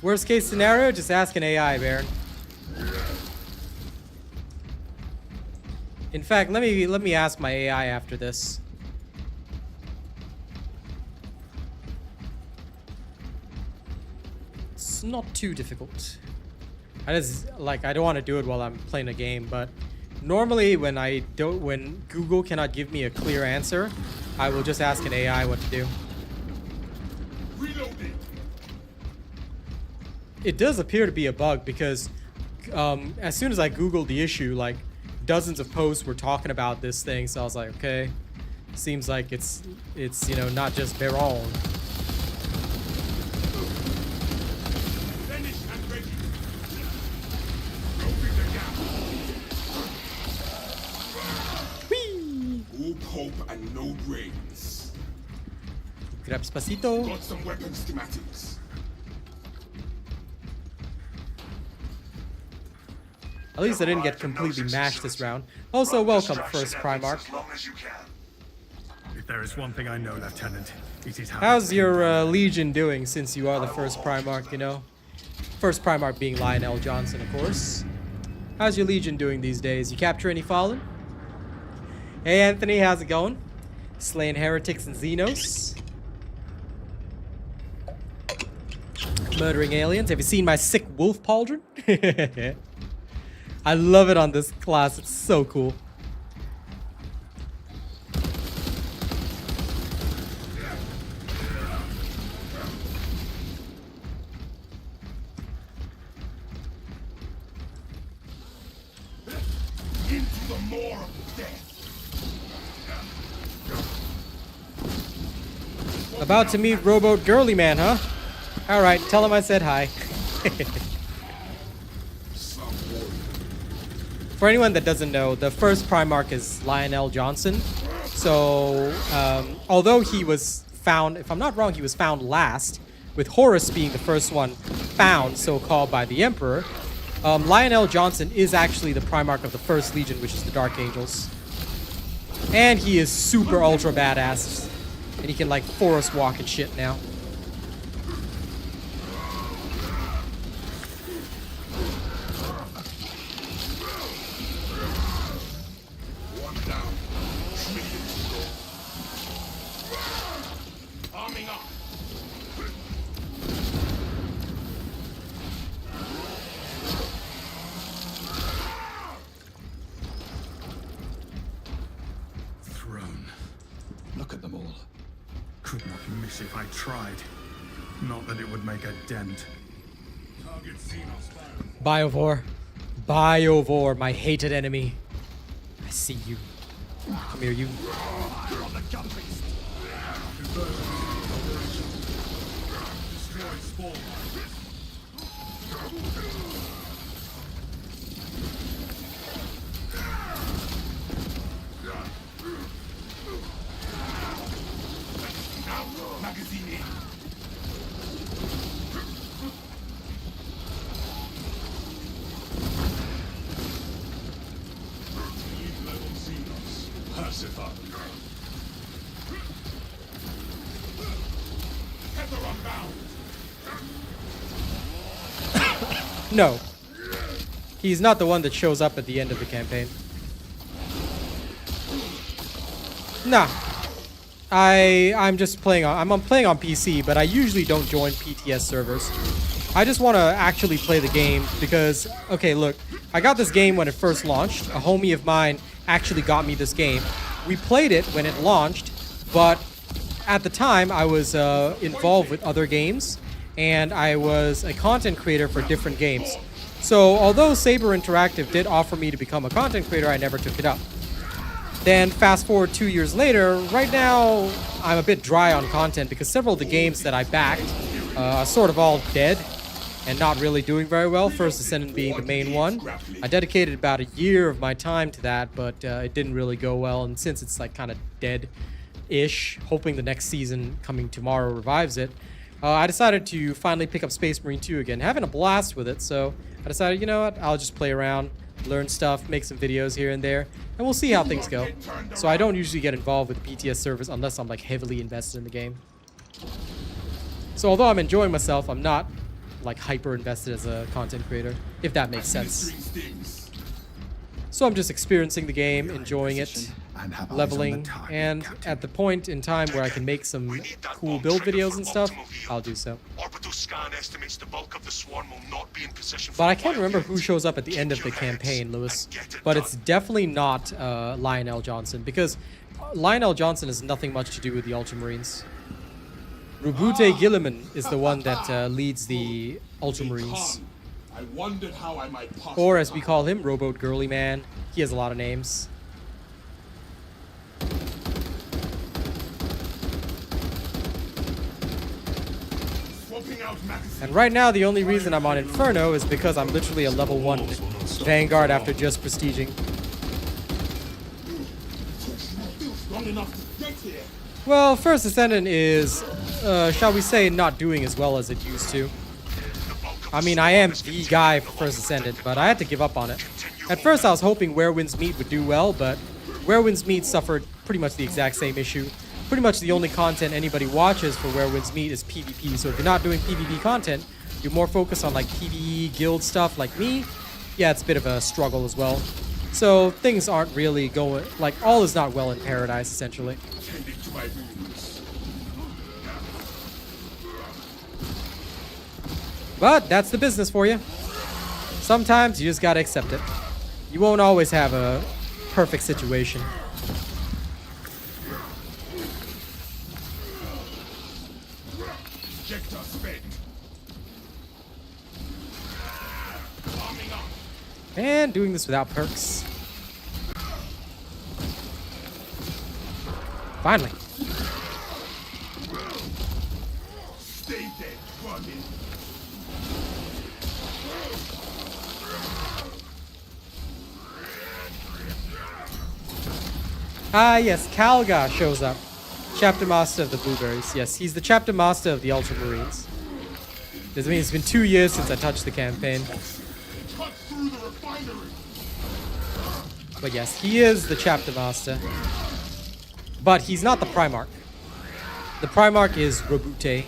Worst case scenario, just ask an AI, Baron. In fact, let me ask my AI after this. It's not too difficult. I don't want to do it while I'm playing a game, but normally when Google cannot give me a clear answer, I will just ask an AI what to do. Reloading. It does appear to be a bug because as soon as I Googled the issue, like dozens of posts were talking about this thing, so I was like, okay, seems like it's you know, not just Baron. Finish and ready. Closing the gap. Whee! All hope and no brains. Grab spacito. Got some weapon schematics. At least I didn't get completely mashed this round. Also, welcome, first Primarch. If there is one thing I know, Lieutenant, it is how. How's your Legion doing since you are the first Primarch, you know? First Primarch being Lionel Johnson, of course. How's your Legion doing these days? You capture any Fallen? Hey Anthony, how's it going? Slaying heretics and Xenos. Murdering aliens. Have you seen my sick wolf pauldron? I love it on this class. It's so cool. Into the maw of death. About to meet Rowboat Girly Man, huh? Alright, tell him I said hi. For anyone that doesn't know, the first Primarch is Lionel Johnson. So, although he was found, if I'm not wrong, he was found last, with Horus being the first one found, so-called, by the Emperor. Lionel Johnson is actually the Primarch of the First Legion, which is the Dark Angels. And he is super ultra badass. And he can, like, forest walk and shit now. One down. Millions to go. Arming up. Throne. Look at them all. Could not miss if I tried. Not that it would make a dent. Target Xenos firing. Biovore. Biovore, my hated enemy. I see you. Come here, you. Fire on the gun beast. Destroy spawn. Magazine in. Elite level Xenos. Pacify. Tether unbound. No. He's not the one that shows up at the end of the campaign. Nah. I'm just playing on I'm playing on PC, but I usually don't join PTS servers. I just want to actually play the game because, okay, look, I got this game when it first launched. A homie of mine actually got me this game. We played it when it launched, but at the time I was involved with other games, and I was a content creator for different games. So although Saber Interactive did offer me to become a content creator, I never took it up. Then fast forward 2 years later, right now I'm a bit dry on content because several of the games that I backed are sort of all dead and not really doing very well. First Ascendant being the main one. I dedicated about a year of my time to that, but it didn't really go well. And since it's like kind of dead-ish, hoping the next season coming tomorrow revives it, I decided to finally pick up Space Marine 2 again. Having a blast with it, so I decided, you know what, I'll just play around, learn stuff, make some videos here and there, and we'll see how things go. So I don't usually get involved with PTS servers unless I'm like heavily invested in the game. So although I'm enjoying myself, I'm not like hyper invested as a content creator, if that makes sense. So I'm just experiencing the game, enjoying it, leveling, and at the point in time where I can make some cool build videos and stuff, I'll do so. Orbital scan estimates the bulk of the swarm will not be in position for But I can't remember who shows up at the end of the campaign, Lewis. But it's definitely not Lionel Johnson, because Lionel Johnson has nothing much to do with the Ultramarines. Rubute Gilliman is the one that leads the Ultramarines. I wondered how I might Or as we call him, Rowboat Girly Man. He has a lot of names. And right now, the only reason I'm on Inferno is because I'm literally a level 1 Vanguard after just prestiging. Well, First Ascendant is, shall we say, not doing as well as it used to. I mean, I am the guy for First Ascendant, but I had to give up on it. At first, I was hoping Where Winds Meet would do well, but Where Winds Meet suffered pretty much the exact same issue. Pretty much the only content anybody watches for Where Winds Meet is PvP, so if you're not doing PvP content, you're more focused on like PvE guild stuff like me, yeah, it's a bit of a struggle as well. So things aren't really going, like, all is not well in paradise, essentially. Tending to my wounds. But that's the business for you. Sometimes you just gotta accept it. You won't always have a perfect situation. Ejector spent. Arming up. And doing this without perks. Finally. Stay dead, running. Ah, yes, Calgar shows up. Chapter Master of the Blueberries. Yes, he's the Chapter Master of the Ultramarines. This means it's been 2 years since I touched the campaign. Cut through the refinery. But yes, he is the Chapter Master. But he's not the Primarch. The Primarch is Robute.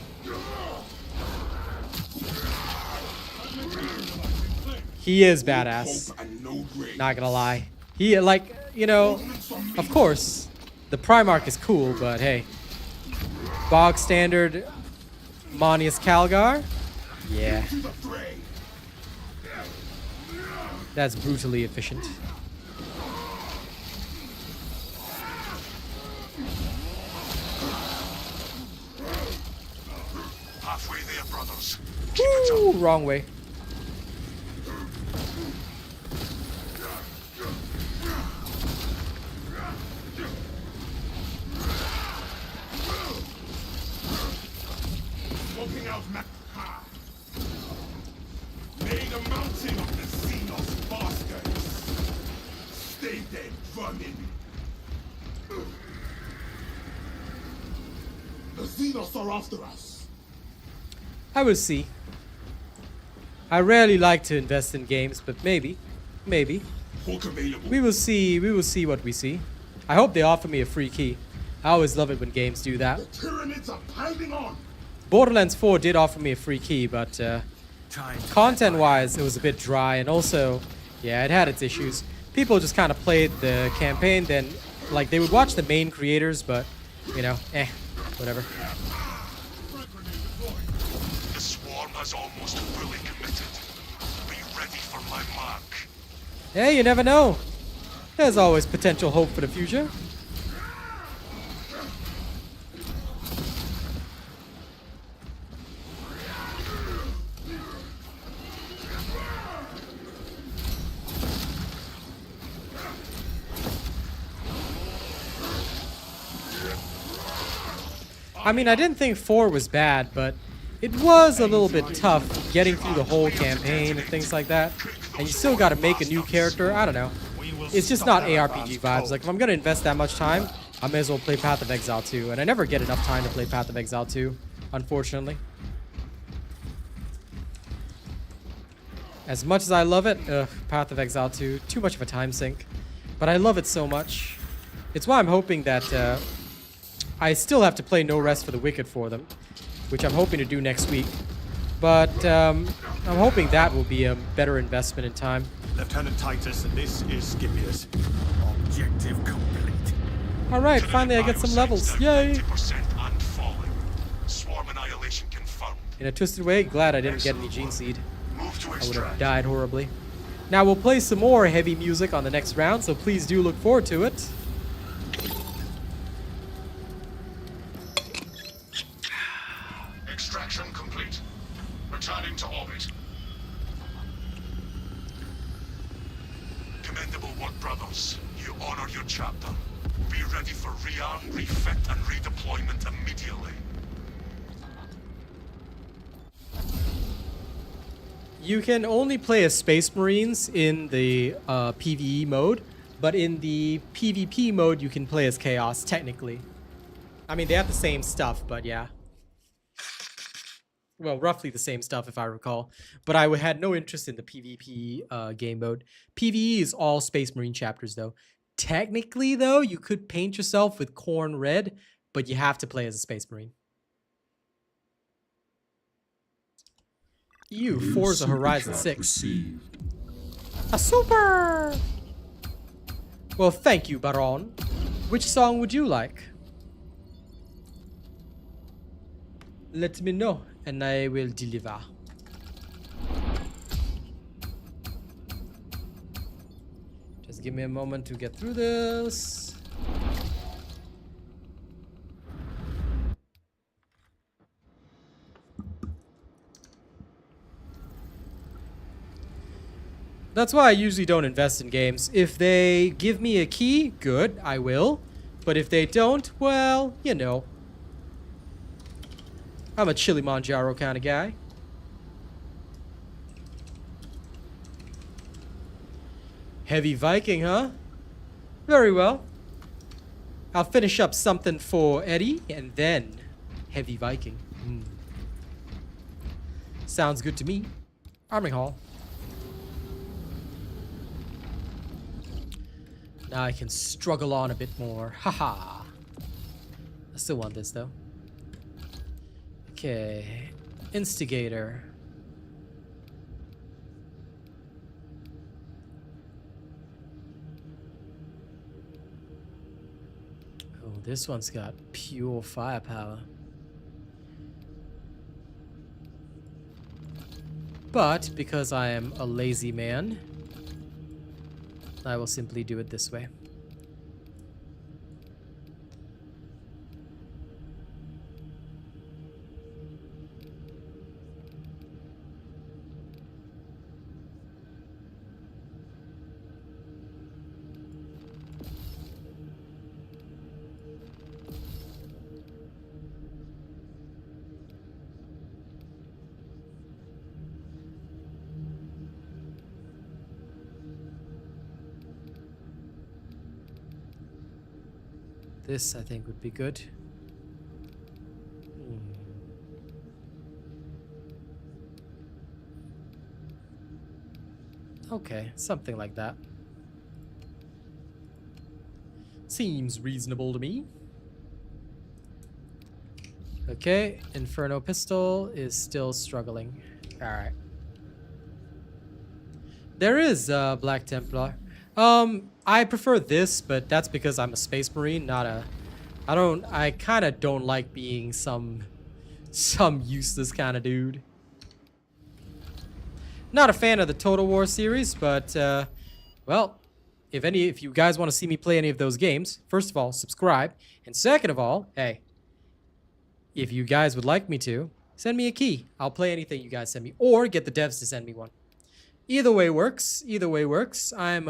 He is badass. Not gonna lie. He, like, you know, of course, the Primarch is cool, but hey. Bog standard Manius Calgar? Yeah. That's brutally efficient. Halfway there, brothers. Woo, wrong way. Smoking out ha. Made a mountain of the Xenos bastards. Stay dead, running. The Xenos are after us. I will see. I rarely like to invest in games, but maybe. Hawk available. We will see what we see. I hope they offer me a free key. I always love it when games do that. The Tyranids are piling on. Borderlands 4 did offer me a free key, but content-wise, it was a bit dry, and also, yeah, it had its issues. People just kind of played the campaign, then, like, they would watch the main creators, but, you know, whatever. The swarm has almost fully committed. Be ready for my mark. Hey, you never know. There's always potential hope for the future. I mean, I didn't think 4 was bad, but it was a little bit tough getting through the whole campaign and things like that. And you still gotta make a new character. I don't know. It's just not ARPG vibes. Like, if I'm gonna invest that much time, I may as well play Path of Exile 2. And I never get enough time to play Path of Exile 2, unfortunately. As much as I love it, Path of Exile 2, too much of a time sink. But I love it so much. It's why I'm hoping that I still have to play No Rest for the Wicked for them, which I'm hoping to do next week. But I'm hoping that will be a better investment in time. Lieutenant Titus, and this is Scipius. Objective complete. Alright, finally I get some levels. Yay! 90% and falling. Swarm annihilation confirmed. In a twisted way, glad I didn't get any Gene Seed. Move to I would extract. have died horribly. Now we'll play some more heavy music on the next round, so please do look forward to it. Extraction complete. Returning to orbit. Commendable work, brothers. You honor your chapter. Be ready for rearm, refit, and redeployment immediately. You can only play as Space Marines in the PvE mode, but in the PvP mode you can play as Chaos, technically. I mean, they have the same stuff, but yeah. Well, roughly the same stuff if I recall. But I had no interest in the PvP game mode. PvE is all Space Marine chapters though. Technically though, you could paint yourself with Corn Red, but you have to play as a Space Marine. Forza Horizon 6. A super! Well, thank you, Baron. Which song would you like? Let me know, and I will deliver. Just give me a moment to get through this. That's why I usually don't invest in games. If they give me a key, good, I will. But if they don't, well, you know. I'm a Kilimanjaro kind of guy. Heavy Viking, huh? Very well. I'll finish up something for Eddie and then Heavy Viking. Sounds good to me. Armoring Hall. Now I can struggle on a bit more. Haha. I still want this though. Okay. Instigator. Oh, this one's got pure firepower. But because I am a lazy man, I will simply do it this way. This, I think, would be good. Okay, something like that. Seems reasonable to me. Okay, Inferno Pistol is still struggling. Alright. There is Black Templar. I prefer this, but that's because I'm a Space Marine, not a... I kind of don't like being some useless kind of dude. Not a fan of the Total War series, but, well, if you guys want to see me play any of those games, first of all, subscribe. And second of all, hey, if you guys would like me to, send me a key. I'll play anything you guys send me, or get the devs to send me one. Either way works. Either way works. I'm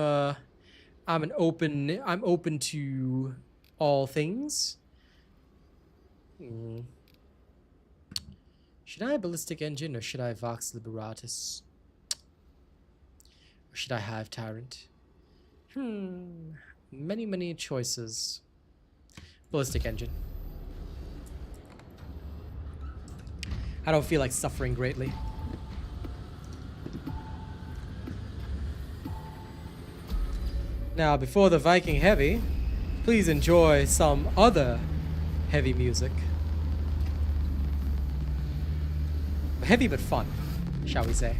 open to all things. Should I have Ballistic Engine or should I have Vox Liberatus? Or should I have Tyrant? Many choices. Ballistic Engine. I don't feel like suffering greatly. Now, before the Viking Heavy, please enjoy some other heavy music. Heavy but fun, shall we say.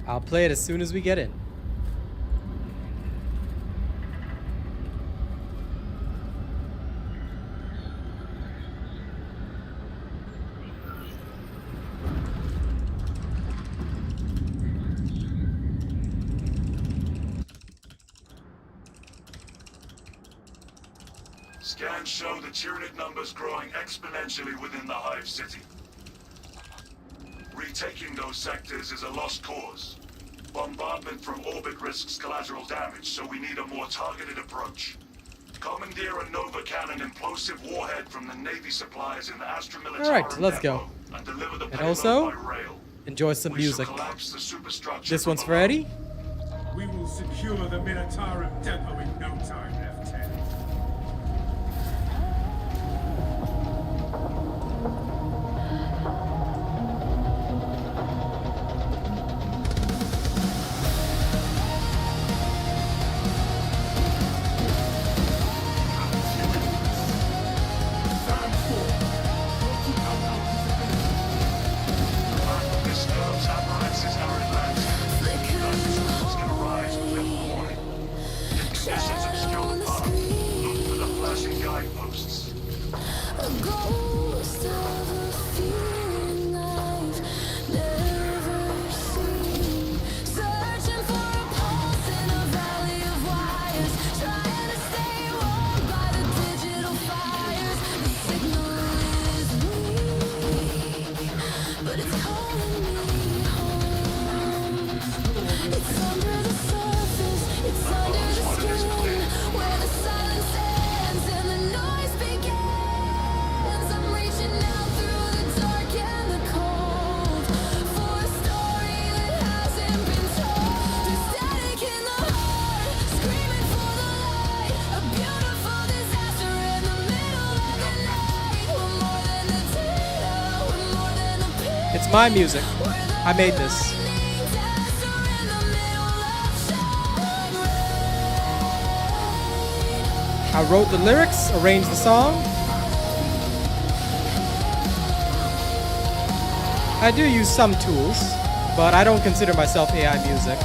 I'll play it as soon as we get in. Scans show the Tyranid numbers growing exponentially within the Hive City. Retaking those sectors is a lost cause. Bombardment from orbit risks collateral damage, so we need a more targeted approach. Commandeer a Nova Cannon implosive warhead from the Navy supplies in the Astra Militarum Alright, let's go. and deliver the And payload also, by rail. enjoy some music. Collapse the superstructure This one's from for below. Eddie. We will secure the Militarum depot in no time, F-10. This curves apparatuses are advanced. It's my music. I made this. I wrote the lyrics, arranged the song. I do use some tools, but I don't consider myself AI music.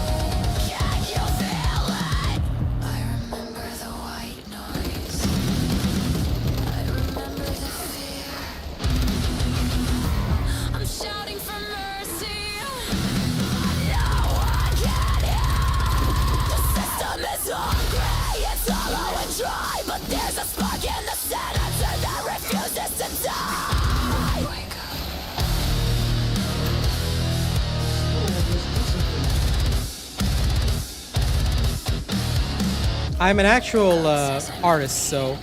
I'm an actual artist, so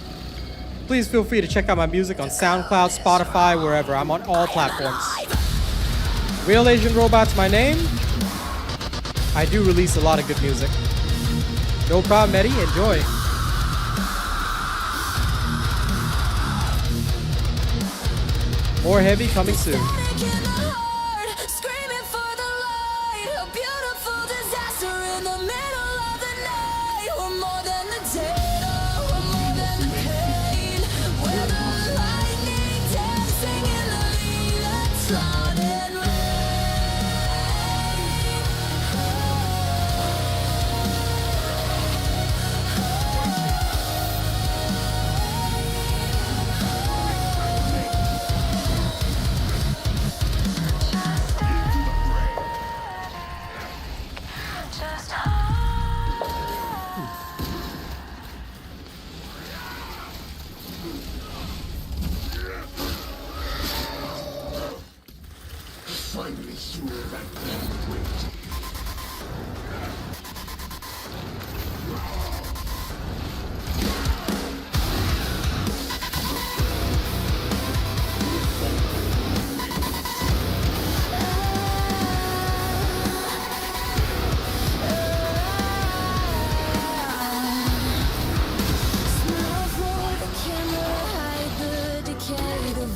please feel free to check out my music on SoundCloud, Spotify, wherever. I'm on all platforms. Real Asian Robot's my name. I do release a lot of good music. No problem, Eddie. Enjoy. More heavy coming soon. Finally through that damn wait.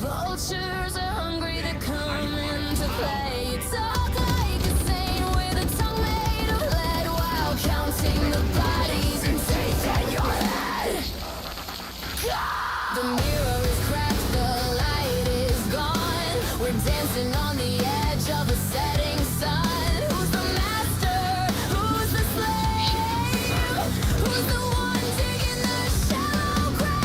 Vultures are hungry to come into play. You talk like a saint with a tongue made of lead while counting the bodies and teeth in your head. The mirror is cracked, the light is gone. We're dancing on the edge of a setting sun. Who's the master? Who's the slave? Who's the one digging the shallow grave?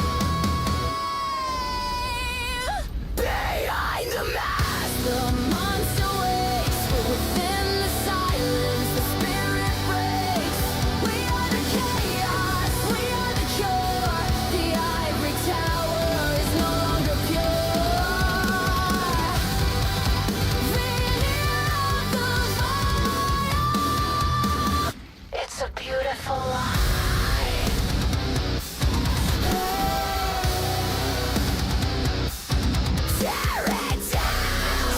Behind the mask, the monster waits. Within the silence, the spirit breaks. We are the chaos, we are the cure. The ivory tower is no longer pure. Beneath the fire, it's a beautiful lie. Tear it down!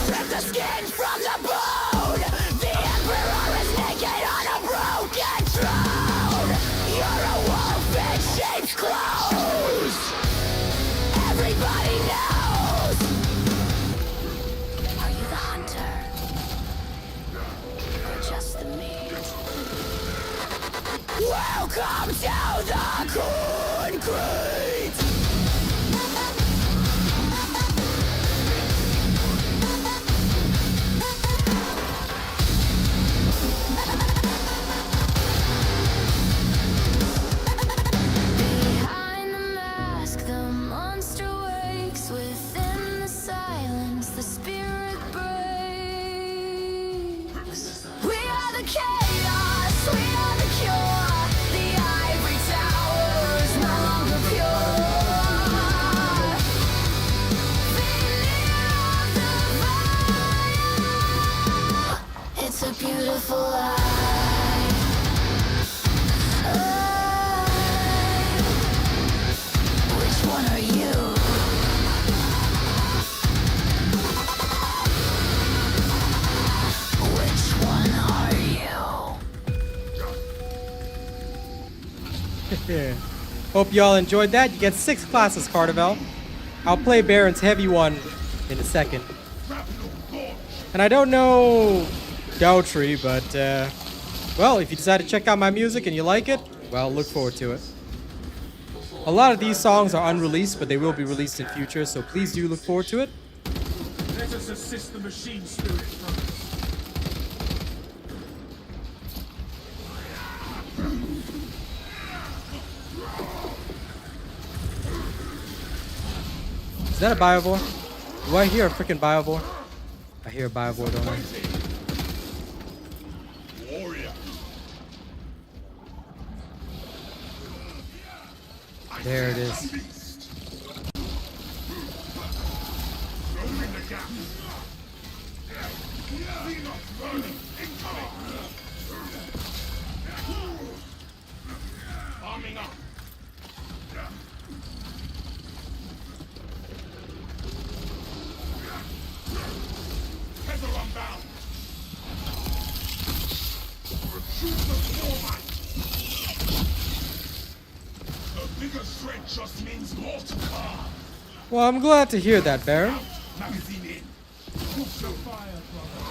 Rip the skin from the bone! The Emperor is naked on a broken throne! You're a wolf in sheep's clothes! Everybody knows! Are you the hunter? Or just the meat? Welcome to the concrete! Behind the mask, the monster wakes. Within the silence, the spirit breaks. We are the chaos, we are the cure. The ivory tower is no longer pure. Beneath the fire, it's a beautiful lie. Which one are you? Which one are you? Hope y'all enjoyed that. You get 6 classes, Cardivel. I'll play Baron's heavy one in a second. And I don't know Dautry, but, well, if you decide to check out my music and you like it, well, look forward to it. A lot of these songs are unreleased, but they will be released in future, so please do look forward to it. Let us assist the machine spirit first. Is that a Biovore? Do I hear a freaking Biovore? I hear a Biovore, don't I? Warrior. There it is. Open the gap. Burning. Incoming. Arming up. Tether unbound. Choose the format. A bigger threat just means more to come. Well, I'm glad to hear that, Baron. Magazine in. Push the fire, brother.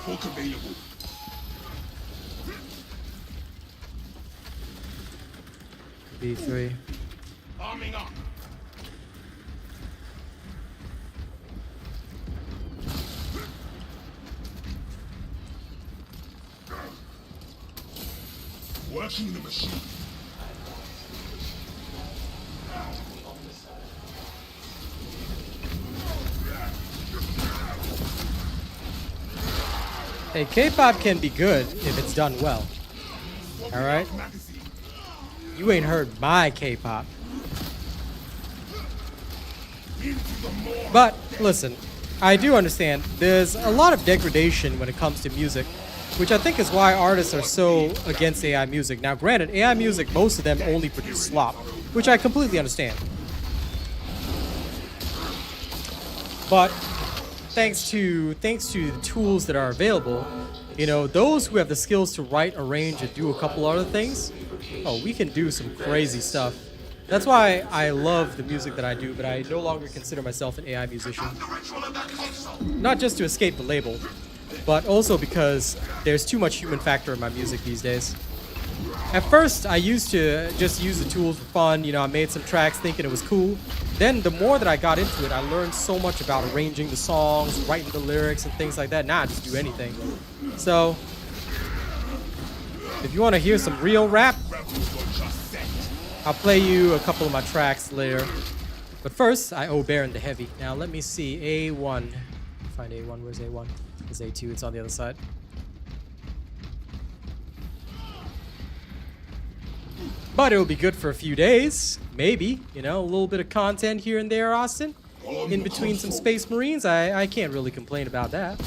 Fork available. B3. Arming up. Working the machine. Hey, K-pop can be good if it's done well. Alright? Magazine. You ain't heard my K-pop. Into the more. But, listen, I do understand there's a lot of degradation when it comes to music, which I think is why artists are so against AI music. Now, granted, AI music, most of them only produce slop, which I completely understand. But thanks to the tools that are available, you know, those who have the skills to write, arrange, and do a couple other things, oh, we can do some crazy stuff. That's why I love the music that I do, but I no longer consider myself an AI musician. Not just to escape the label, but also because there's too much human factor in my music these days. At first, I used to just use the tools for fun, you know, I made some tracks thinking it was cool. Then the more that I got into it, I learned so much about arranging the songs, writing the lyrics, and things like that. Now I just do anything. So, if you want to hear some real rap, I'll play you a couple of my tracks later. But first, I owe Baron the heavy. Now let me see, A1. Find A1, where's A1? It's A2, it's on the other side. But it'll be good for a few days, maybe. You know, a little bit of content here and there, Austin. In between some Space Marines, I can't really complain about that.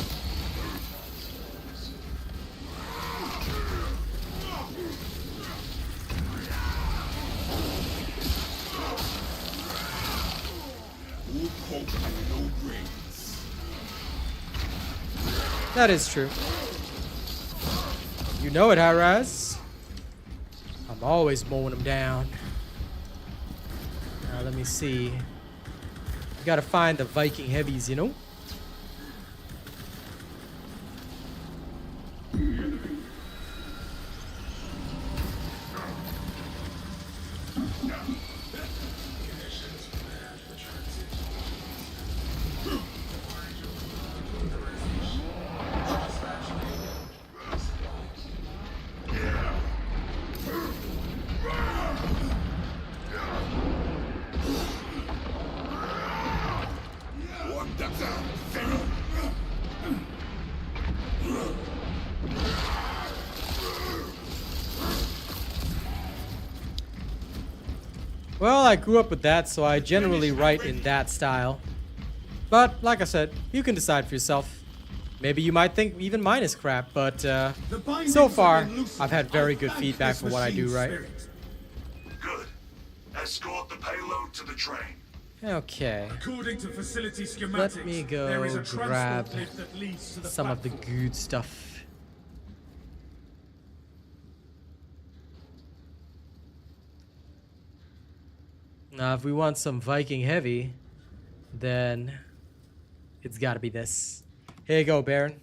That is true. You know it, Haraz. I'm always mowing them down. Now let me see. You gotta find the Viking heavies, you know? Well, I grew up with that, so I generally write in that style. But, like I said, you can decide for yourself. Maybe you might think even mine is crap, but so far, I've had very good feedback for what I do, right? Good. Escort the payload to the train. Okay. According to facility schematics, Let me there is go a transport grab lift that leads to the some of the platform. good stuff. Now, if we want some Viking heavy, then it's gotta be this. Here you go, Baron.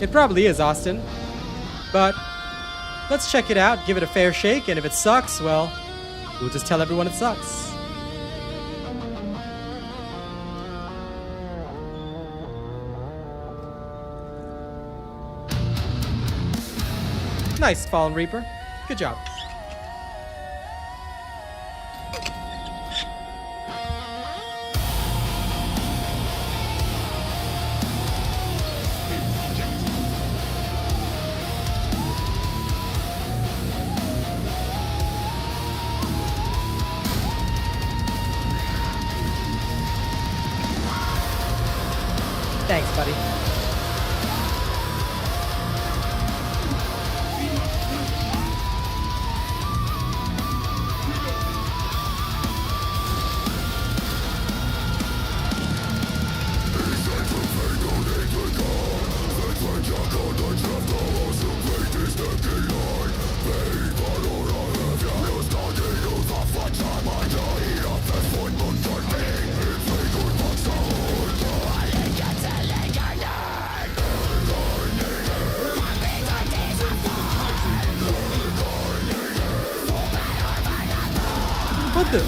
It probably is, Austin. But let's check it out, give it a fair shake, and if it sucks, well, we'll just tell everyone it sucks. Nice, Fallen Reaper. Good job. Thanks, buddy. What the?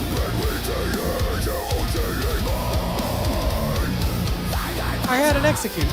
I had an execute.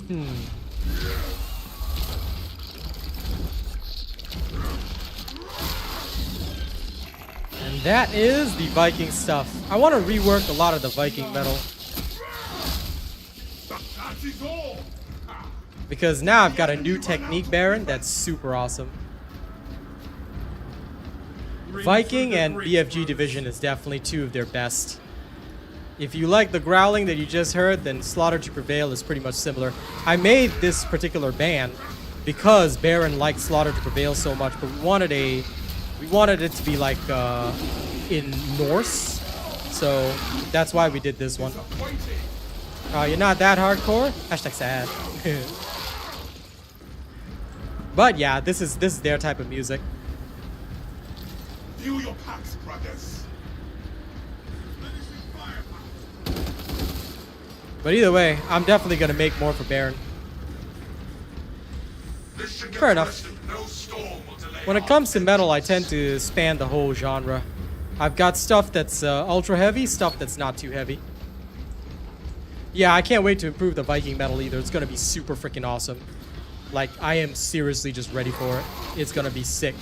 And that is the Viking stuff. I want to rework a lot of the Viking metal, because now I've got a new technique, Baron, that's super awesome. Viking and BFG Division is definitely two of their best. If you like the growling that you just heard, then Slaughter to Prevail is pretty much similar. I made this particular band because Baron liked Slaughter to Prevail so much, but we wanted it to be like in Norse, so that's why we did this one. You're not that hardcore? Hashtag sad. But yeah, this is their type of music. Review your packs, brothers. But either way, I'm definitely gonna make more for Baron. Fair enough. When it comes to metal, I tend to span the whole genre. I've got stuff that's ultra heavy, stuff that's not too heavy. Yeah, I can't wait to improve the Viking metal either. It's gonna be super freaking awesome. Like, I am seriously just ready for it. It's gonna be sick.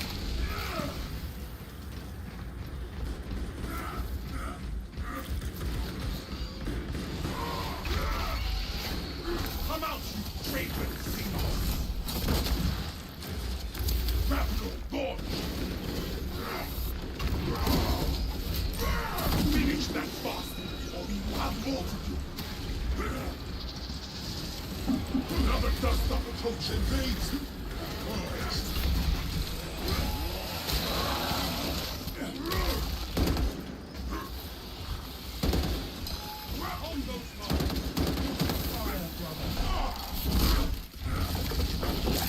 Come out, you traitor Xenos! Grapple launch! Finish that bastard, or we will have more to do. Another dust up approach invades.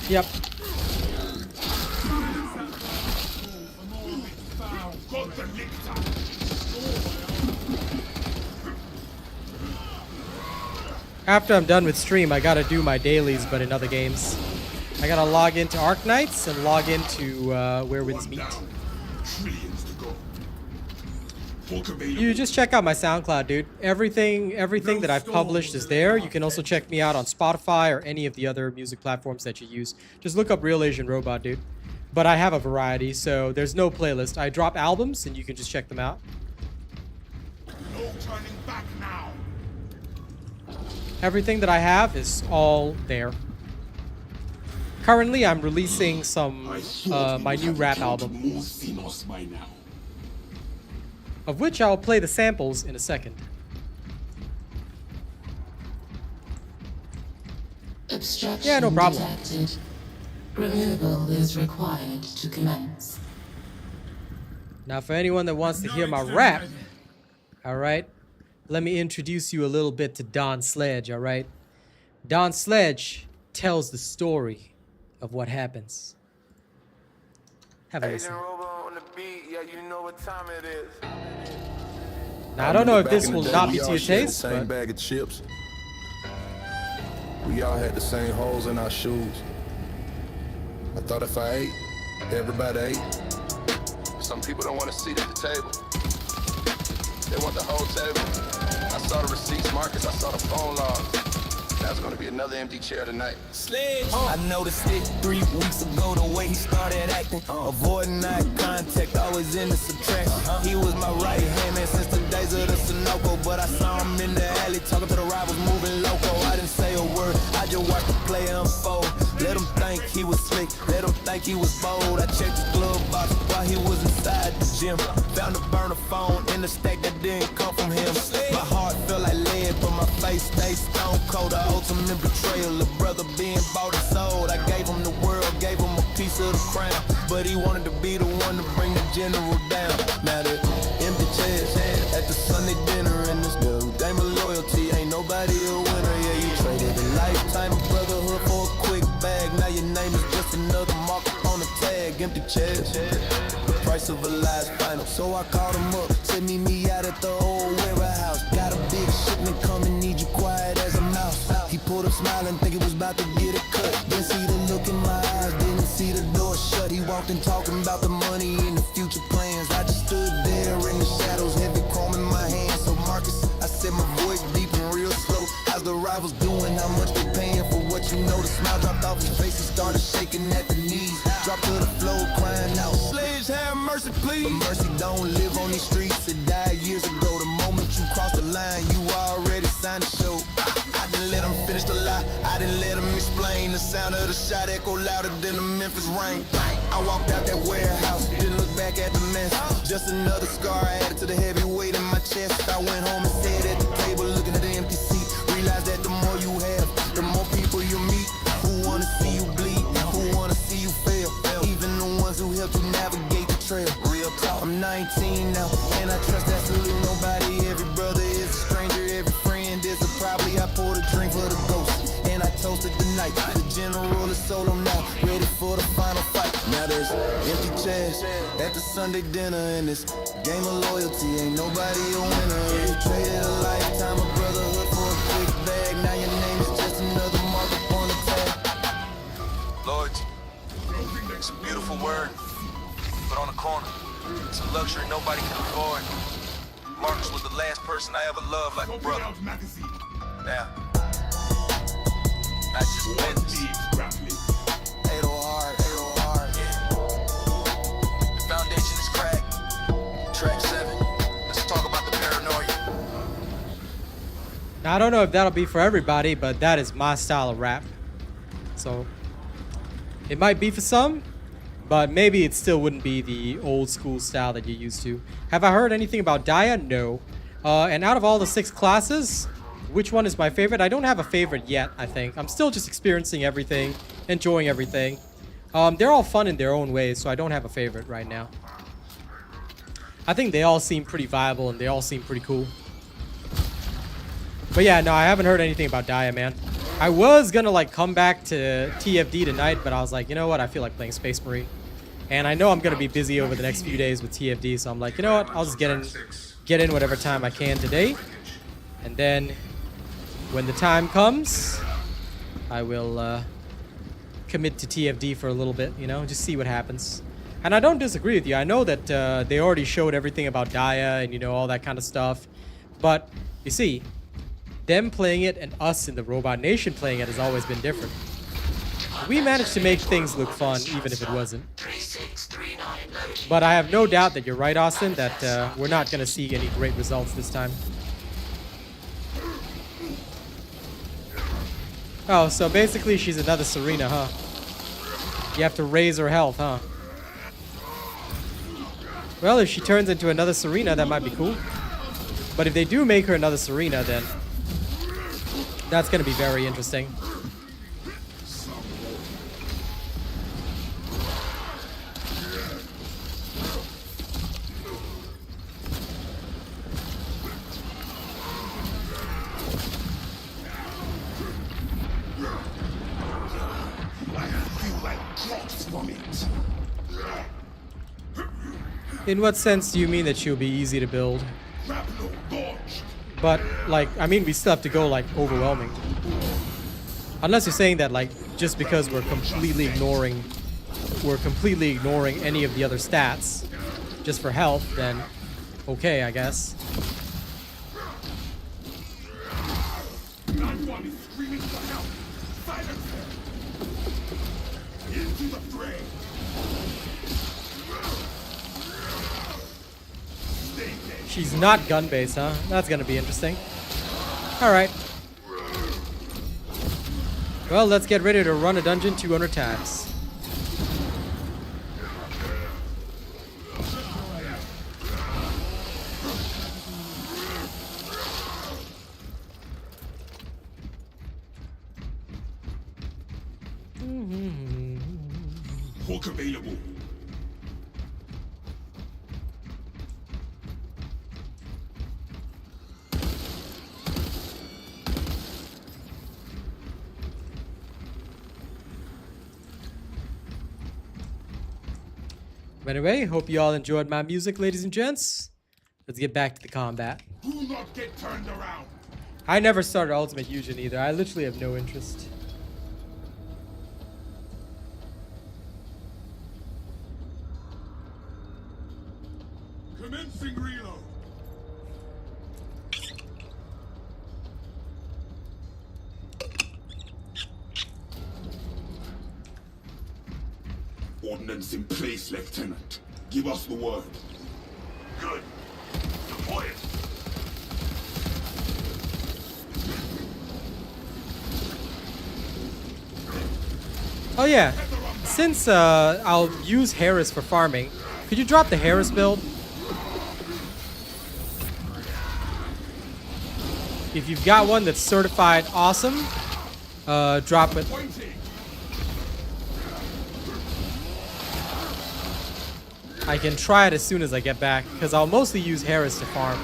Yep. After I'm done with stream, I gotta do my dailies, but in other games. I gotta log into Arc Knights and log into Where Winds Meet. You just check out my SoundCloud, dude. Everything that I've published is there. You can also check me out on Spotify or any of the other music platforms that you use. Just look up Real Asian Robot, dude. But I have a variety, so there's no playlist. I drop albums, and you can just check them out. No turning back now. Everything that I have is all there. Currently, I'm releasing some my new rap album, of which I'll play the samples in a second. Obstruction Yeah, no problem. detected. Removal is required to commence. Now, for anyone that wants to hear my rap, alright, let me introduce you a little bit to Don Sledge, alright? Don Sledge tells the story of what happens. Have a listen. Now, I don't know if this will not be to your taste, same but bag of chips. We all had the same holes in our shoes. I thought if I ate, everybody ate. Some people don't want to sit at the table. They want the whole table. I saw the receipts, Marcus, I saw the phone logs. That's gonna be another empty chair tonight. Sledge, I noticed it 3 weeks ago, the way he started acting. Avoiding eye contact, always in the subtraction. He was my right hand man since the days of the Sunoco. But I saw him in the alley talking to the rivals, moving loco. I didn't say a word, I just watched the play unfold. Let him think he was slick, let him think he was bold. I checked his glove box while he was inside the gym. Found a burner phone in the stack that didn't come from him. My heart felt like lead, but my face stayed stone cold. The ultimate betrayal, a brother being bought and sold. I gave him the world, gave him a piece of the crown, but he wanted to be the one to bring the general down. Now the empty chairs at the Sunday dinner, and this new game of loyalty, ain't nobody a winner. Yeah, you traded a lifetime of brotherhood for a quick bag. Now your name is just another mark on the tag. Empty chairs, the price of a lie's final. So I called him up, said meet me out at the old warehouse. Got a big shipment coming, need you quiet as a mouse. He pulled up smiling, think it was about to get a cut. Didn't see the look in my eyes, didn't see the door shut. He walked in talking about the money and the future plans. I just stood there in the shadows, heavy chrome in my hand. So Marcus, I said my voice deep and real slow. How's the rivals doing? How much they paying for what you know? The smile dropped off his face, he started shaking at the knees. Dropped to the floor, crying out, Sledge, have mercy, please. But mercy don't live on these streets, it died years ago. The moment you crossed the line, you already signed the show. I didn't let him finish the lie, I didn't let him explain. The sound of the shot echo louder than the Memphis rain. I walked out that warehouse, didn't look back at the mess. Just another scar added to the heavy weight in my chest. I went home and sat at the table looking at the empty seat. Realized that the more you have, the more people you meet who wanna see you bleed, who wanna see you fail. Even the ones who helped you navigate the trail. Real talk, I'm 19 now, and I trust absolutely nobody. Every brother is a stranger, every friend is a probably. I poured a drink for the ghost, and I toasted the night. The general is solo now, ready for the final fight. Now there's empty chairs At the Sunday dinner in this game of loyalty, ain't nobody a winner. You traded a lifetime of brotherhood for a quick bag. Now your name is just another mark upon the tag. Lloyd's. It's a beautiful word, but on the corner. It's a luxury nobody can afford. Marcus was the last person I ever loved like a brother. Now, not just business. Ain't hard. The foundation is cracked. Track 7. Let's talk about the paranoia. Now, I don't know if that'll be for everybody, but that is my style of rap. So, it might be for some, but maybe it still wouldn't be the old school style that you're used to. Have I heard anything about Dia? No. And out of all the 6 classes, which one is my favorite? I don't have a favorite yet, I think. I'm still just experiencing everything, enjoying everything. They're all fun in their own ways, so I don't have a favorite right now. I think they all seem pretty viable and they all seem pretty cool. But yeah, no, I haven't heard anything about Dia, man. I was gonna like come back to TFD tonight, but I was like, you know what? I feel like playing Space Marine. And I know I'm gonna be busy over the next few days with TFD, so I'm like, you know what? I'll just get in whatever time I can today. And then when the time comes, I will commit to TFD for a little bit, you know, just see what happens. And I don't disagree with you. I know that they already showed everything about Dia and, you know, all that kind of stuff. But, you see, them playing it and us in the Robot Nation playing it has always been different. We managed to make things look fun, even if it wasn't. But I have no doubt that you're right, Austin, that we're not going to see any great results this time. Oh, so basically she's another Serena, huh? You have to raise her health, huh? Well, if she turns into another Serena, that might be cool. But if they do make her another Serena, then that's going to be very interesting. In what sense do you mean that she'll be easy to build? But, like, I mean, we still have to go, like, overwhelming. Unless you're saying that, like, just because we're completely ignoring any of the other stats just for health, then okay, I guess. She's not gun-based, huh? That's gonna be interesting. Alright. Well, let's get ready to run a dungeon 200 times. Hook available. Anyway, hope you all enjoyed my music, ladies and gents. Let's get back to the combat. Do not get turned around. I never started Ultimate Fusion either. I literally have no interest. Commencing reload. Ordnance in place, Lieutenant. Give us the word. Good. Deploy it. Oh yeah, since I'll use Harris for farming, could you drop the Harris build? If you've got one that's certified awesome, drop it. I can try it as soon as I get back, because I'll mostly use Harris to farm.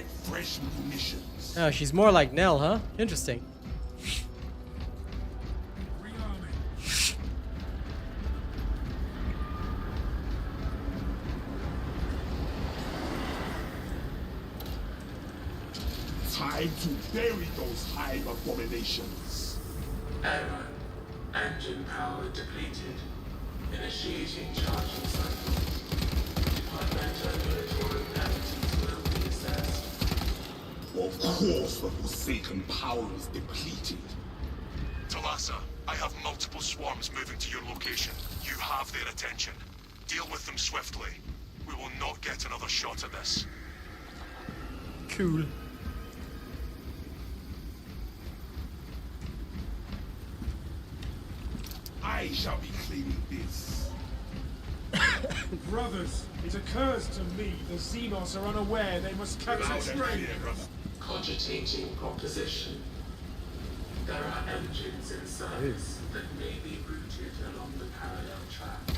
provide fresh munitions. Oh, she's more like Nell, huh? Interesting. Time to bury those hive abominations. Error. Engine power depleted. Initiating charging cycle. Departmental military penalties will be assessed. Of course the Forsaken power is depleted. Talassa, I have multiple swarms moving to your location. You have their attention. Deal with them swiftly. We will not get another shot at this. Cool. I shall be cleaning this. Brothers, it occurs to me the Xenos are unaware they must catch a train. Cogitating proposition. There are engines in service that may be routed along the parallel tracks.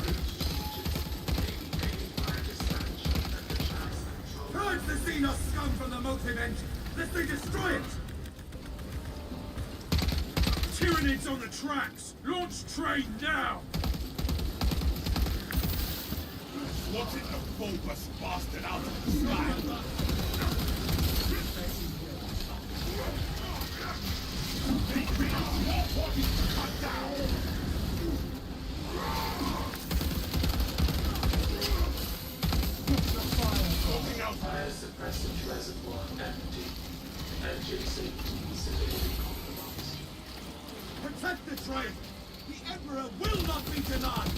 Route changes may be made by dispatch at the track's control. Purge the Xenos scum from the motive engine, lest they destroy it! Tyranids on the tracks! Launch train now! Swatted the bulbous bastard out of the sky. Cut down. Fire suppressant reservoir empty. Engine safety severely compromised. Protect the train! The Emperor will not be denied!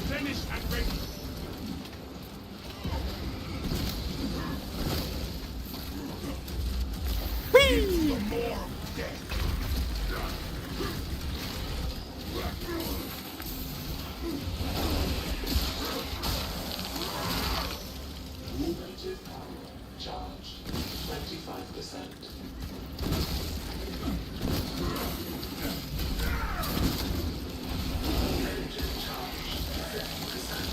Finished and ready. The more of death. Motive power charged 25%. Engine charged 50%.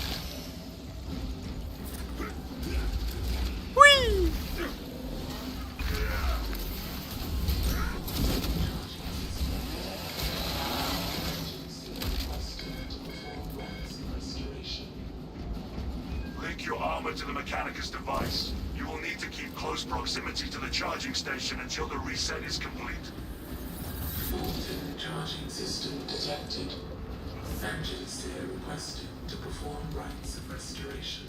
Link your armor to the Mechanicus device. You will need to keep close proximity to the charging station until the reset is complete. Fault in the charging system detected. Engine steer requested to perform rites of restoration.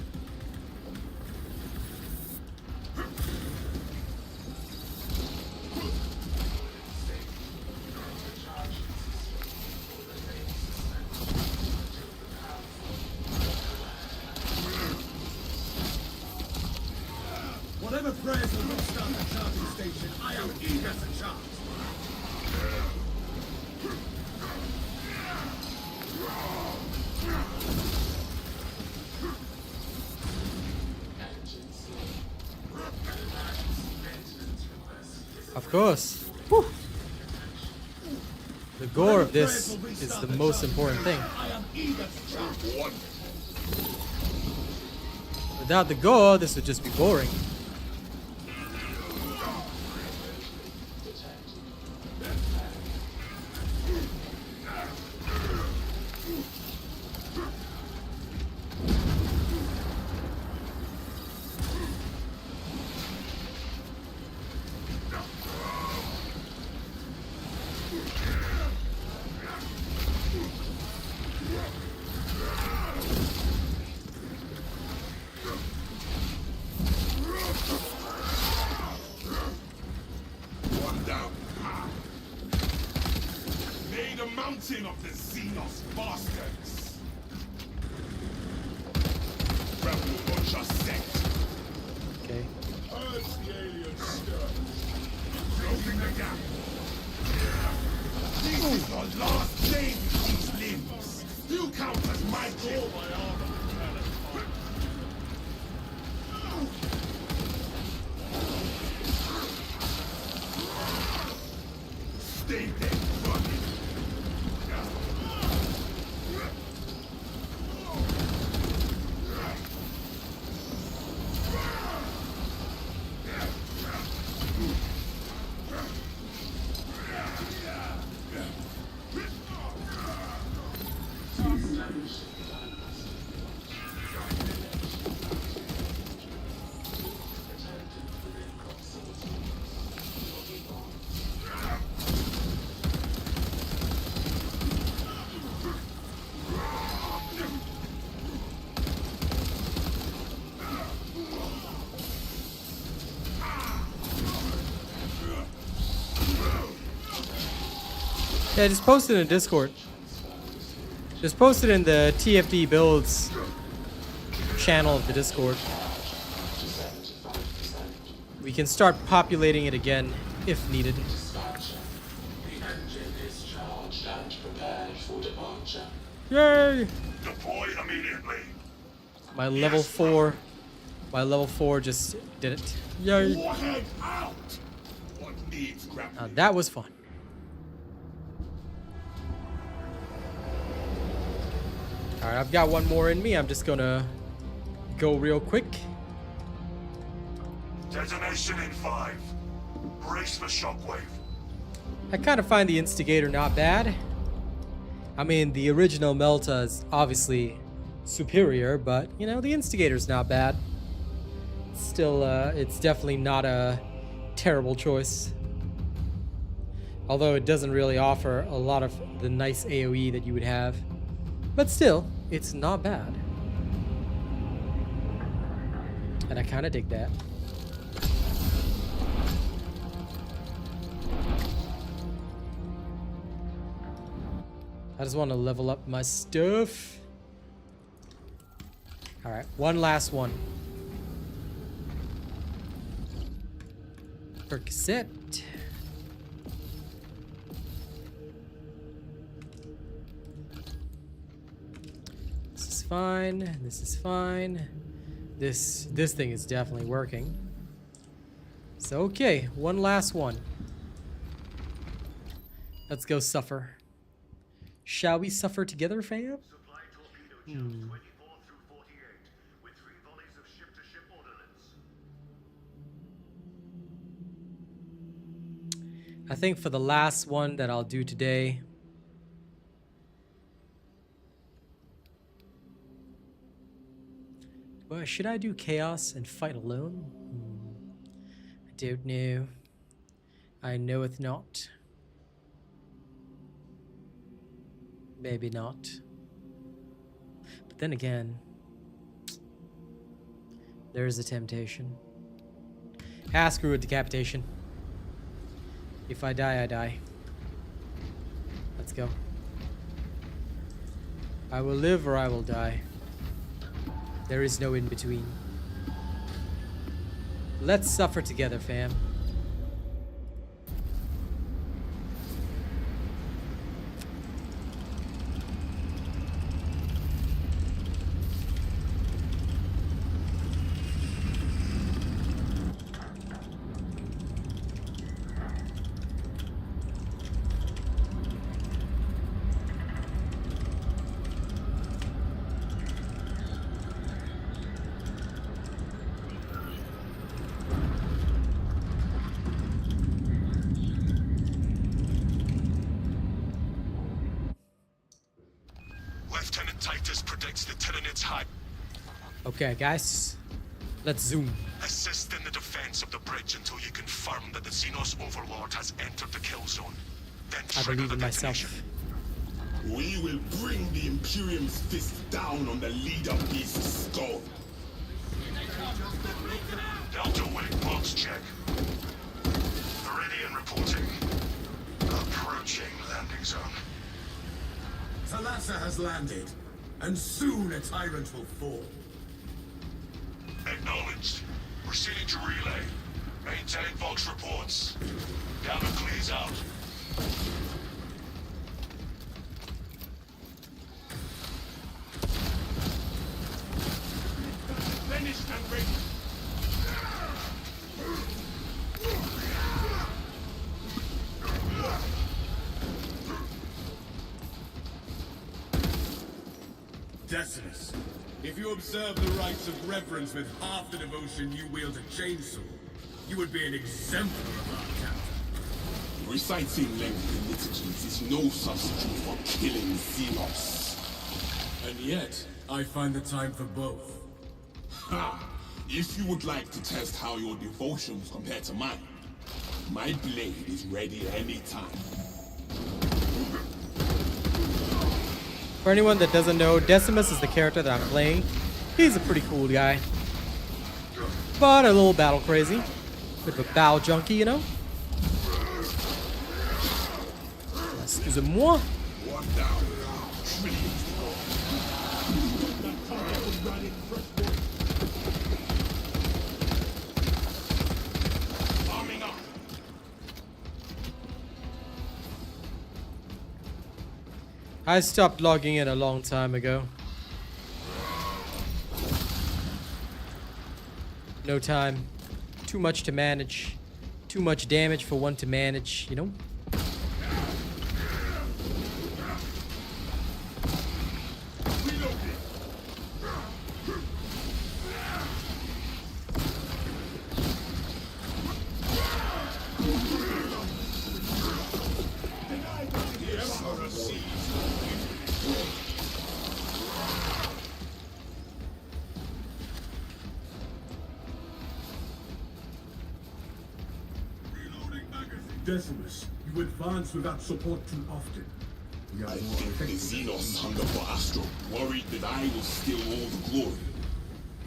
Whatever prayers will restart the charging station, I am eager to charge! Of course. Whew. The gore of this is the most important thing. Without the gore, this would just be boring. Made a mountain of the Xenos bastards. Rebel launcher set. Okay. Purge the alien stir. Closing the gap. This is the last day with these limbs. still count as my goal. Stay there, fucking. Yeah, just post it in Discord. Just post it in the TFD builds channel of the Discord. We can start populating it again if needed. The engine is charged and prepared for departure. Yay! Deploy immediately. My level 4 just did it. Yay! Warhead out. What needs grappling? Now that was fun. Alright, I've got one more in me. I'm just gonna go real quick. Detonation in 5. Brace for shockwave. I kind of find the Instigator not bad. I mean, the original Melta is obviously superior, but, you know, the Instigator's not bad. Still, it's definitely not a terrible choice. Although it doesn't really offer a lot of the nice AoE that you would have. But still, it's not bad. And I kind of dig that. I just want to level up my stuff. Alright, one last one. Perk set. This is fine. This is fine. This thing is definitely working. So okay, one last one. Let's go suffer. Shall we suffer together, fam? Supply torpedo chills 24 through 48 with 3 volleys of ship-to-ship ordnance. I think for the last one that I'll do today, well, should I do chaos and fight alone? I don't know. I knoweth not. Maybe not. But then again, there is a temptation. Screw with decapitation. If I die, I die. Let's go. I will live or I will die. There is no in between. Let's suffer together, fam. Lieutenant Titus predicts the Tyranids high. Okay, guys. Let's zoom. Assist in the defense of the bridge until you confirm that the Xenos Overlord has entered the kill zone. Then I trigger believe the in detonation. myself. We will bring the Imperium's fist down on the leader beast's skull. Delta Wing box check. Meridian reporting. Approaching landing zone. Thalassa has landed, and soon a tyrant will fall. Acknowledged. Proceeding to relay. Maintain Vox reports. Gamma clears out. Banished and ready. Decimus, if you observe the rites of reverence with half the devotion you wield a chainsaw, you would be an exemplar of our captain. Reciting lengthy liturgies is no substitute for killing Xenos. And yet, I find the time for both. Ha! If you would like to test how your devotions compare to mine, my blade is ready anytime. For anyone that doesn't know, Decimus is the character that I'm playing. He's a pretty cool guy, but a little battle crazy. Bit of a battle junkie, you know? Excusez-moi. One down. Trillions to go. Arming up. I stopped logging in a long time ago. No time. Too much to manage. Too much damage for one to manage, you know? Decimus, you advance without support too often. We are I more think the effective. Xenos hunger for Astro, worried that I will steal all the glory.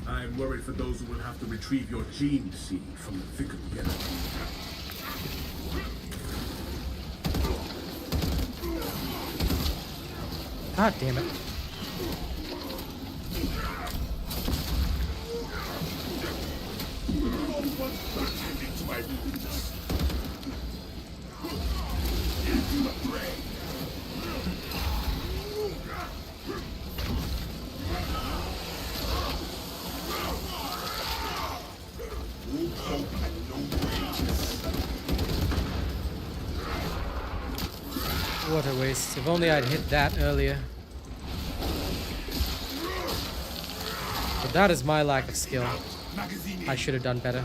I am worried for those who will have to retrieve your gene seed from the thick of the enemy. God damn it. Into my wounds. Into the brain. No hope and no wages. What a waste. If only I'd hit that earlier. But that is my lack of skill. I should have done better.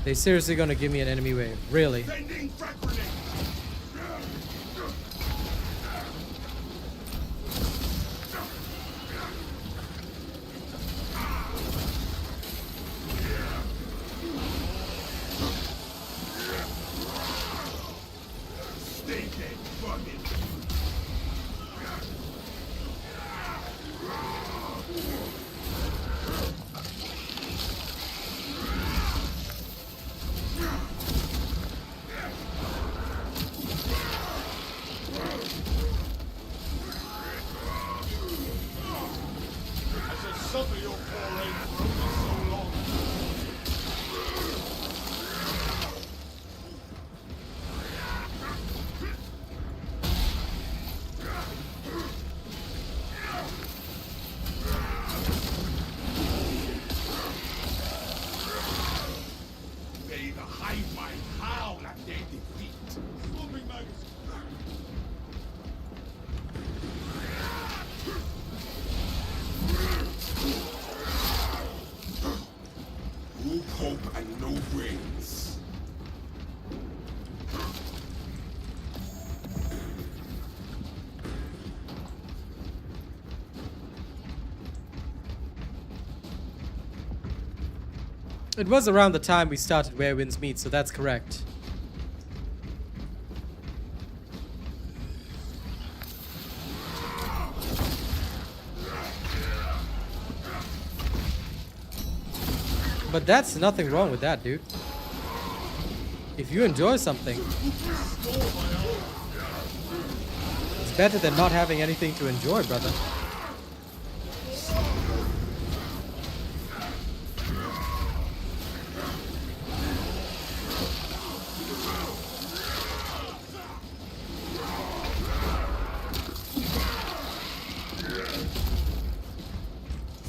They seriously gonna give me an enemy wave? Really? Hope and no brains. It was around the time we started Where Winds Meet, so that's correct. But that's nothing wrong with that, dude. If you enjoy something, it's better than not having anything to enjoy, brother.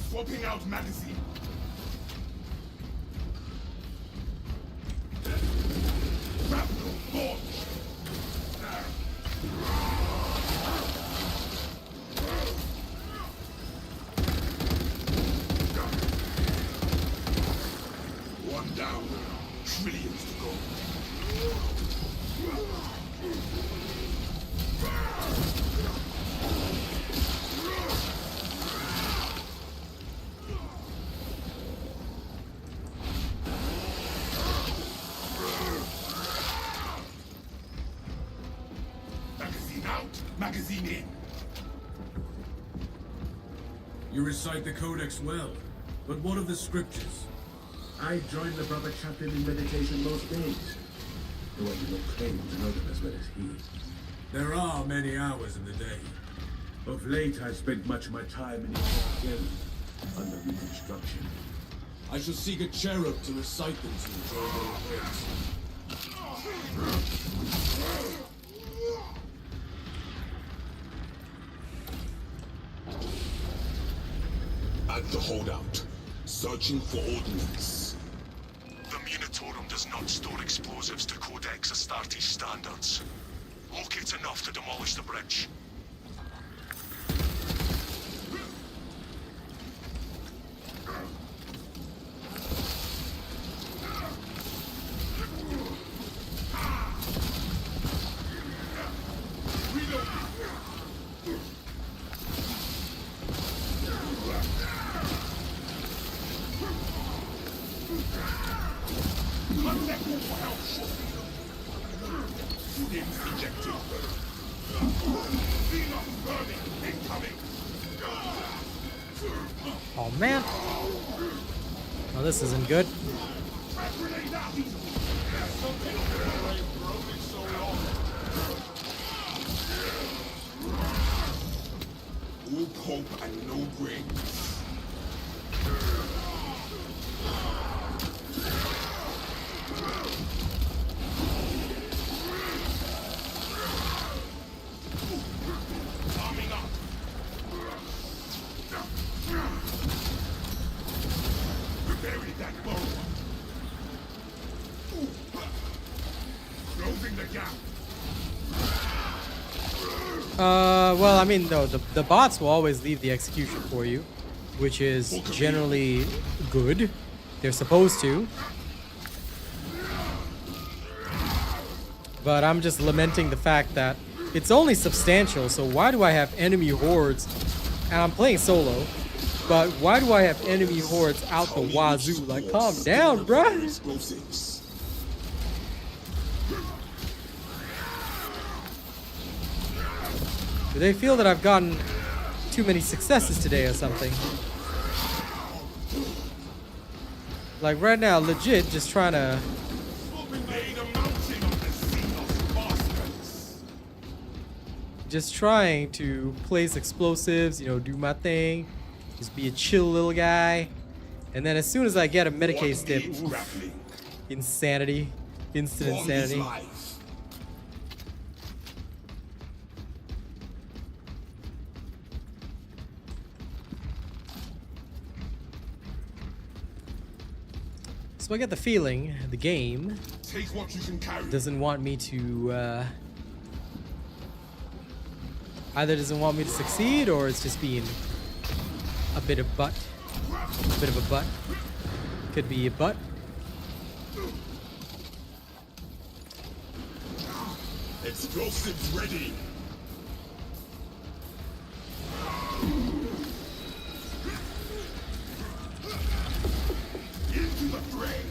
Swapping out magazine. Grapple launch. One down. Trillions to go. Magazine out. Magazine in. You recite the Codex well, but what of the scriptures? I join the brother chaplain in meditation most days, though I do not claim to know them as well as he. There are many hours in the day. Of late, I've spent much of my time in the again, under reconstruction. I shall seek a cherub to recite them to enjoy their words. At the holdout, searching for ordnance. The Munitorum does not store explosives to Codex Astartes standards. Locate enough to demolish the bridge. Oh man. Oh, this isn't good. All hope and no brains. Arming up. Bury that bow. Closing the gap. Well, I mean, no, the bots will always leave the execution for you, which is generally good. They're supposed to. But I'm just lamenting the fact that it's only substantial, so why do I have enemy hordes? And I'm playing solo, but why do I have enemy hordes out the wazoo? Like, calm down, bruh. Do they feel that I've gotten too many successes today or something? Like right now, legit, just trying to... Just trying to place explosives, you know, do my thing. Just be a chill little guy. And then as soon as I get a Medicaid stip, oof, insanity. Instant insanity. So I get the feeling the game doesn't want me to, either doesn't want me to succeed, or it's just being a bit of butt. A bit of a butt. Could be a butt. Explosives ready. Into the fray.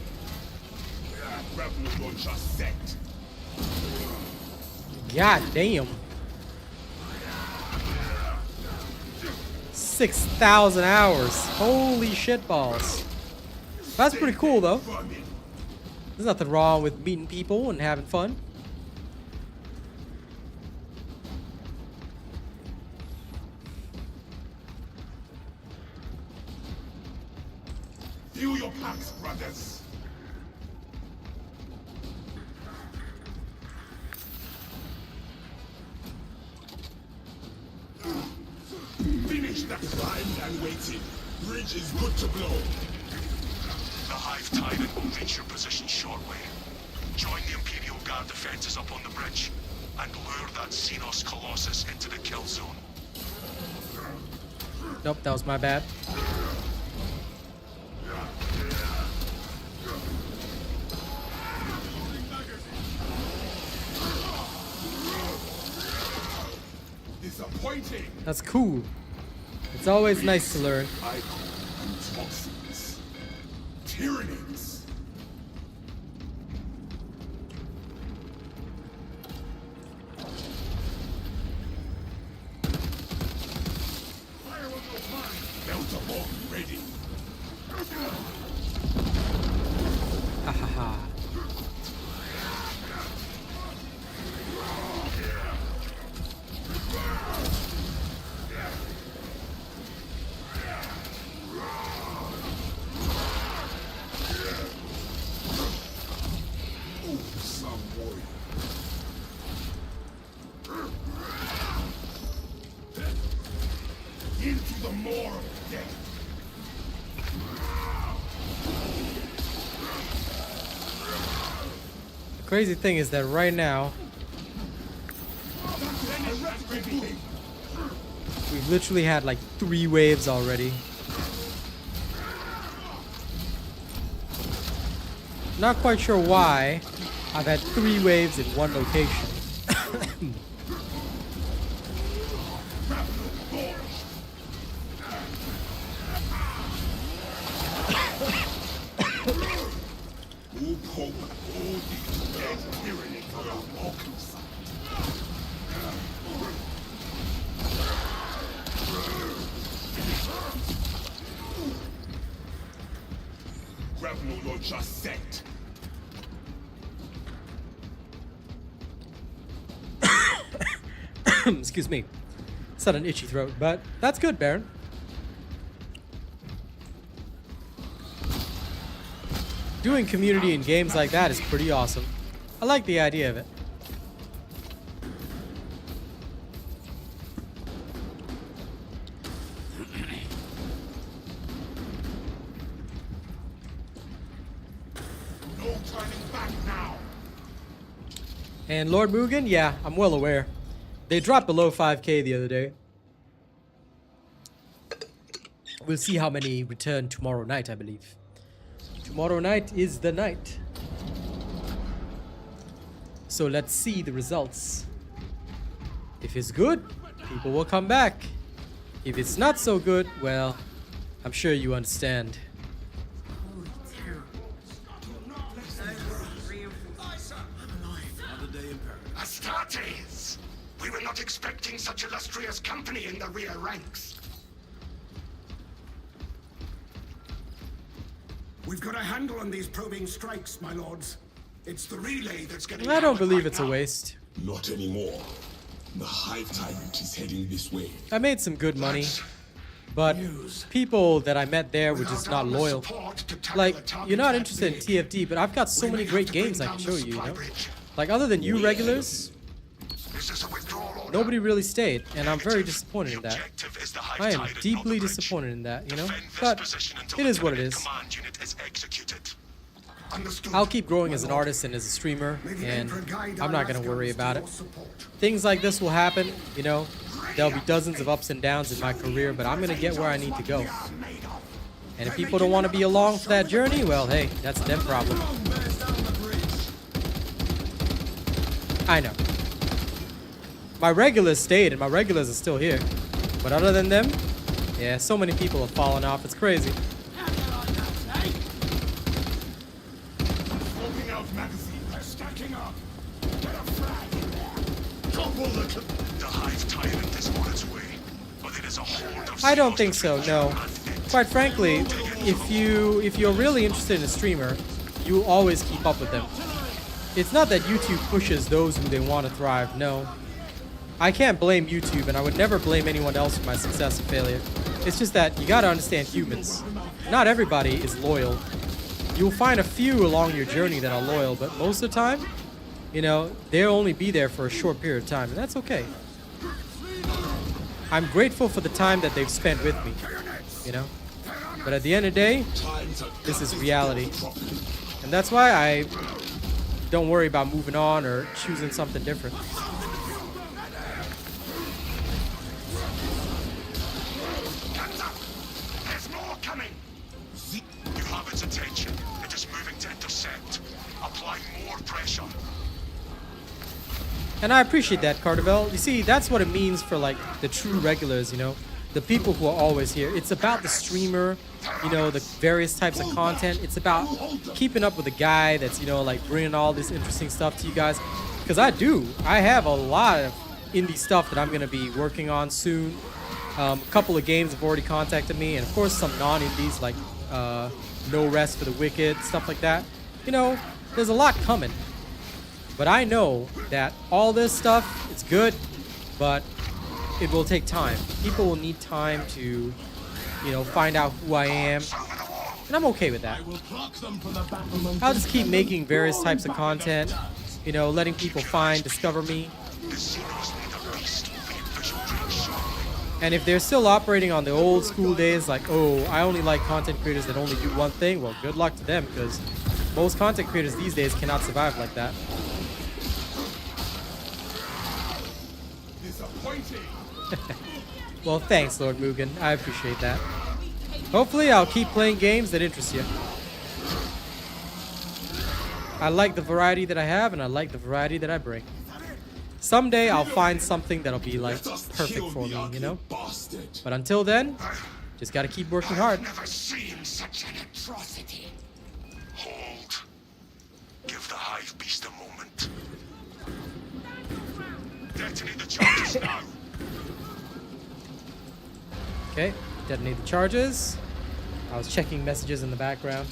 just set. God damn. 6,000 hours. Holy shit balls. That's pretty cool though. There's nothing wrong with meeting people and having fun. View your packs, brothers. Finish that primed and waiting. Bridge is good to blow. The Hive Tyrant will reach your position shortly. Join the Imperial Guard defenses up on the bridge and lure that Xenos Colossus into the kill zone. Nope, that was my bad. Disappointing. That's cool. It's always nice to learn. Icon and toxins. Tyrannies. Melta bomb ready. Ha ha ha. Some warrior. Into the maw of death. The crazy thing is that right now, we've literally had like 3 waves already. Not quite sure why I've had 3 waves in one location. Who poke all these dead tyrannies for a welcome sight? Grapnel launcher set. Excuse me. It's not an itchy throat, but that's good, Baron. Doing community in games like that is pretty awesome. I like the idea of it. No turning back now. And Lord Mugen, yeah, I'm well aware. They dropped below 5k the other day. We'll see how many return tomorrow night, I believe. Tomorrow night is the night. So let's see the results. If it's good, people will come back. If it's not so good, well, I'm sure you understand. Astartes! We were not expecting such illustrious company in the rear ranks. We've got a handle on these probing strikes, my lords. It's the relay that's getting... I don't believe it's a waste. Not anymore. The Hive Tyrant is heading this way. I made some good money, but people that I met there were just not loyal. Like, you're not interested in TFD, but I've got so many great games I can show you, you know? Like, other than you regulars, nobody really stayed, and I'm very disappointed in that. I am deeply disappointed in that, you know? But it is what it is. I'll keep growing as an artist and as a streamer, and I'm not going to worry about it. Things like this will happen, you know? There'll be dozens of ups and downs in my career, but I'm going to get where I need to go. And if people don't want to be along for that journey, well, hey, that's their problem. I know. My regulars stayed, and my regulars are still here. But other than them, yeah, so many people have fallen off. It's crazy. breaking up. Get a flag in there. Topple The Hive Tyrant is on its way, but it is a horde of I don't think so, no. Quite frankly, if you're really interested in a streamer, you always keep up with them. It's not that YouTube pushes those who they want to thrive, no. I can't blame YouTube, and I would never blame anyone else for my success or failure. It's just that you gotta understand humans. Not everybody is loyal. You'll find a few along your journey that are loyal, but most of the time, you know, they'll only be there for a short period of time, and that's okay. I'm grateful for the time that they've spent with me, you know? But at the end of the day, this is reality. And that's why I don't worry about moving on or choosing something different. There's more coming. You have its attention. It is moving to intercept. Apply more pressure. And I appreciate that, Carterville. You see, that's what it means for, like, the true regulars, you know? The people who are always here. It's about the streamer, you know, the various types of content. It's about keeping up with the guy that's, you know, like, bringing all this interesting stuff to you guys. Because I have a lot of indie stuff that I'm going to be working on soon. A couple of games have already contacted me. And, of course, some non-indies, like No Rest for the Wicked, stuff like that. You know, there's a lot coming. But I know that all this stuff, it's good, but it will take time. People will need time to, you know, find out who I am. And I'm okay with that. I'll just keep making various types of content, you know, letting people discover me. And if they're still operating on the old school days, like, oh, I only like content creators that only do one thing, well, good luck to them, because most content creators these days cannot survive like that. Well, thanks, Lord Mugen. I appreciate that. Hopefully, I'll keep playing games that interest you. I like the variety that I have, and I like the variety that I bring. Someday, I'll find something that'll be, like, perfect for me, you know? But until then, just gotta keep working hard. I've never seen such an atrocity. Hold. Give the Hive Beast a moment. Detonate the charges now. Okay, detonate the charges. I was checking messages in the background.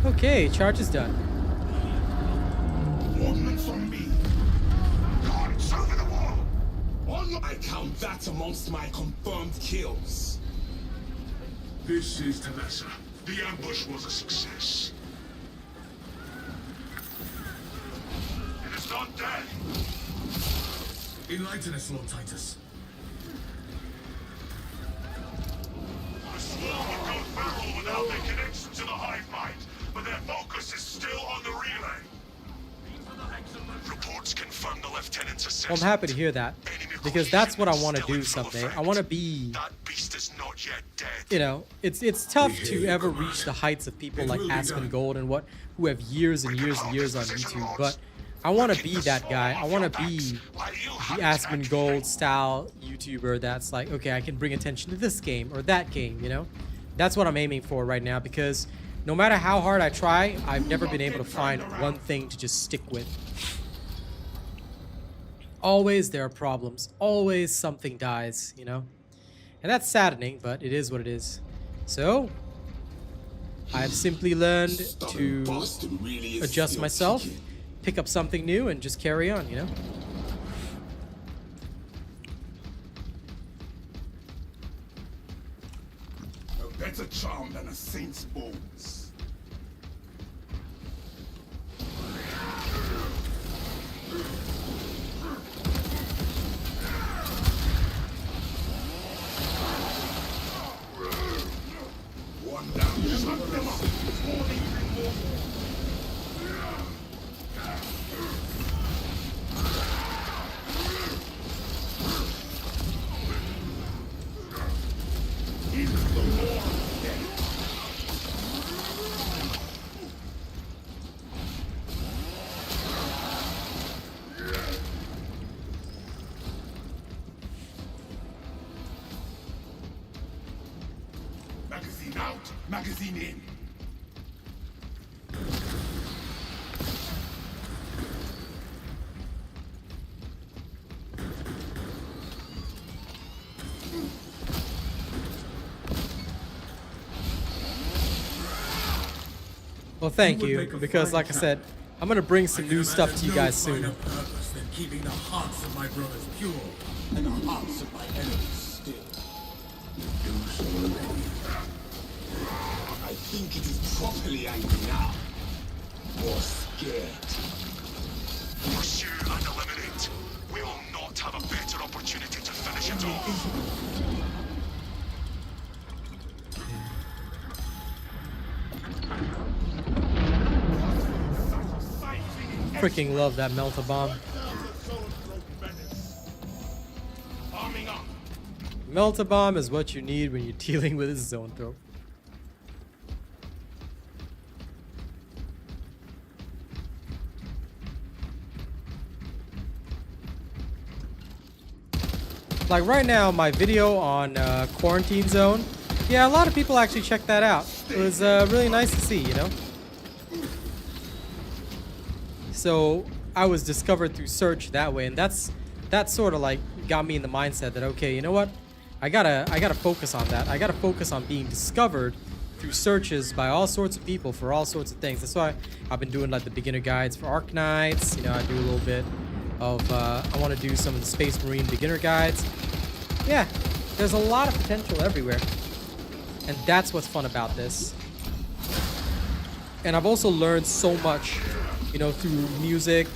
Okay, charge is done. Ordnance on me. Guards over the wall. I count that amongst my confirmed kills. This is Talassa. The ambush was a success. It is not dead. Enlighten us, Lord Titus. The swarm would go feral without their connection to the hive mind, but their focus is still on the relay. Reports confirm the lieutenant's assessment. Well, I'm happy to hear that, because that's what I want to do someday. I want to be, That beast is not yet dead. you know, it's tough to ever reach the heights of people like Asmongold and who have years and years and years on YouTube, but I want to be that guy. I want to be the Asmongold style YouTuber that's like, okay, I can bring attention to this game or that game, you know? That's what I'm aiming for right now, because no matter how hard I try, I've never been able to find one thing to just stick with. Always there are problems. Always something dies, you know? And that's saddening, but it is what it is. So, I've simply learned to adjust myself, pick up something new, and just carry on, you know? A better charm than a saint's bones. One down, shut them up before they bring more. Magazine out, magazine in. Well, thank would you, make a because fine like I said, I'm gonna bring some new stuff to you guys soon. No finer purpose than keeping the hearts of my brothers pure and the hearts of my enemies still. Do so already. I think it is properly angry now. Or scared. Pursue and eliminate. We will not have a better opportunity to finish it off. Freaking love that Melta bomb. Melta bomb is what you need when you're dealing with a zone throw. Like right now, my video on Quarantine Zone, yeah, a lot of people actually checked that out. It was really nice to see, you know? So I was discovered through search that way, and that sort of like got me in the mindset that, okay, you know what? I gotta focus on that. I gotta focus on being discovered through searches by all sorts of people for all sorts of things. That's why I've been doing like the beginner guides for Arc Knights. You know, I do a little bit of I want to do some of the Space Marine beginner guides. Yeah, there's a lot of potential everywhere, and that's what's fun about this. And I've also learned so much, you know, through music,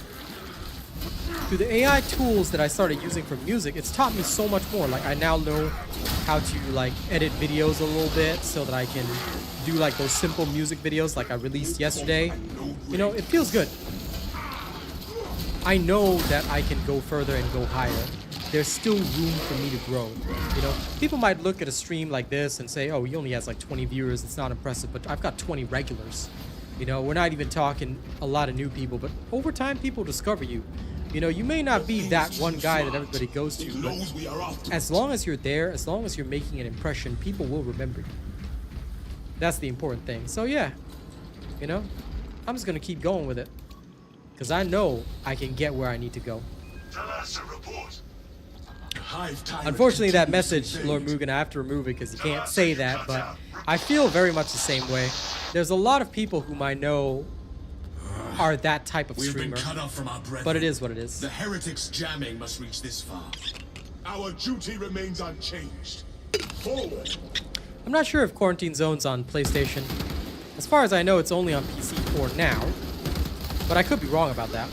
through the AI tools that I started using for music. It's taught me so much more. Like I now know how to like edit videos a little bit so that I can do like those simple music videos like I released yesterday. You know, it feels good. I know that I can go further and go higher. There's still room for me to grow. You know, people might look at a stream like this and say, oh, he only has like 20 viewers. It's not impressive, but I've got 20 regulars. You know, we're not even talking a lot of new people, but over time, people discover you. You know, you may not be that one guy that everybody goes to, but as long as you're there, as long as you're making an impression, people will remember you. That's the important thing. So yeah, you know, I'm just gonna keep going with it, because I know I can get where I need to go. Unfortunately, that message, Lord Mugen, I have to remove it because you can't say that, but I feel very much the same way. There's a lot of people whom I know are that type of streamer, We've been cut off from our brethren. But it is what it is. The heretics jamming must reach this far. Our duty remains unchanged. Forward. I'm not sure if Quarantine Zone's on PlayStation. As far as I know, it's only on PC for now, but I could be wrong about that.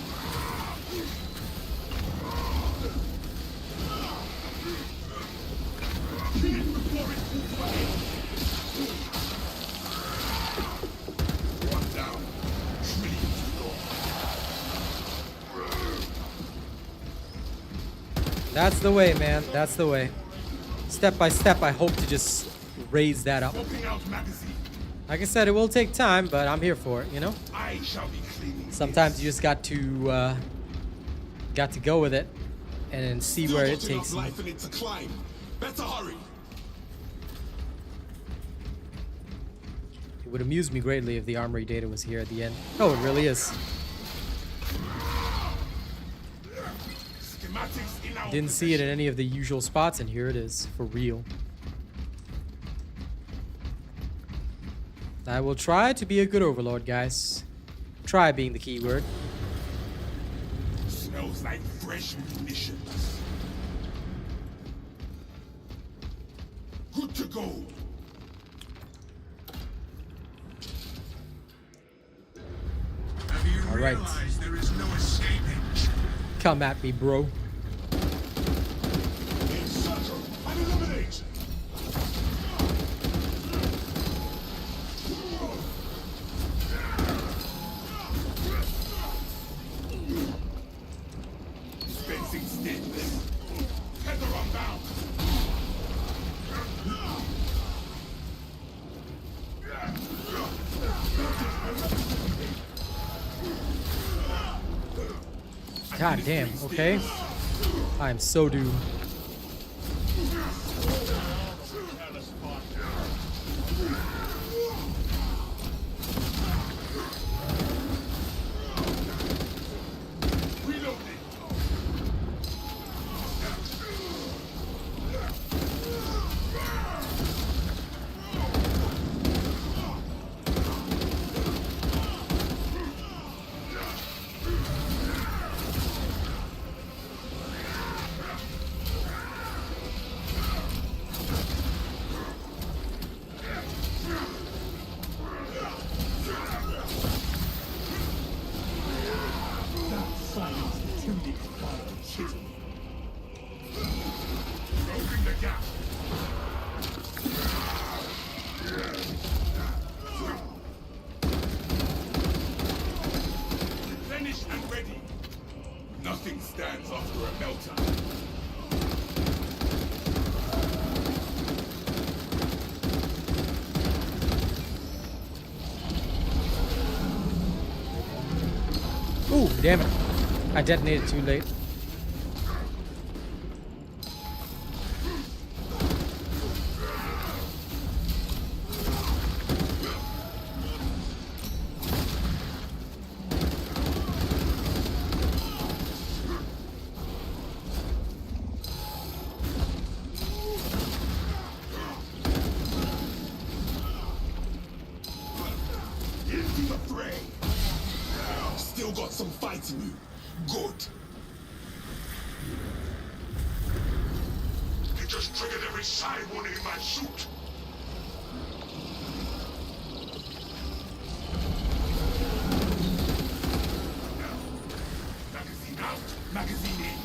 That's the way, man. That's the way. Step by step, I hope to just raise that up. Like I said, it will take time, but I'm here for it, you know? Sometimes you just got to go with it and see where it takes you. Better hurry. It would amuse me greatly if the armory data was here at the end. Oh, it really is. Didn't see it in any of the usual spots, and here it is, for real. I will try to be a good overlord, guys. Try being the key word. Smells like fresh munitions. Good to go. Have you All right. realized there is no escaping? Come at me, bro. Encircle and eliminate. Dispensing stimulus. Tether unbound. God damn, okay. I am so doomed. Nothing stands after a Melta. Ooh, damn it. I detonated too late. Into the fray. Still got some fight in you. Good. You just triggered every side warning in my suit. Magazine out. Magazine in.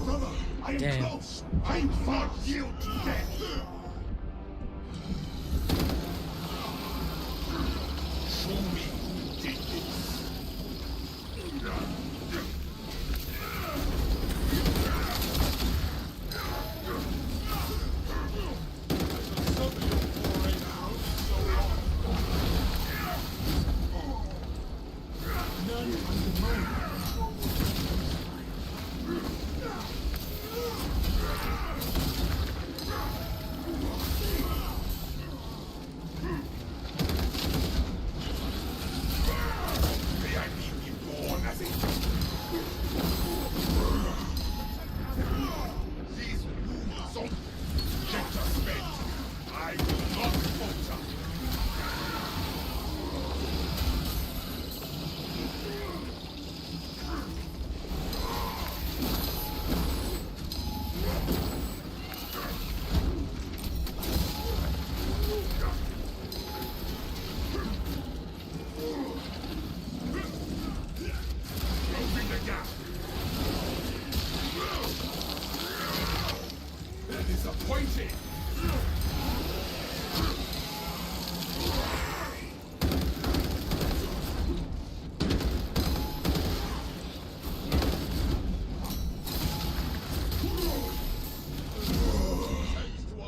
Brother, I am Damn. close. I fought you to death. Show me who did this. May I be reborn as a these rumors on get us bent. I will not falter. Closing the gap. Disappointing.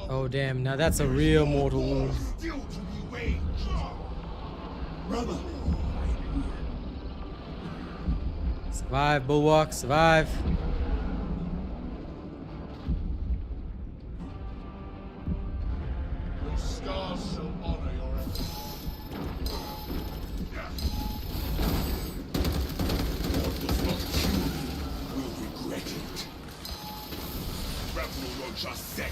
Oh, damn. Now that's a real mortal wound. Still to be waged. Brother. Survive, Bulwark. Survive. Your scars shall honor your efforts. What does not kill you will regret it. Rebel Roger set.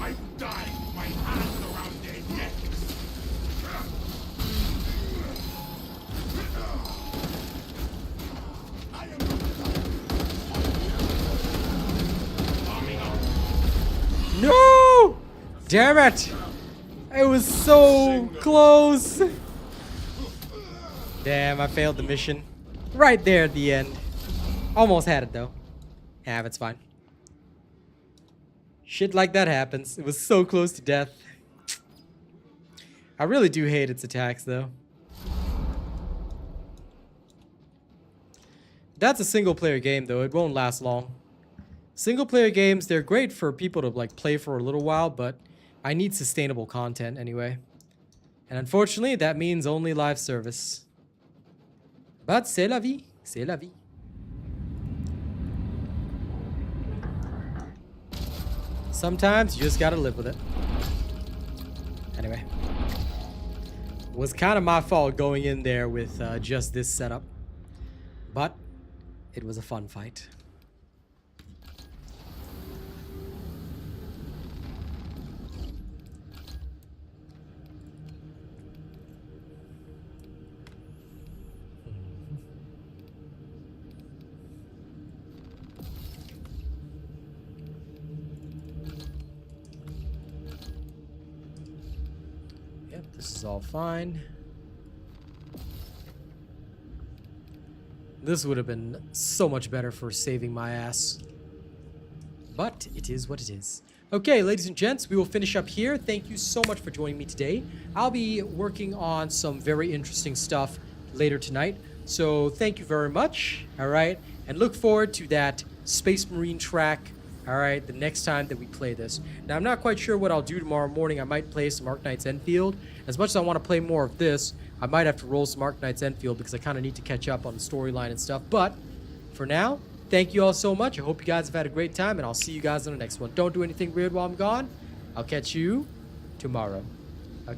I die with my hands around their necks. I am arming up. No! Damn it! It was so close. Damn, I failed the mission. Right there at the end. Almost had it though. Yeah, it's fine. Shit like that happens. It was so close to death. I really do hate its attacks though. That's a single player game though. It won't last long. Single player games, they're great for people to like play for a little while, but I need sustainable content anyway. And unfortunately, that means only live service. But c'est la vie. C'est la vie. Sometimes you just gotta live with it. Anyway. It was kind of my fault going in there with just this setup. But it was a fun fight. This is all fine. This would have been so much better for saving my ass. But it is what it is. Okay, ladies and gents, we will finish up here. Thank you so much for joining me today. I'll be working on some very interesting stuff later tonight. So thank you very much. All right. And look forward to that Space Marine track. All right, the next time that we play this. Now, I'm not quite sure what I'll do tomorrow morning. I might play some Arknight's Enfield. As much as I want to play more of this, I might have to roll some Arknight's Enfield because I kind of need to catch up on the storyline and stuff. But for now, thank you all so much. I hope you guys have had a great time, and I'll see you guys on the next one. Don't do anything weird while I'm gone. I'll catch you tomorrow.